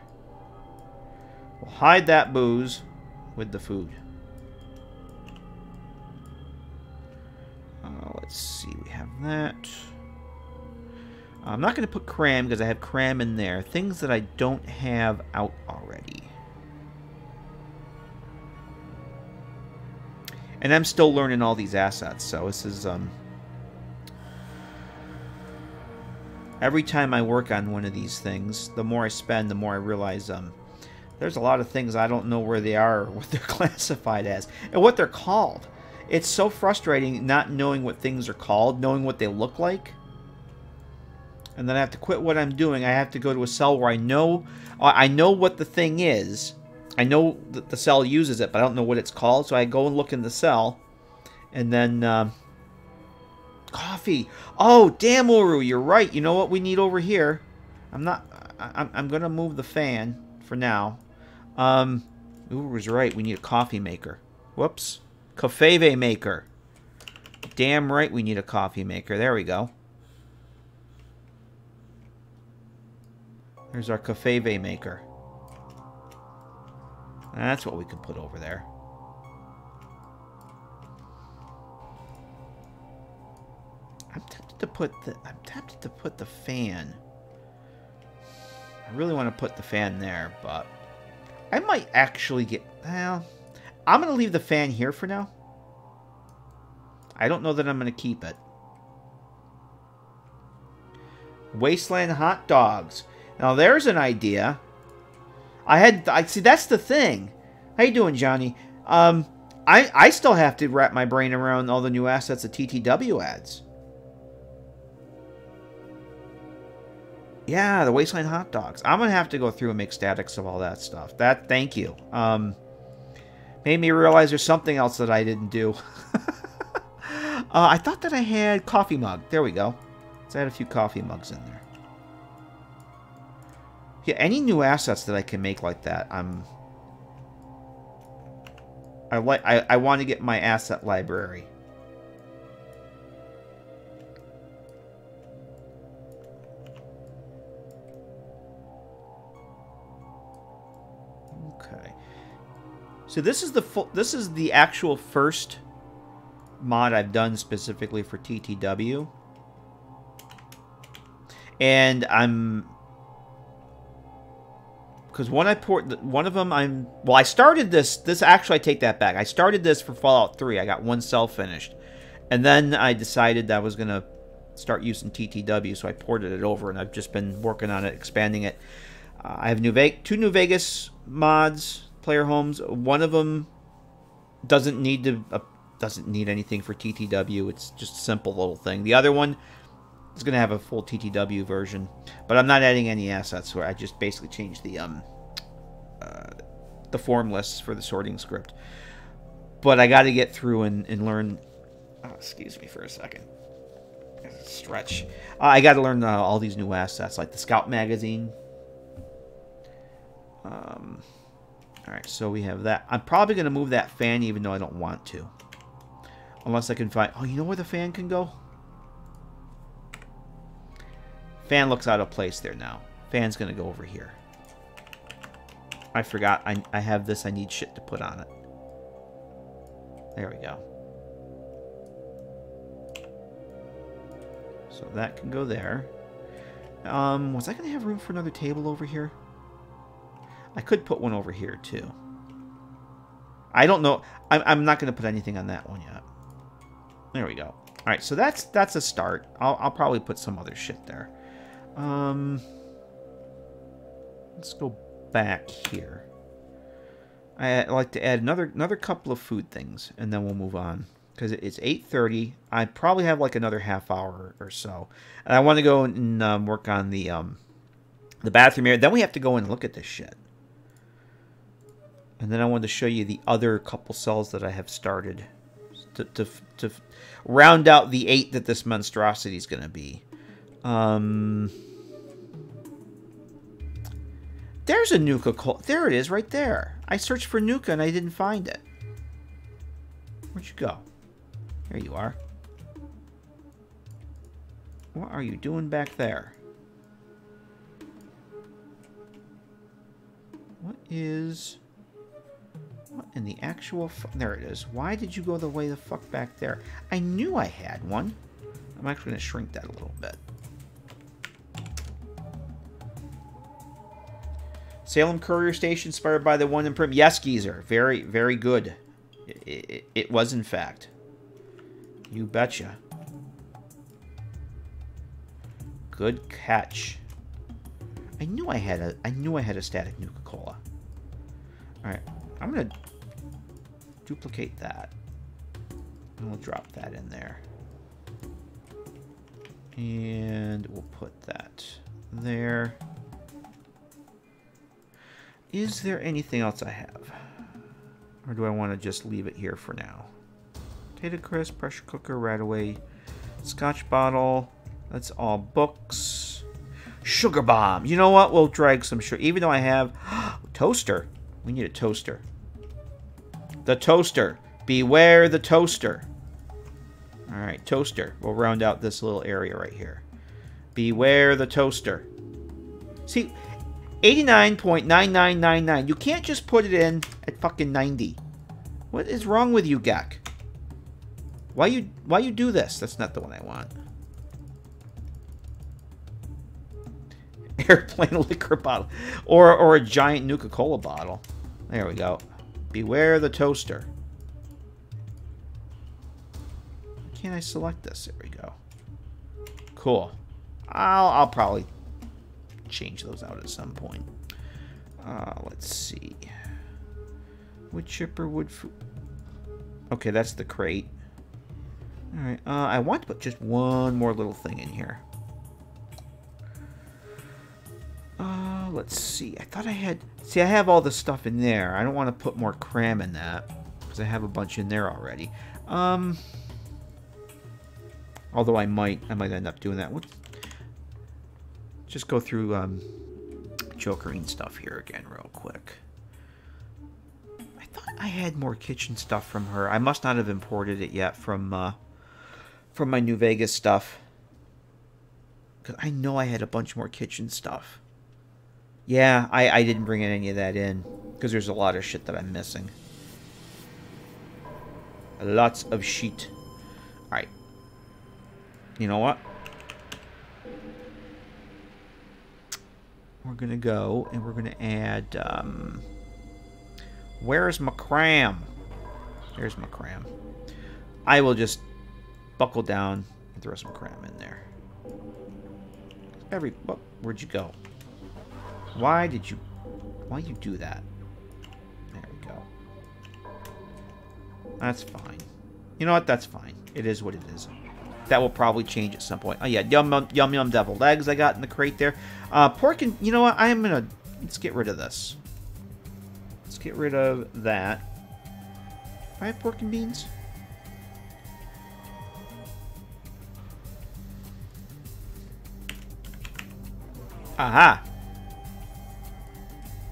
Speaker 1: We'll hide that booze with the food. Let's see. We have that. I'm not going to put cram because I have cram in there. Things that I don't have out already. And I'm still learning all these assets, so this is, every time I work on one of these things, the more I spend, the more I realize, there's a lot of things I don't know where they are or what they're classified as, and what they're called. It's so frustrating not knowing what things are called, knowing what they look like. And then I have to quit what I'm doing. I have to go to a cell where I know what the thing is. I know that the cell uses it, but I don't know what it's called. So I go and look in the cell. And then... coffee. Oh, damn, Uru, you're right. You know what we need over here? I'm going to move the fan for now. Uru's right. We need a coffee maker. Whoops. Cafeve maker. Damn right we need a coffee maker. There we go. There's our Cafeve maker. That's what we can put over there. I'm tempted to put the fan. I really want to put the fan there, but I might actually get... Well, I'm going to leave the fan here for now. I don't know that I'm going to keep it. Wasteland hot dogs. Now there's an idea. I see, that's the thing. How you doing, Johnny? I still have to wrap my brain around all the new assets that TTW adds. Yeah, the Wasteland hot dogs. I'm gonna have to go through and make statics of all that stuff. Thank you. Made me realize there's something else that I didn't do. I thought that I had coffee mug. There we go. Let's add a few coffee mugs in there. Yeah, any new assets that I can make like that, I want to get my asset library. Okay. So this is the actual first mod I've done specifically for TTW. And because when I poured one of them, I started this actually, I take that back. I started this for Fallout 3. I got one cell finished, and then I decided I was gonna start using TTW, so I ported it over, and I've just been working on it, expanding it. I have two New Vegas mods, player homes. One of them doesn't need anything for TTW. It's just a simple little thing. The other one is going to have a full TTW version, but I'm not adding any assets. Where I just basically changed the the form lists for the sorting script. But I got to get through and learn. Oh, excuse me for a second. Stretch. I got to learn all these new assets, like the Scout magazine. Alright, so we have that. I'm probably going to move that fan even though I don't want to. Unless I can find... Oh, you know where the fan can go? Fan looks out of place there now. Fan's going to go over here. I forgot. I have this. I need shit to put on it. There we go. So that can go there. Was I going to have room for another table over here? I could put one over here, too. I don't know. I'm not going to put anything on that one yet. There we go. All right, so that's a start. I'll probably put some other shit there. Let's go back here. I'd like to add another couple of food things, and then we'll move on. Because it's 8:30. I probably have like another half hour or so. And I want to go and work on the bathroom area. Then we have to go and look at this shit. And then I wanted to show you the other couple cells that I have started to round out the 8 that this monstrosity is going to be. There's a Nuka. There it is right there. I searched for Nuka and I didn't find it. Where'd you go? There you are. What are you doing back there? What in the actual... There it is. Why did you go the way the fuck back there? I knew I had one. I'm actually going to shrink that a little bit. Salem Courier Station, inspired by the one in Prim. Yes, Geezer. Very, very good. It was, in fact. You betcha. Good catch. I knew I had a static Nuka-Cola. Alright. I'm gonna duplicate that. And we'll drop that in there. And we'll put that there. Is there anything else I have? Or do I want to just leave it here for now? Potato crisp, pressure cooker, right away. Scotch bottle. That's all books. Sugar bomb. You know what? We'll drag some sugar. Even though I have... toaster. We need a toaster. The toaster. Beware the toaster. Alright, toaster. We'll round out this little area right here. Beware the toaster. See... 89.9999. You can't just put it in at fucking 90. What is wrong with you, GECK? Why you do this? That's not the one I want. Airplane liquor bottle. Or a giant Nuka-Cola bottle. There we go. Beware the toaster. Why can't I select this? There we go. Cool. I'll probably change those out at some point. Let's see. Wood chipper, wood food. Okay, that's the crate. Alright, I want to put just one more little thing in here. Let's see. I thought I had... See, I have all the stuff in there. I don't want to put more cram in that, because I have a bunch in there already. Although I might end up doing that. Just go through Jokerine stuff here again real quick. I thought I had more kitchen stuff from her. I must not have imported it yet from my New Vegas stuff. Because I know I had a bunch more kitchen stuff. Yeah, I didn't bring any of that in. Because there's a lot of shit that I'm missing. Lots of shit. Alright. You know what? We're going to go and we're going to add... where's my cram? There's my cram. I will just buckle down and throw some cram in there. Where'd you go? Why you do that? There we go. That's fine. You know what? That's fine. It is what it is. That will probably change at some point. Oh yeah, yum deviled eggs I got in the crate there. Pork and... You know what? Let's get rid of this. get rid of that. Do I have pork and beans? Aha!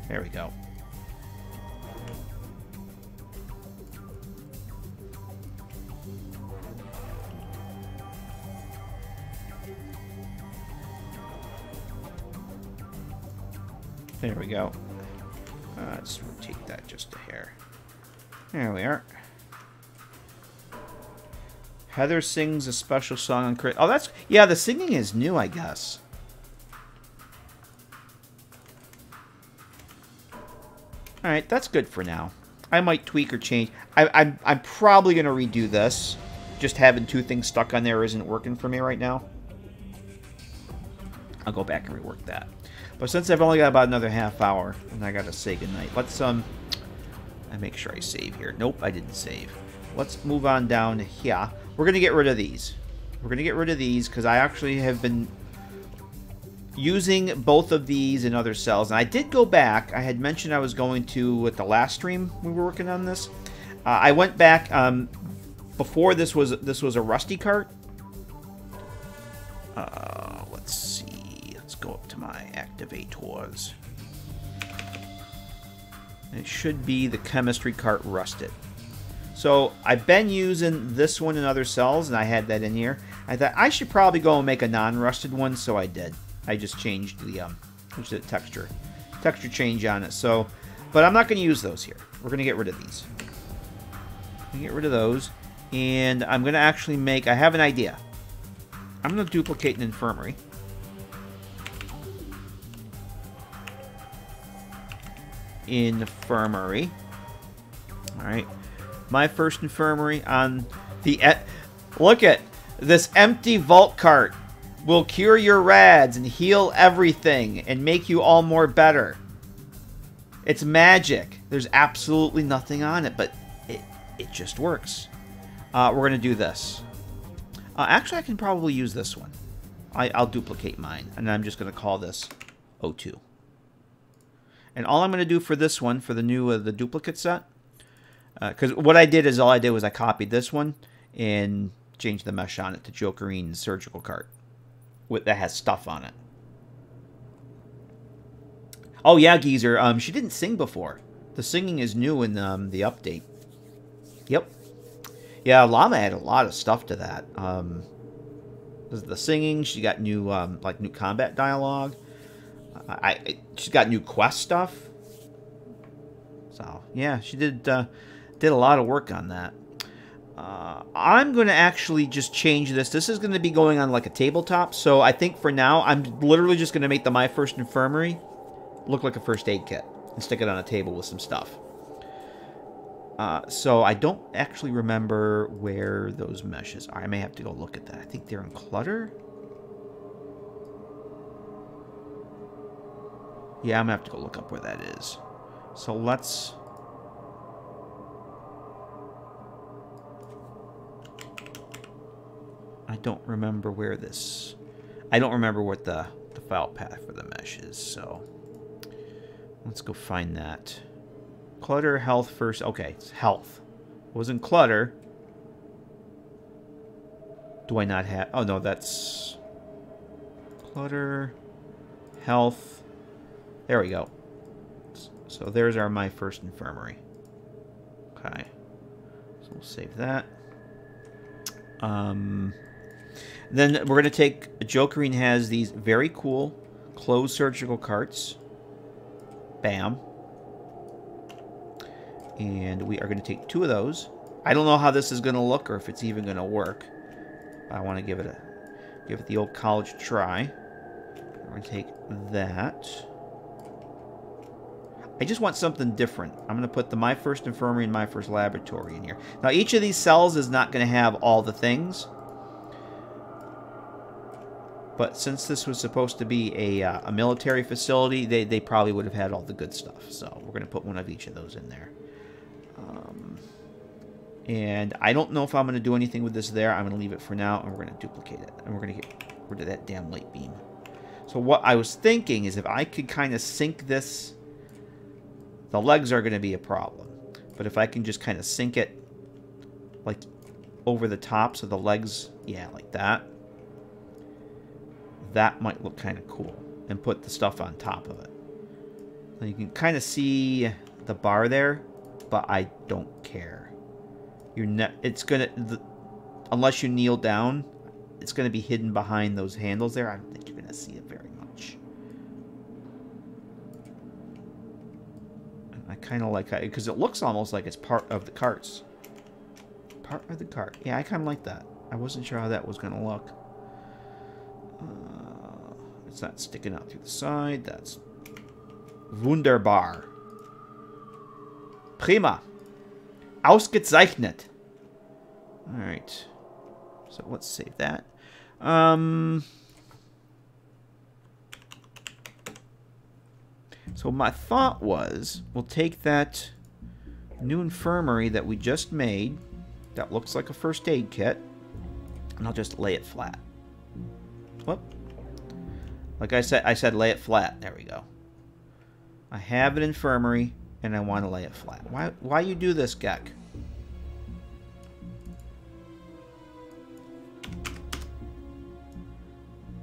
Speaker 1: There we go. There we go. Let's rotate that just a hair. There we are. Heather sings a special song on Chris. Oh, that's... Yeah, the singing is new, I guess. Alright, that's good for now. I might tweak or change. I'm probably going to redo this. Just having two things stuck on there isn't working for me right now. I'll go back and rework that. But since I've only got about another half hour, and I gotta say goodnight, let's I make sure I save here. Nope, I didn't save. Let's move on down here. We're gonna get rid of these. We're gonna get rid of these because I actually have been using both of these in other cells. And I did go back. I had mentioned I was going to at the last stream we were working on this. I went back before this was a rusty cart. Let's see. Let's go up to my activators. It should be the chemistry cart rusted. So I've been using this one in other cells, and I had that in here. I thought I should probably go and make a non-rusted one, so I did. I just changed the texture change on it. So, but I'm not going to use those here. We're going to get rid of these. Get rid of those, and I'm going to actually make. I have an idea. I'm going to duplicate an infirmary. Infirmary. All right. My first infirmary on the... Look at this empty vault cart. Will cure your rads and heal everything and make you all more better. It's magic. There's absolutely nothing on it, but it just works. We're going to do this. Actually, I can probably use this one. I'll duplicate mine, and I'm just going to call this O2. And all I'm going to do for this one, for the new the duplicate set, because what I did is I copied this one and changed the mesh on it to Jokerine surgical cart that has stuff on it. Oh yeah, Geezer. She didn't sing before. The singing is new in the update. Yep. Yeah, Llama had a lot of stuff to that. The singing, she got new like new combat dialogue. She's got new quest stuff. So yeah, she did a lot of work on that. I'm going to actually just change this. This is going to be going on like a tabletop. So I think for now, I'm literally just going to make My First Infirmary look like a first aid kit and stick it on a table with some stuff. So I don't actually remember where those meshes are. I may have to go look at that. I think they're in clutter. Yeah, I'm going to have to go look up where that is. So let's... I don't remember where this... I don't remember what the file path for the mesh is, so... Let's go find that. Clutter, health first. Okay, it's health. It wasn't clutter. Do I not have... Oh, no, that's... Clutter, health... There we go. So there's our My First Infirmary. Okay. So we'll save that. Then we're going to take... Jokerine has these very cool closed surgical carts. Bam. And we are going to take 2 of those. I don't know how this is going to look or if it's even going to work. I want to give it the old college try. We're going to take that. I just want something different. I'm going to put the My First Infirmary and My First Laboratory in here. Now, each of these cells is not going to have all the things. But since this was supposed to be a military facility, they probably would have had all the good stuff. So we're going to put one of each of those in there. And I don't know if I'm going to do anything with this there. I'm going to leave it for now, and we're going to duplicate it. And we're going to get rid of that damn light beam. So what I was thinking is if I could kind of sync this The legs are going to be a problem. But if I can just kind of sink it like over the tops of the legs, yeah, like that. That might look kind of cool. And put the stuff on top of it. So you can kind of see the bar there, but I don't care. It's going to... Unless you kneel down, it's going to be hidden behind those handles there. I don't think you're going to see it very much. I kind of like that because it looks almost like it's part of the carts. Part of the cart. Yeah, I kind of like that. I wasn't sure how that was going to look. It's not sticking out through the side. That's wunderbar. Prima. Ausgezeichnet. All right. So let's save that. So my thought was, we'll take that new infirmary that we just made, that looks like a first aid kit, and I'll just lay it flat. Whoop. Like I said lay it flat. There we go. I have an infirmary, and I want to lay it flat. Why you do this, GECK?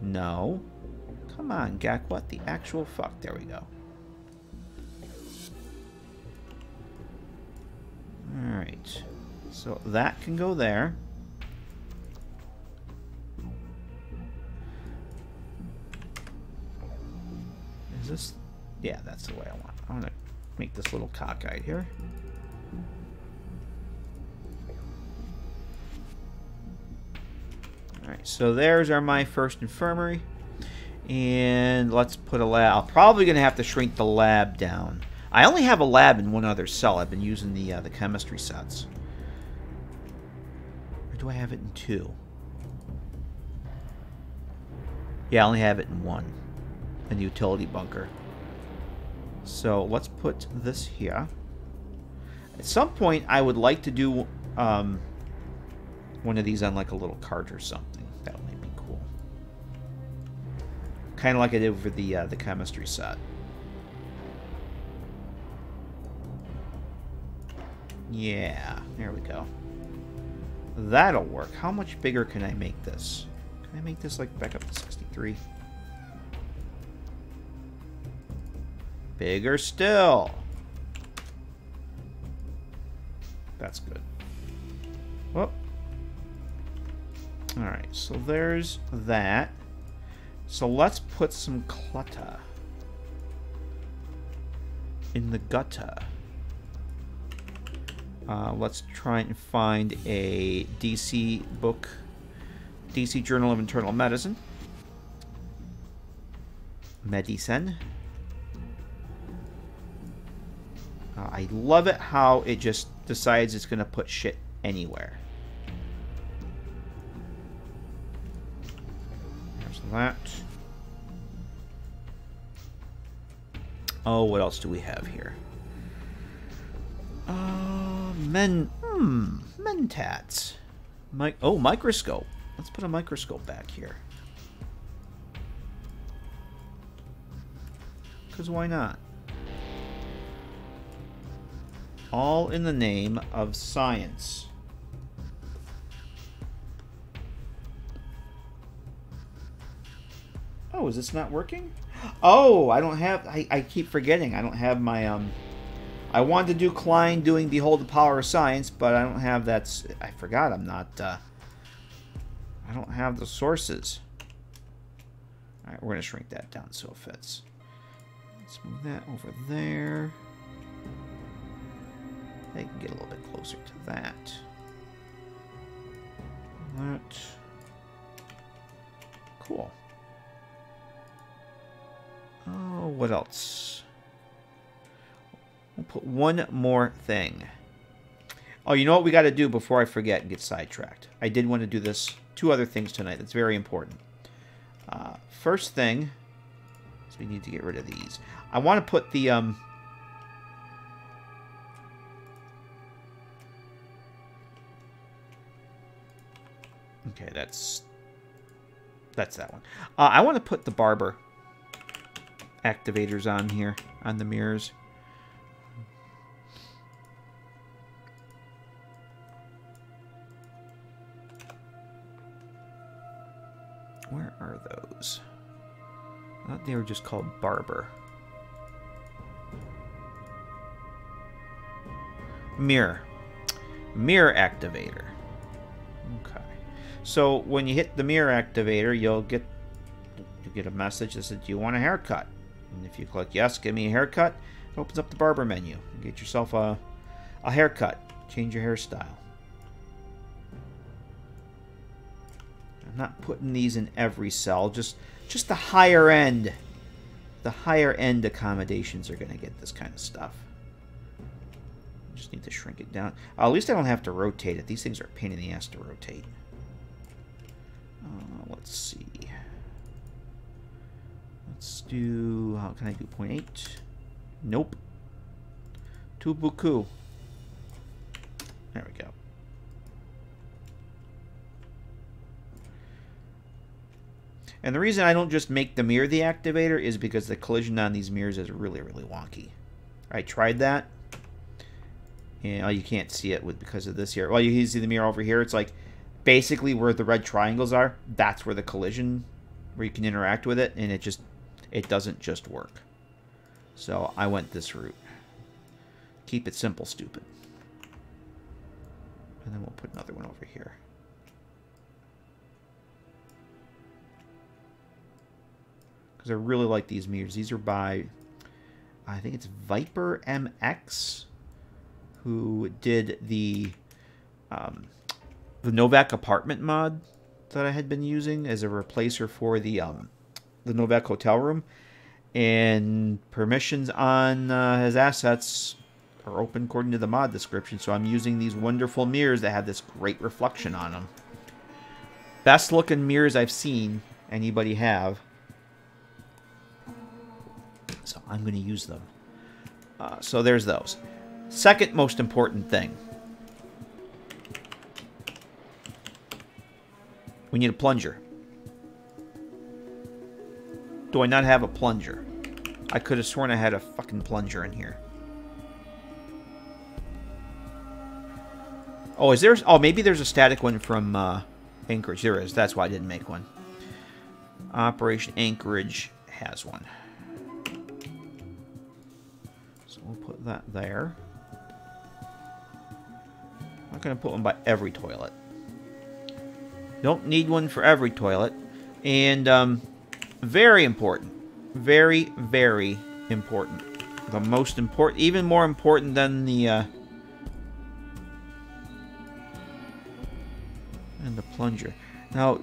Speaker 1: No. Come on, GECK. What the actual fuck? There we go. Alright. So that can go there. Is this... Yeah, that's the way I want. I want to make this little cockeyed here. Alright, so there's my first infirmary. And let's put a lab. I'm probably going to have to shrink the lab down. I only have a lab in one other cell. I've been using the chemistry sets. Or do I have it in 2? Yeah, I only have it in 1. In the utility bunker. So let's put this here. At some point, I would like to do one of these on like a little cart or something. That would be cool. Kind of like I did for the chemistry set. Yeah, there we go. That'll work. How much bigger can I make this? Can I make this like back up to 63? Bigger still. That's good. Whoop. Alright, so there's that. So let's put some clutter in the gutter. Let's try and find a DC book, DC Journal of Internal Medicine. Medicine. I love it how it just decides it's going to put shit anywhere. There's that. Oh, what else do we have here? Mentats. Microscope. Let's put a microscope back here. Because why not? All in the name of science. Oh, is this not working? Oh, I don't have... I keep forgetting. I don't have my... I wanted to do Klein doing Behold the Power of Science, but I don't have that... I forgot I'm not... I don't have the sources. Alright, we're going to shrink that down so it fits. Let's move that over there. I can get a little bit closer to that. That. Cool. Oh, what else? We'll put one more thing. Oh, you know what we got to do before I forget and get sidetracked? I did want to do this. 2 other things tonight. That's very important. First thing is we need to get rid of these. I want to put the... Okay, that's that one. I want to put the barber activators on here, on the mirrors. those. I thought they were just called barber. Mirror. Mirror activator. Okay. So when you hit the mirror activator, you'll get a message that says, "Do you want a haircut?" And if you click yes, give me a haircut, it opens up the barber menu. You get yourself a haircut. Change your hairstyle. I'm not putting these in every cell, just the higher end. The higher end accommodations are going to get this kind of stuff. Just need to shrink it down. At least I don't have to rotate it. These things are a pain in the ass to rotate. Let's see. Let's do... How can I do 0.8? Nope. Too beaucoup. There we go. And the reason I don't just make the mirror the activator is because the collision on these mirrors is really, really wonky. I tried that. And you can't see it because of this here. Well, you can see the mirror over here. It's like basically where the red triangles are. That's where the collision, where you can interact with it. And it doesn't just work. So I went this route. Keep it simple, stupid. And then we'll put another one over here. Because I really like these mirrors. These are by, I think it's Viper MX, who did the Novak apartment mod that I had been using as a replacer for the Novak hotel room. And permissions on his assets are open according to the mod description. So I'm using these wonderful mirrors that have this great reflection on them. Best looking mirrors I've seen anybody have. So I'm going to use them. So there's those. Second most important thing. We need a plunger. Do I not have a plunger? I could have sworn I had a fucking plunger in here. Oh, is there... Oh, maybe there's a static one from Anchorage. There is. That's why I didn't make one. Operation Anchorage has one. So we'll put that there. I'm not going to put one by every toilet. Don't need one for every toilet. And very important. Very, very important. The most important, even more important than the and the plunger. Now,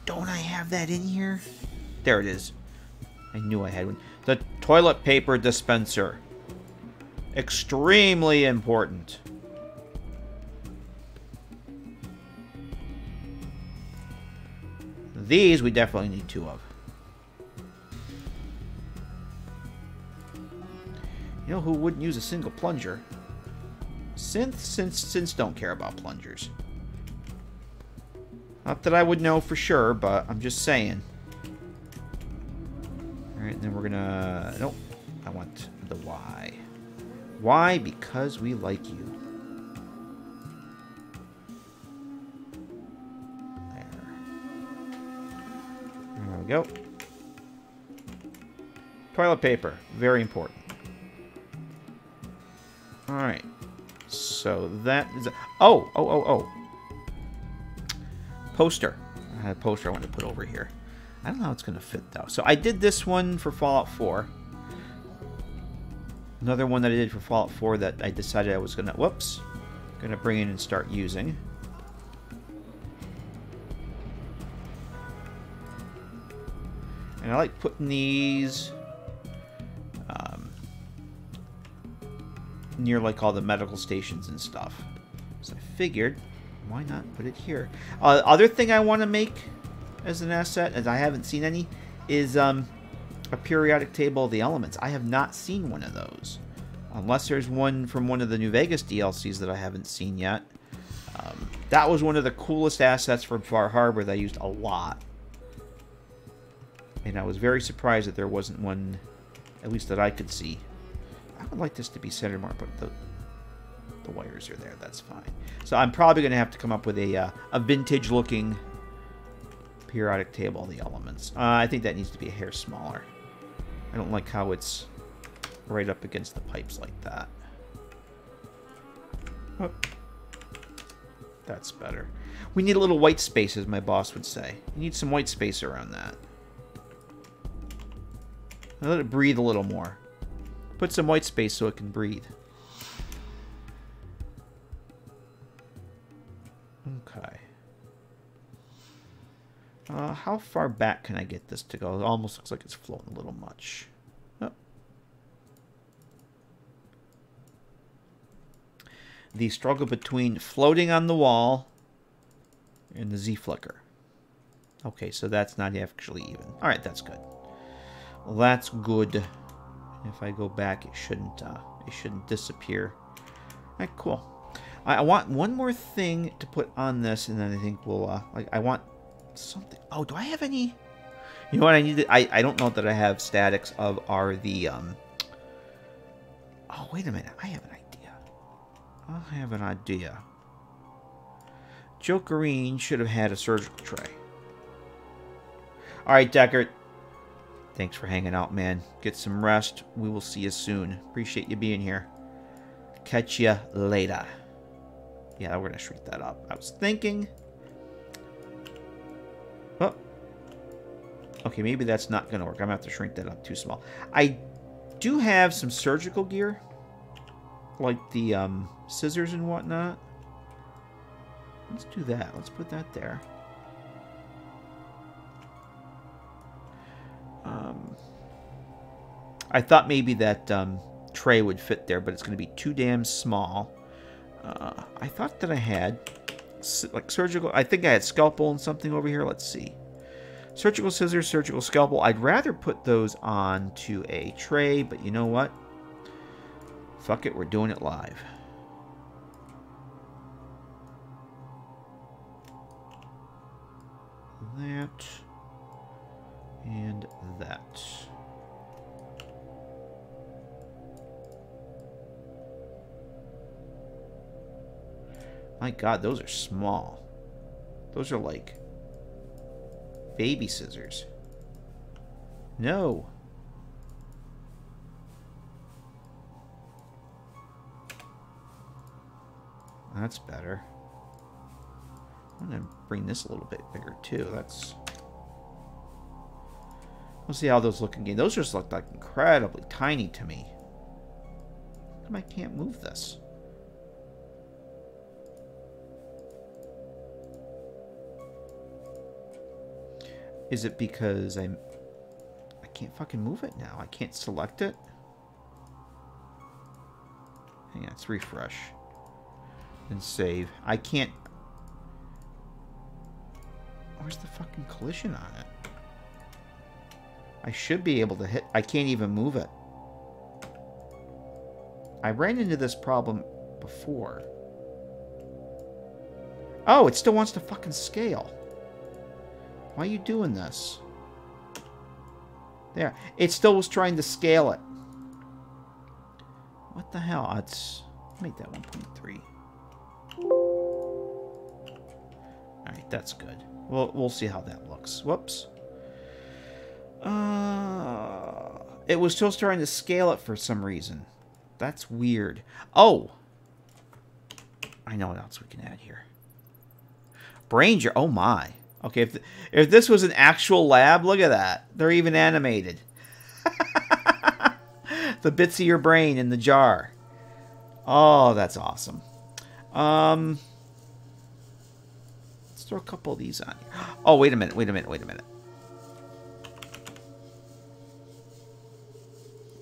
Speaker 1: don't I have that in here? There it is. I knew I had one. The toilet paper dispenser. Extremely important. These we definitely need two of. You know who wouldn't use a single plunger? Synths don't care about plungers. Not that I would know for sure, but I'm just saying. Alright, then we're gonna... Nope. I want the Y. Why? Because we like you. There we go. Toilet paper. Very important. Alright. So that is... Oh! Poster. I had a poster I wanted to put over here. I don't know how it's going to fit, though. So I did this one for Fallout 4. Another one that I did for Fallout 4 that I decided I was going to... Whoops. Going to bring in and start using. And I like putting these near like all the medical stations and stuff. So I figured, why not put it here? Other thing I want to make as an asset, as I haven't seen any, is a periodic table of the elements. I have not seen one of those. Unless there's one from one of the New Vegas DLCs that I haven't seen yet. That was one of the coolest assets from Far Harbor that I used a lot. And I was very surprised that there wasn't one, at least that I could see. I would like this to be centered more, but the wires are there. That's fine. So I'm probably going to have to come up with a vintage-looking Periodic table of the elements. I think that needs to be a hair smaller. I don't like how it's right up against the pipes like that. Oh. That's better. We need a little white space, as my boss would say. You need some white space around that. Now let it breathe a little more. Put some white space so it can breathe. Okay. How far back can I get this to go? It almost looks like it's floating a little much. Oh. The struggle between floating on the wall and the Z-flicker. Okay, so that's not actually even. Alright, that's good. Well, that's good. If I go back, it shouldn't disappear. Alright, cool. I want one more thing to put on this, and then I think we'll, I want something. Oh, do I have any? You know what I need? I don't know that I have statics of are the, Oh, wait a minute. I have an idea. Joe Green should have had a surgical tray. Alright, Deckard. Thanks for hanging out, man. Get some rest. We will see you soon. Appreciate you being here. Catch you later. Yeah, we're going to shrink that up. I was thinking... Oh. Okay, maybe that's not going to work. I'm going to have to shrink that up too small. I do have some surgical gear. Like the scissors and whatnot. Let's do that. Let's put that there. I thought maybe that tray would fit there, but it's going to be too damn small. I thought that I had like surgical. I think I had scalpel and something over here. Let's see. Surgical scissors, surgical scalpel. I'd rather put those onto a tray, but you know what? Fuck it, we're doing it live. That and that. My God, those are small. Those are like baby scissors. No. That's better. I'm going to bring this a little bit bigger too. We'll see how those look again. Those just look like incredibly tiny to me. How come I can't move this? Is it because I can't fucking move it now? I can't select it? Hang on, let's refresh. And save. I can't... Where's the fucking collision on it? I should be able to hit... I can't even move it. I ran into this problem before. Oh, it still wants to fucking scale. Why are you doing this? There. It still was trying to scale it. What the hell? Let's make that 1.3. Alright, that's good. We'll see how that looks. Whoops. It was still trying to scale it for some reason. That's weird. Oh! I know what else we can add here. Branger. Oh my. Okay, if this was an actual lab, look at that. They're even animated. The bits of your brain in the jar. Oh, that's awesome. Let's throw a couple of these on here. Oh, wait a minute.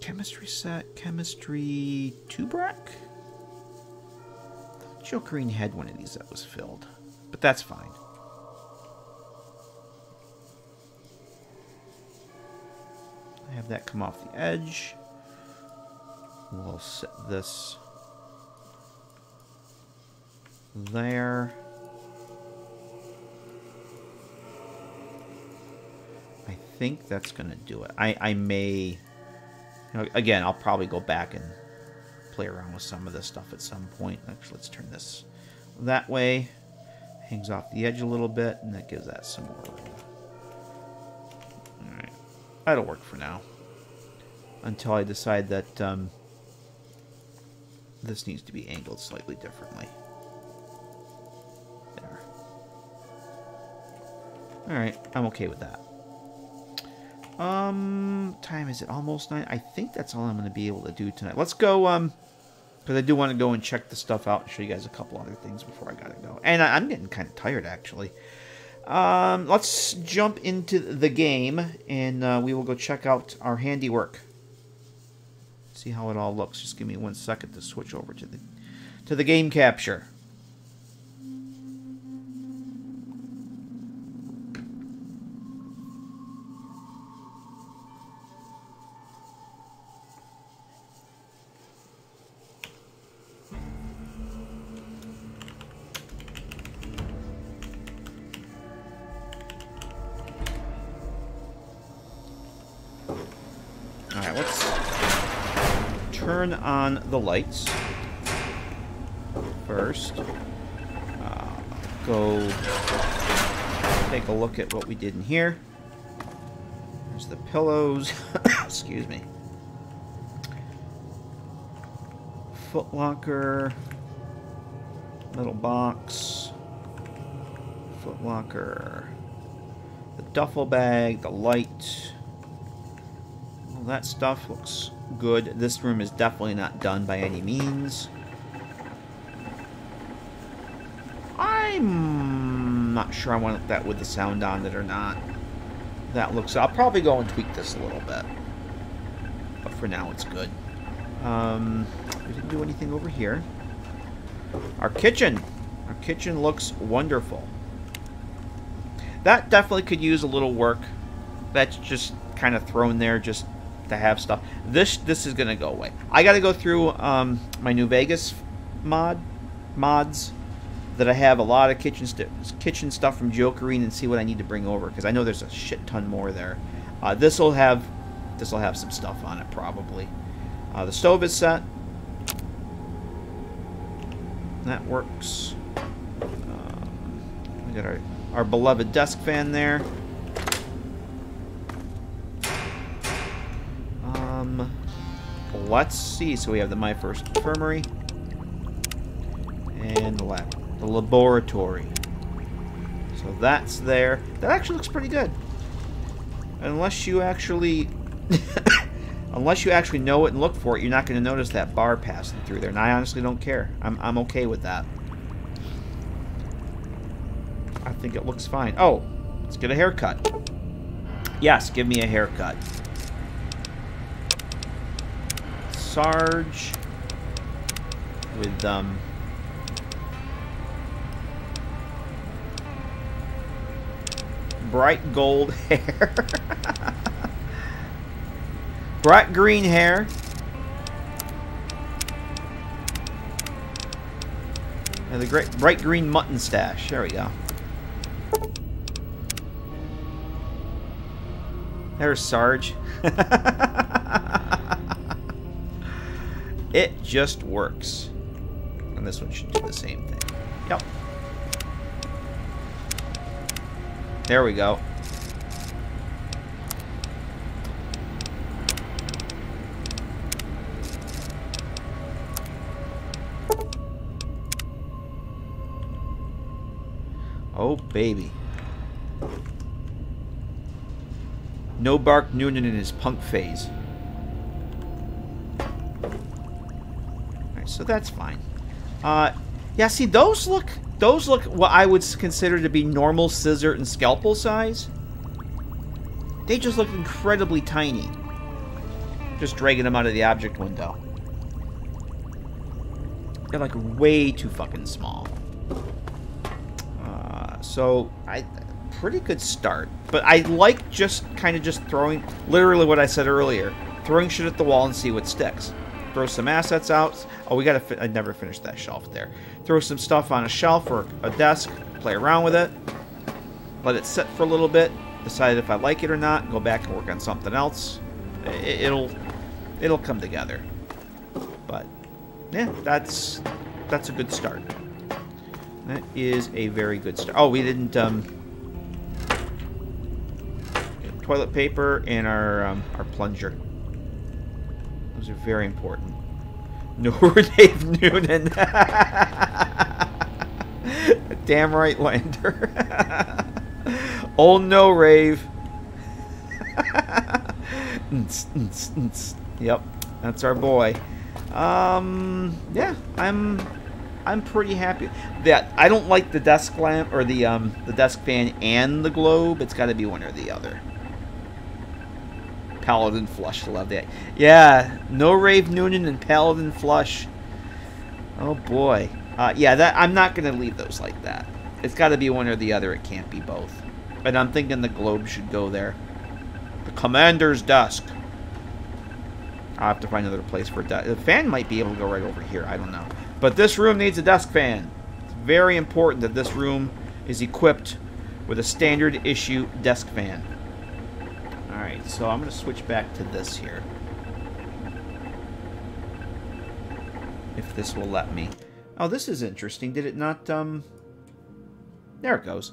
Speaker 1: Chemistry set, chemistry tubrac? Joe Green had one of these that was filled, but that's fine. Have that come off the edge. We'll set this there. I think that's going to do it. I may... You know, again, I'll probably go back and play around with some of this stuff at some point. Actually, let's turn this that way. Hangs off the edge a little bit, and that gives that some more room. That'll work for now. Until I decide that this needs to be angled slightly differently. There. Alright, I'm okay with that. Time is it? Almost 9? I think that's all I'm going to be able to do tonight. Let's go, because I do want to go and check the stuff out and show you guys a couple other things before I gotta go. And I'm getting kind of tired, actually. Let's jump into the game, and we will go check out our handiwork. See how it all looks. Just give me 1 second to switch over to the game capture. Alright, let's turn on the lights first. Go take a look at what we did in here. There's the pillows. Excuse me. Foot locker. Little box. Foot locker. The duffel bag. The light. That stuff looks good. This room is definitely not done by any means. I'm not sure I want that with the sound on it or not. That looks... I'll probably go and tweak this a little bit. But for now, it's good. We didn't do anything over here. Our kitchen. Our kitchen looks wonderful. That definitely could use a little work. That's just kind of thrown there just to have stuff. This is gonna go away. I gotta go through my new Vegas mods that I have a lot of kitchen stuff from Jokerine and see what I need to bring over, because I know there's a shit ton more there. This'll have some stuff on it probably. The stove is set. That works. We got our beloved desk fan there. Let's see. So we have the My First Infirmary and the lab, the laboratory. So that's there. That actually looks pretty good. Unless you actually, unless you actually know it and look for it, you're not going to notice that bar passing through there. And I honestly don't care. I'm okay with that. I think it looks fine. Oh, let's get a haircut. Yes, give me a haircut. Sarge with bright gold hair. Bright green hair. And the great bright green mutton stash. There we go. There's Sarge. It just works. And this one should do the same thing. Yep. There we go. Oh, baby. No Bark Noonan in his punk phase. So that's fine. Yeah, see, those look what I would consider to be normal scissor and scalpel size. They just look incredibly tiny. Just dragging them out of the object window. They're like way too fucking small. So pretty good start. But I like just kind of just throwing, literally what I said earlier, throwing shit at the wall and see what sticks. Throw some assets out. Oh, we gotta. I never finished that shelf there. Throw some stuff on a shelf or a desk. Play around with it. Let it sit for a little bit. Decide if I like it or not. Go back and work on something else. It'll come together. But yeah, that's a good start. That is a very good start. Oh, we didn't toilet paper, and our plunger. Those are very important. No, Dave Noonan. Damn right, Lander. Oh no, Rave. Yep, that's our boy. Yeah, I'm pretty happy. That I don't like the desk lamp or the desk fan and the globe. It's got to be one or the other. Paladin Flush, love that. Yeah, no Rave Noonan and Paladin Flush. Oh boy. Yeah, that I'm not gonna leave those like that. It's got to be one or the other. It can't be both. And I'm thinking the globe should go there. The commander's desk. I'll have to find another place for a desk. The fan might be able to go right over here. I don't know. But this room needs a desk fan. It's very important that this room is equipped with a standard issue desk fan. Alright, so I'm going to switch back to this here. If this will let me. Oh, this is interesting. Did it not, There it goes.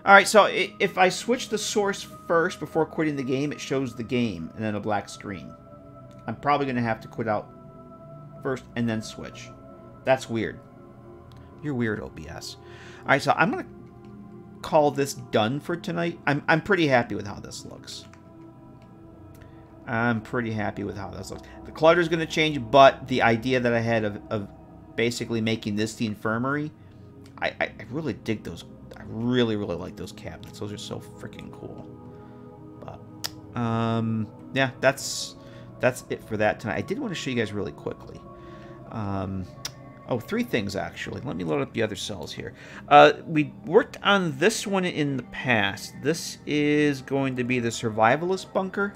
Speaker 1: Alright, so if I switch the source first before quitting the game, it shows the game and then a black screen. I'm probably going to have to quit out first and then switch. That's weird. You're weird, OBS. Alright, so I'm going to call this done for tonight. I'm pretty happy with how this looks. I'm pretty happy with how this looks. The clutter is going to change, but the idea that I had of basically making this the infirmary, I really dig those. I really, really like those cabinets. Those are so freaking cool. But, yeah, that's it for that tonight. I did want to show you guys really quickly. Oh, 3 things, actually. Let me load up the other cells here. We worked on this one in the past. This is going to be the Survivalist Bunker.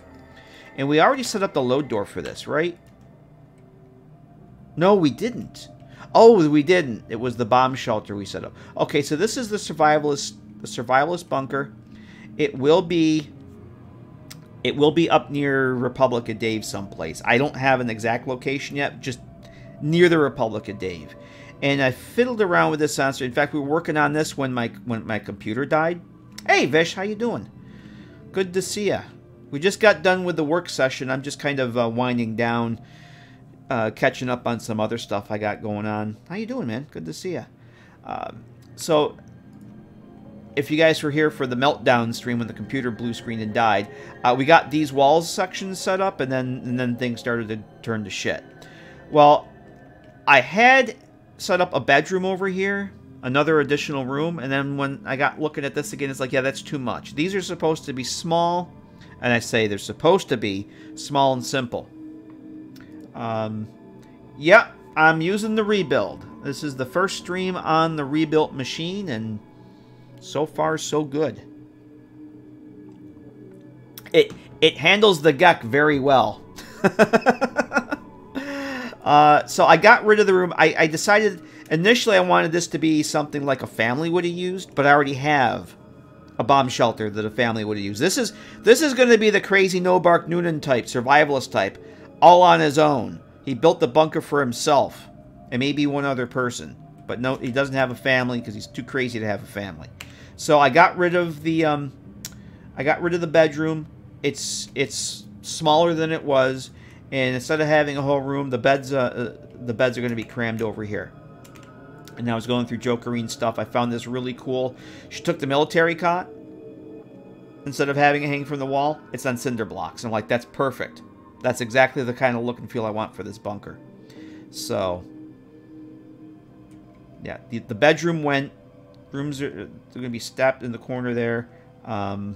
Speaker 1: And we already set up the load door for this, right? No, we didn't. Oh, we didn't. It was the bomb shelter we set up. Okay, so this is the Survivalist Bunker. It will be up near Republic of Dave someplace. I don't have an exact location yet, just near the Republic of Dave. And I fiddled around with this sensor. In fact, we were working on this when my computer died. Hey, Vish, how you doing? Good to see ya. We just got done with the work session. I'm just kind of winding down, catching up on some other stuff I got going on. How you doing, man? Good to see ya. So, if you guys were here for the meltdown stream when the computer blue screen and died, we got these walls sections set up, and then things started to turn to shit. Well, I had set up a bedroom over here, another additional room, and then when I got looking at this again, it's like, yeah, that's too much. These are supposed to be small, and I say they're supposed to be small and simple. Yeah, I'm using the rebuild. This is the first stream on the rebuilt machine, and so far, so good. It handles the GECK very well. So I got rid of the room. I decided initially I wanted this to be something like a family would have used, but I already have a bomb shelter that a family would have used. This is going to be the crazy no bark Noonan type, survivalist type, all on his own. He built the bunker for himself and maybe one other person, but no, he doesn't have a family because he's too crazy to have a family. So I got rid of the bedroom. It's smaller than it was, and instead of having a whole room, the beds are going to be crammed over here. And I was going through Jokerine stuff. I found this really cool. She took the military cot. Instead of having it hang from the wall, it's on cinder blocks. I'm like, that's perfect. That's exactly the kind of look and feel I want for this bunker. So, yeah, the bedroom went. Rooms are going to be stepped in the corner there. Have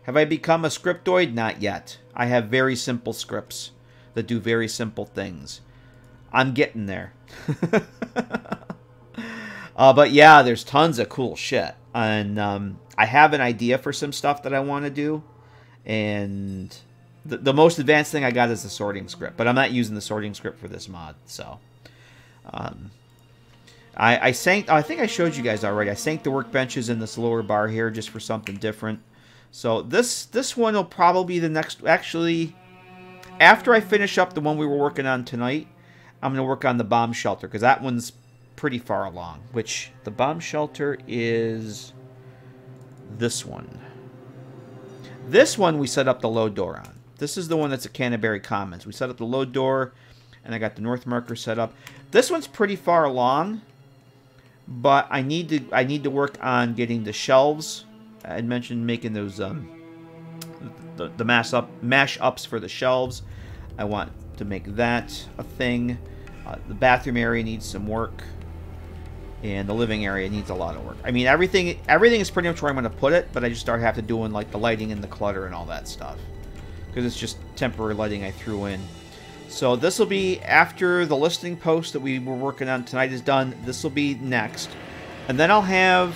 Speaker 1: I become a scriptoid? Not yet. I have very simple scripts that do very simple things. I'm getting there. But yeah, there's tons of cool shit. And I have an idea for some stuff that I want to do. And the most advanced thing I got is the sorting script. But I'm not using the sorting script for this mod. So, I think I showed you guys already. I sank the workbenches in this lower bar here just for something different. So this one will probably be the next. Actually, after I finish up the one we were working on tonight, I'm going to work on the bomb shelter because that one's pretty far along. Which the bomb shelter is this one. This one we set up the load door on. This is the one that's at Canterbury Commons. We set up the load door, and I got the north marker set up. This one's pretty far along, but I need to work on getting the shelves. I had mentioned making those the mash ups for the shelves. I want to make that a thing. The bathroom area needs some work, and the living area needs a lot of work. I mean, everything is pretty much where I'm going to put it, but I just start having to doing like the lighting and the clutter and all that stuff, because it's just temporary lighting I threw in. So this will be after the listing post that we were working on tonight is done. This will be next, and then I'll have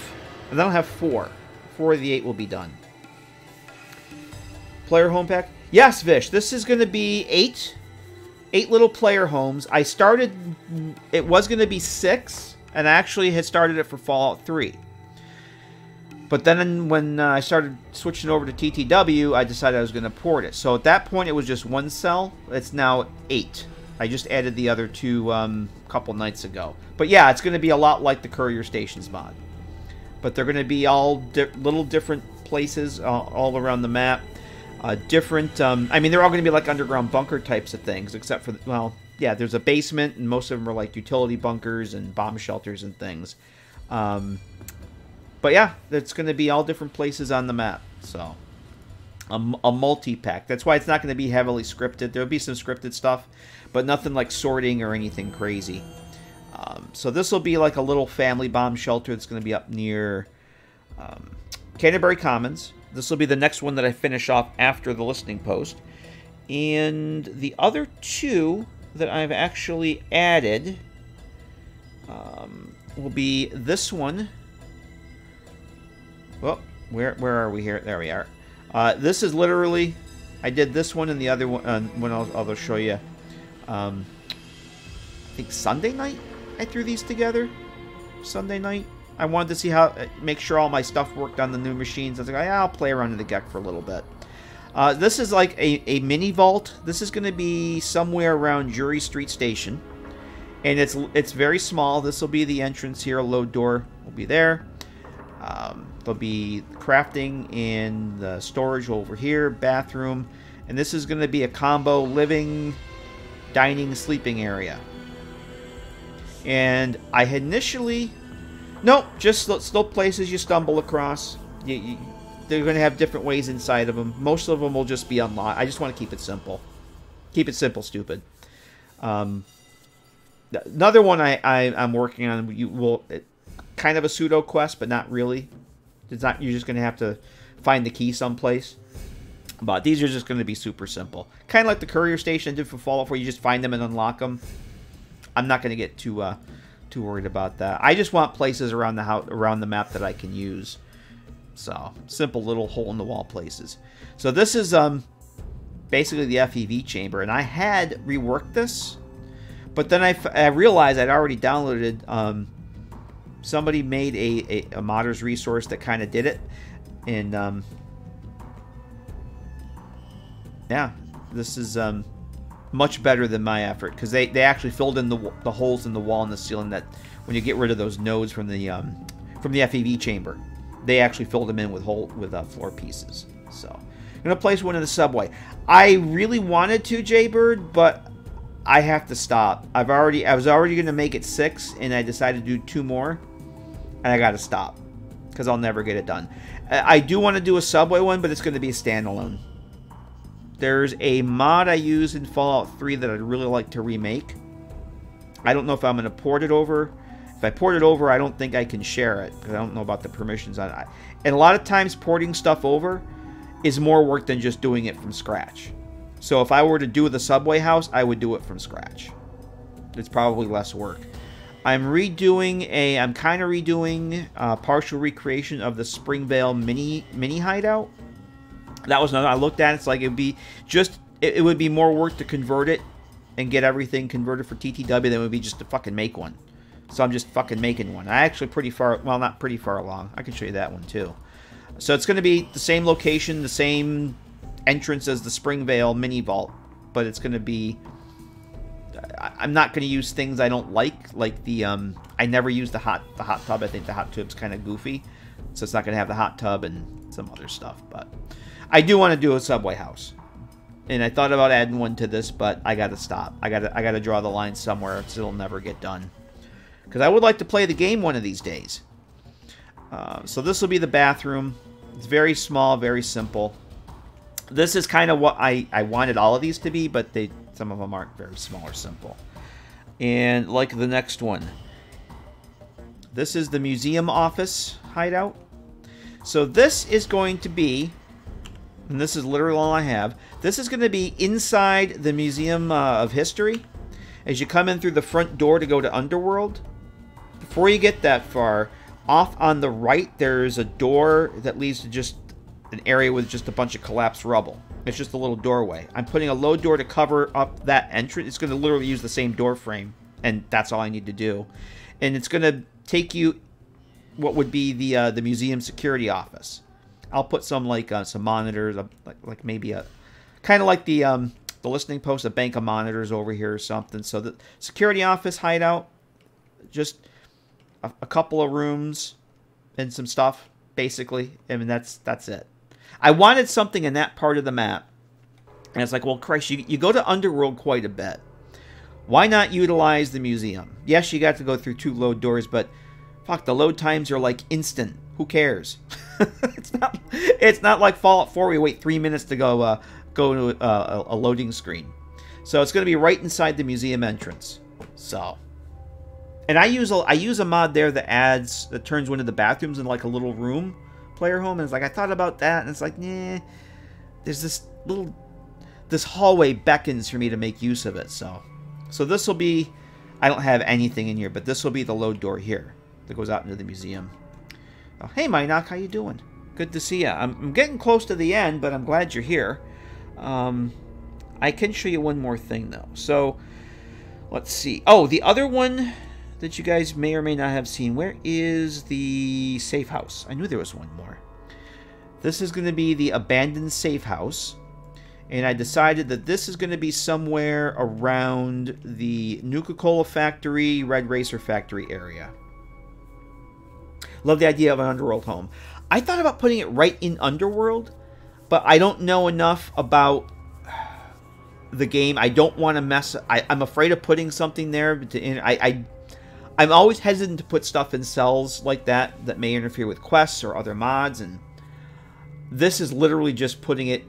Speaker 1: 4. 4 of the 8 will be done. Player home pack. Yes, Vish. This is going to be 8 little player homes. I started. It was going to be 6, and I actually had started it for Fallout 3. But then when I started switching over to TTW, I decided I was going to port it. So at that point, it was just 1 cell. It's now 8. I just added the other 2 a couple nights ago. But yeah, it's going to be a lot like the Courier Stations mod. But they're going to be all little different places all around the map. I mean, they're all going to be like underground bunker types of things, except for, well, yeah, there's a basement, and most of them are like utility bunkers and bomb shelters and things. But yeah, it's going to be all different places on the map. So, a multi-pack. That's why it's not going to be heavily scripted. There'll be some scripted stuff, but nothing like sorting or anything crazy. So this will be like a little family bomb shelter that's going to be up near Canterbury Commons. This will be the next one that I finish off after the listing post. And the other 2 that I've actually added will be this one. Well, where are we here? There we are. This is literally, I did this one and the other one I'll show you. I think Sunday night I threw these together. Sunday night. I wanted to see how, make sure all my stuff worked on the new machines. I was like, I'll play around in the GECK for a little bit. This is like a mini vault. This is going to be somewhere around Jury Street Station. And it's very small. This will be the entrance here. A load door will be there. There'll be crafting and the storage over here. Bathroom. And this is going to be a combo living, dining, sleeping area. And I had initially... Nope, just still places you stumble across. They're going to have different ways inside of them. Most of them will just be unlocked. I just want to keep it simple. Keep it simple, stupid. Another one I'm working on, kind of a pseudo quest, but not really. It's not. You're just going to have to find the key someplace. But these are just going to be super simple. Kind of like the Courier Station I did for Fallout, where you just find them and unlock them. I'm not going to get too worried about that. I just want places around the house, around the map that I can use. So, simple little hole-in-the-wall places. So this is basically the FEV chamber, and I had reworked this, but then I realized I'd already downloaded. Somebody made a modders resource that kind of did it, and yeah, this is much better than my effort, because they actually filled in the holes in the wall and the ceiling that when you get rid of those nodes from the FEV chamber, they actually filled them in with floor pieces. So I'm gonna place one in the subway. I really wanted to, Jaybird, but I have to stop. I was already gonna make it 6, and I decided to do 2 more, and I gotta stop because I'll never get it done. I do want to do a subway one, but it's going to be a standalone. There's a mod I use in Fallout 3 that I'd really like to remake. I don't know if I'm going to port it over. If I port it over, I don't think I can share it, because I don't know about the permissions on it. And a lot of times, porting stuff over is more work than just doing it from scratch. So if I were to do the subway house, I would do it from scratch. It's probably less work. I'm kind of redoing partial recreation of the Springvale mini hideout. That was another. I looked at it. It's like it would be more work to convert it and get everything converted for TTW than it would be just to fucking make one. So I'm just fucking making one. I actually not pretty far along. I can show you that one too. So it's going to be the same location, the same entrance as the Springvale mini vault, but it's going to be. I'm not going to use things I don't like the. I never use the hot tub. I think the hot tub's kind of goofy, so it's not going to have the hot tub and some other stuff. But I do want to do a subway house. And I thought about adding one to this, but I got to stop. I got to draw the line somewhere, so it'll never get done. Because I would like to play the game one of these days. So this will be the bathroom. It's very small, very simple. This is kind of what I wanted all of these to be, but some of them aren't very small or simple. And like the next one. This is the museum office hideout. So this is going to be, and this is literally all I have, this is going to be inside the Museum of History. As you come in through the front door to go to Underworld, before you get that far, off on the right, there's a door that leads to just an area with just a bunch of collapsed rubble. It's just a little doorway. I'm putting a low door to cover up that entrance. It's going to literally use the same door frame, and that's all I need to do. And it's going to take you what would be the museum security office. I'll put some some monitors, like maybe a kind of like the listening post, a bank of monitors over here or something. So the security office hideout, just a couple of rooms and some stuff, basically. I mean, that's it. I wanted something in that part of the map, and it's like, well, Christ, you go to Underworld quite a bit. Why not utilize the museum? Yes, you got to go through 2 load doors, but fuck, the load times are like instant. Who cares? It's not like Fallout 4 where you wait 3 minutes to go to a loading screen. So it's going to be right inside the museum entrance. So, and I use a mod there that turns one of the bathrooms into like a little room player home. And it's like, I thought about that, and it's like, nah, there's this hallway beckons for me to make use of it. So this will be, I don't have anything in here, but this will be the load door here that goes out into the museum. Oh, hey, Minoc, how you doing? Good to see you. I'm getting close to the end, but I'm glad you're here. I can show you one more thing, though. So, let's see. Oh, the other one that you guys may or may not have seen. Where is the safe house? I knew there was one more. This is going to be the abandoned safe house. And I decided that this is going to be somewhere around the Nuka-Cola factory, Red Racer factory area. Love the idea of an Underworld home. I thought about putting it right in Underworld, but I don't know enough about the game. I don't want to mess. I'm afraid of putting something there. I'm always hesitant to put stuff in cells like that may interfere with quests or other mods. And this is literally just putting it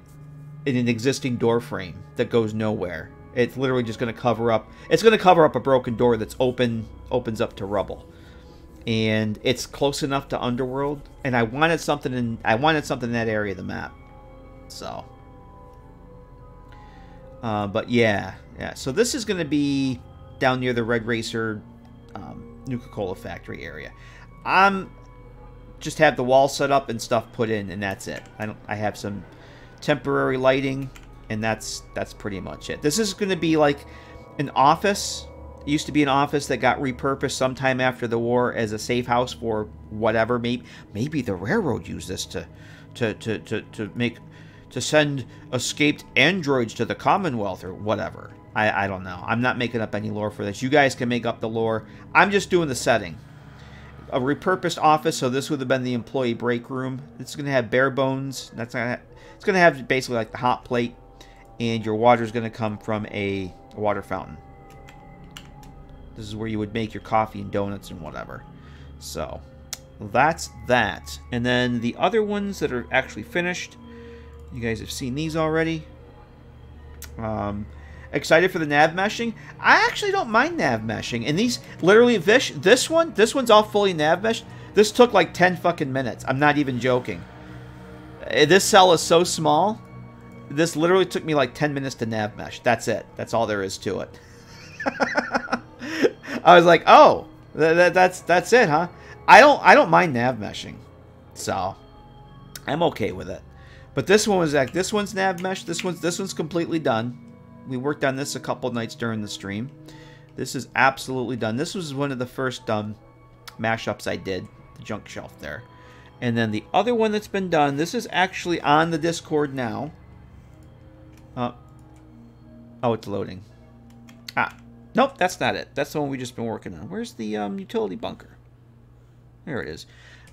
Speaker 1: in an existing door frame that goes nowhere. It's literally just going to cover up. It's going to cover up a broken door that's opens up to rubble. And it's close enough to Underworld, and I wanted something in that area of the map. So, but yeah. So this is going to be down near the Red Racer Nuka-Cola factory area. I'm just have the wall set up and stuff put in, and that's it. I have some temporary lighting, and that's pretty much it. This is going to be like an office. It used to be an office that got repurposed sometime after the war as a safe house for whatever. Maybe the railroad used this to send escaped androids to the Commonwealth or whatever. I don't know. I'm not making up any lore for this. You guys can make up the lore. I'm just doing the setting. A repurposed office, so this would have been the employee break room. It's going to have bare bones. It's going to have basically like the hot plate, and your water is going to come from a water fountain. This is where you would make your coffee and donuts and whatever. So, that's that. And then the other ones that are actually finished, you guys have seen these already. Excited for the nav meshing. I actually don't mind nav meshing. And these, literally, this one's all fully nav meshed. This took like 10 fucking minutes. I'm not even joking. This cell is so small. This literally took me like 10 minutes to nav mesh. That's it. That's all there is to it. I was like, oh, that's it, huh? I don't mind nav meshing, so I'm okay with it. But this one was like, this one's nav mesh. This one's completely done. We worked on this a couple nights during the stream. This is absolutely done. This was one of the first mashups I did, the junk shelf there. And then the other one that's been done, this is actually on the Discord now. Oh, it's loading. Nope, that's not it. That's the one we've just been working on. Where's the utility bunker? There it is.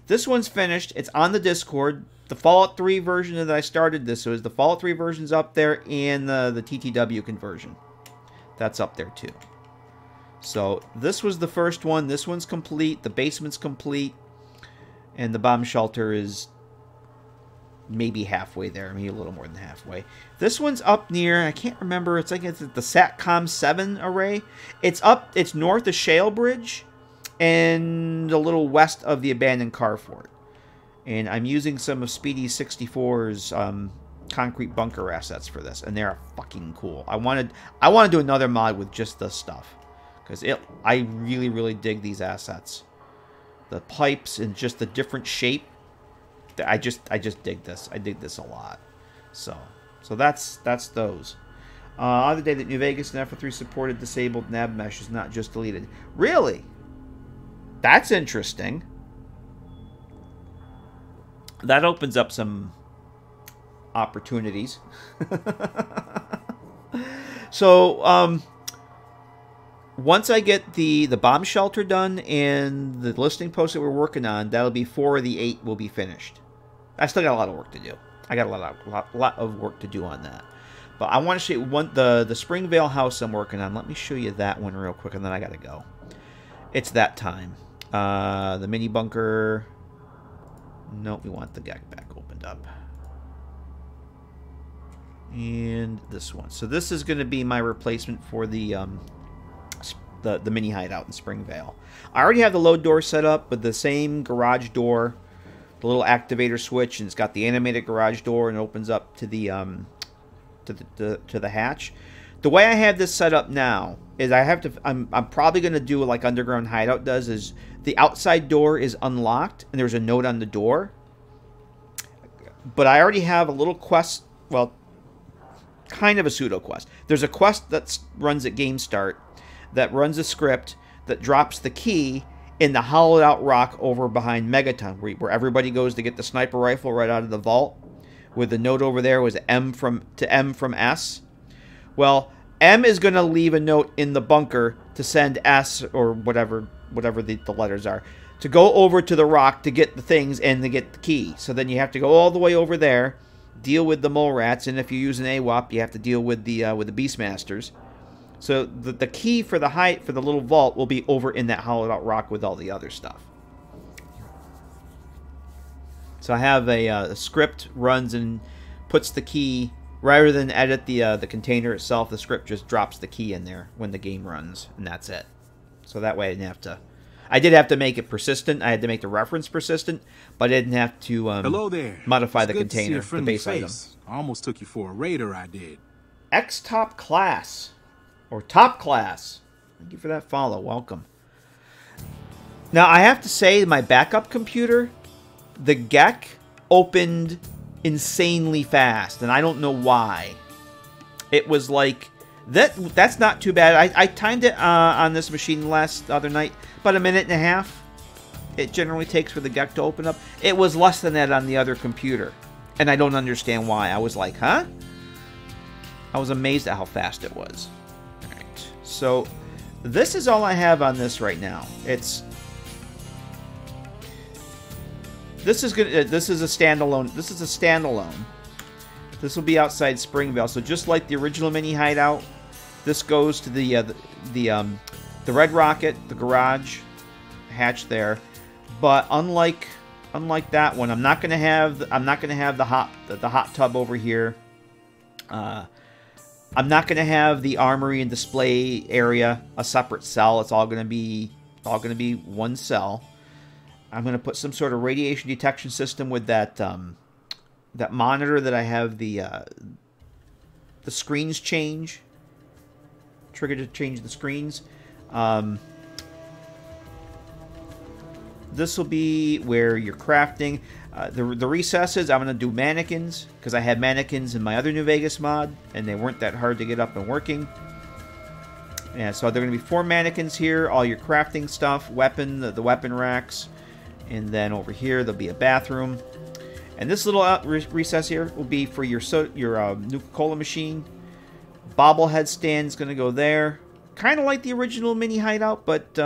Speaker 1: This one's finished. It's on the Discord. the Fallout 3 version that I started this. So the Fallout 3 version's up there, and the TTW conversion. That's up there too. So this was the first one. This one's complete. The basement's complete. And the bomb shelter is maybe halfway there. Maybe a little more than halfway. This one's up near, I can't remember. It's like it's the SATCOM 7 array. It's up, it's north of Shale Bridge and a little west of the abandoned car fort. And I'm using some of Speedy 64's concrete bunker assets for this. And they're fucking cool. I want to do another mod with just this stuff. Because I really, really dig these assets. The pipes and just the different shape. I just dig this. I dig this a lot. So that's those. Other day that New Vegas and FNV supported disabled nav mesh is not just deleted. Really? That's interesting. That opens up some opportunities. So, once I get the bomb shelter done and the listing post that we're working on, that'll be 4 of the 8 will be finished. I still got a lot of work to do. I got a lot of work to do on that. But I want to show you the Springvale house I'm working on. Let me show you that one real quick, and then I got to go. It's that time. The mini bunker. Nope, we want the GECK back opened up. And this one. So this is going to be my replacement for the mini hideout in Springvale. I already have the load door set up with the same garage door, the little activator switch, and it's got the animated garage door and it opens up to the to the hatch. The way I have this set up now is I'm probably going to do like Underground Hideout does, is the outside door is unlocked and there's a note on the door. But I already have a little quest, well, kind of a pseudo quest. There's a quest that runs at game start that runs a script that drops the key in the hollowed out rock over behind Megaton, where everybody goes to get the sniper rifle right out of the vault, with the note over there was M from S. Well, M is going to leave a note in the bunker to send S, or whatever the letters are, to go over to the rock to get the things and to get the key. So then you have to go all the way over there, deal with the mole rats, and if you use an AWAP, you have to deal with the Beastmasters. So the key for the little vault will be over in that hollowed out rock with all the other stuff. So I have a script runs and puts the key, rather than edit the container itself, the script just drops the key in there when the game runs, and that's it. So that way I didn't have to. I did have to make it persistent. I had to make the reference persistent, but I didn't have to
Speaker 3: Hello there.
Speaker 1: modify the
Speaker 3: It's good to see
Speaker 1: container,
Speaker 3: a friendly
Speaker 1: the base item.
Speaker 3: face. I almost took you for a raider, I did.
Speaker 1: X-Top Class. Or Top Class. Thank you for that follow. Welcome. Now, I have to say, my backup computer, the GECK, opened insanely fast, and I don't know why. It was like, that's not too bad. I timed it on this machine other night, about a minute and a half. It generally takes for the GECK to open up. It was less than that on the other computer, and I don't understand why. I was like, huh? I was amazed at how fast it was. So this is all I have on this right now. This is a standalone. This is a standalone. This will be outside Springvale. So just like the original mini hideout, this goes to the Red Rocket, the garage hatch there. But unlike that one, I'm not gonna have the hot tub over here. I'm not going to have the armory and display area a separate cell. It's all going to be one cell. I'm going to put some sort of radiation detection system with that that monitor that I have the screens change. Trigger to change the screens. This will be where you're crafting. The recesses, I'm going to do mannequins, because I had mannequins in my other New Vegas mod, and they weren't that hard to get up and working. Yeah, so there are going to be 4 mannequins here, all your crafting stuff, the weapon racks, and then over here there'll be a bathroom. And this little recess here will be for your Nuka-Cola machine. Bobblehead stand is going to go there. Kind of like the original mini hideout, but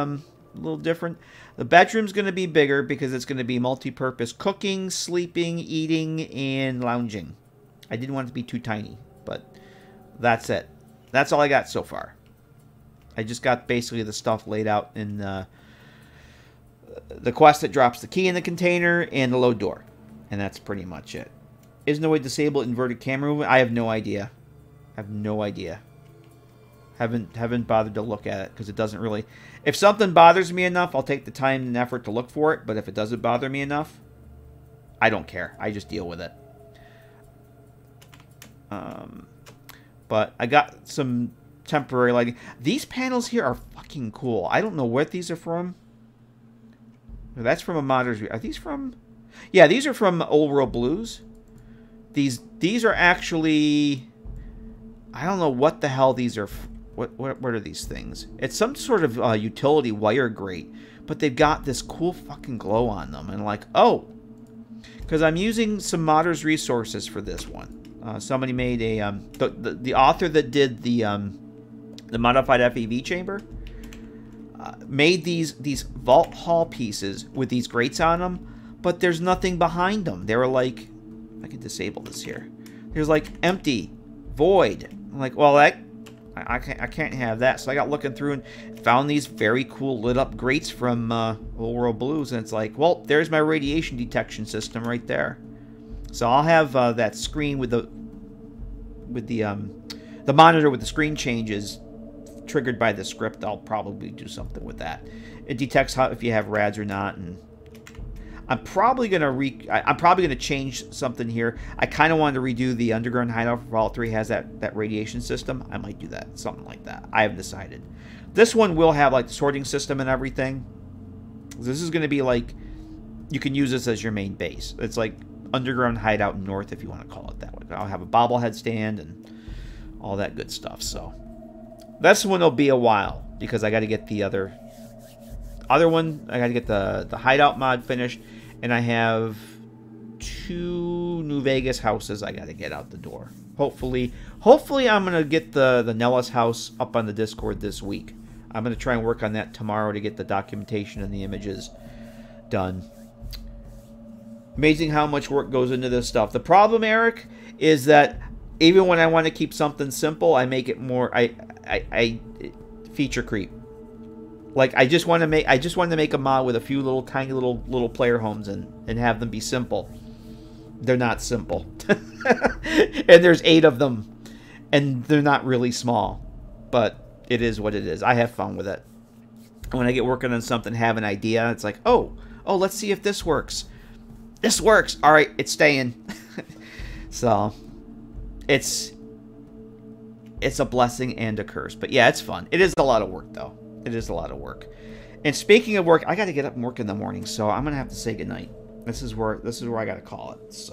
Speaker 1: little different. The bedroom's going to be bigger because it's going to be multi-purpose cooking, sleeping, eating, and lounging. I didn't want it to be too tiny, but that's it. That's all I got so far. I just got basically the stuff laid out in the quest that drops the key in the container and the load door. And that's pretty much it. Is no way to disable inverted camera movement? I have no idea. I have no idea. Haven't bothered to look at it because it doesn't really... If something bothers me enough, I'll take the time and effort to look for it. But if it doesn't bother me enough, I don't care. I just deal with it. But I got some temporary lighting. These panels here are fucking cool. I don't know what these are from. That's from a modder's... Are these from... Yeah, these are from Old World Blues. These are actually... I don't know what the hell these are... What are these things? It's some sort of utility wire grate. But they've got this cool fucking glow on them. And like, oh... Because I'm using some modders resources for this one. Somebody made a... the author that did the modified FEV chamber... made these vault hall pieces with these grates on them, but there's nothing behind them. They were like, I can disable this here. There's like empty, void. I'm like, well, I can't have that. So I got looking through and found these very cool lit up grates from Old World Blues, and it's like, well, there's my radiation detection system right there. So I'll have that screen with the monitor with the screen changes. Triggered by the script, I'll probably do something with that. It detects if you have rads or not, and I'm probably gonna change something here. I kind of wanted to redo the underground hideout for Fallout 3 has that radiation system. I might do that, something like that. I haven't decided. This one will have like the sorting system and everything. This is gonna be like you can use this as your main base. It's like underground hideout north, if you want to call it that way. I'll have a bobblehead stand and all that good stuff. So. This one will be a while because I got to get the other one. I got to get the hideout mod finished, and I have 2 New Vegas houses I got to get out the door. Hopefully I'm gonna get the Nellis house up on the Discord this week. I'm gonna try and work on that tomorrow to get the documentation and the images done. Amazing how much work goes into this stuff. The problem, Eric, is that even when I want to keep something simple, I make it more. I feature creep. Like I just want to make a mod with a few little tiny little player homes and have them be simple. They're not simple, and there's 8 of them, and they're not really small, but it is what it is. I have fun with it. When I get working on something, have an idea, it's like, oh, let's see if this works. This works. All right, it's staying. So. It's a blessing and a curse. But yeah, it's fun. It is a lot of work, though. It is a lot of work. And speaking of work, I got to get up and work in the morning, so I'm going to have to say goodnight. This is where I got to call it. So.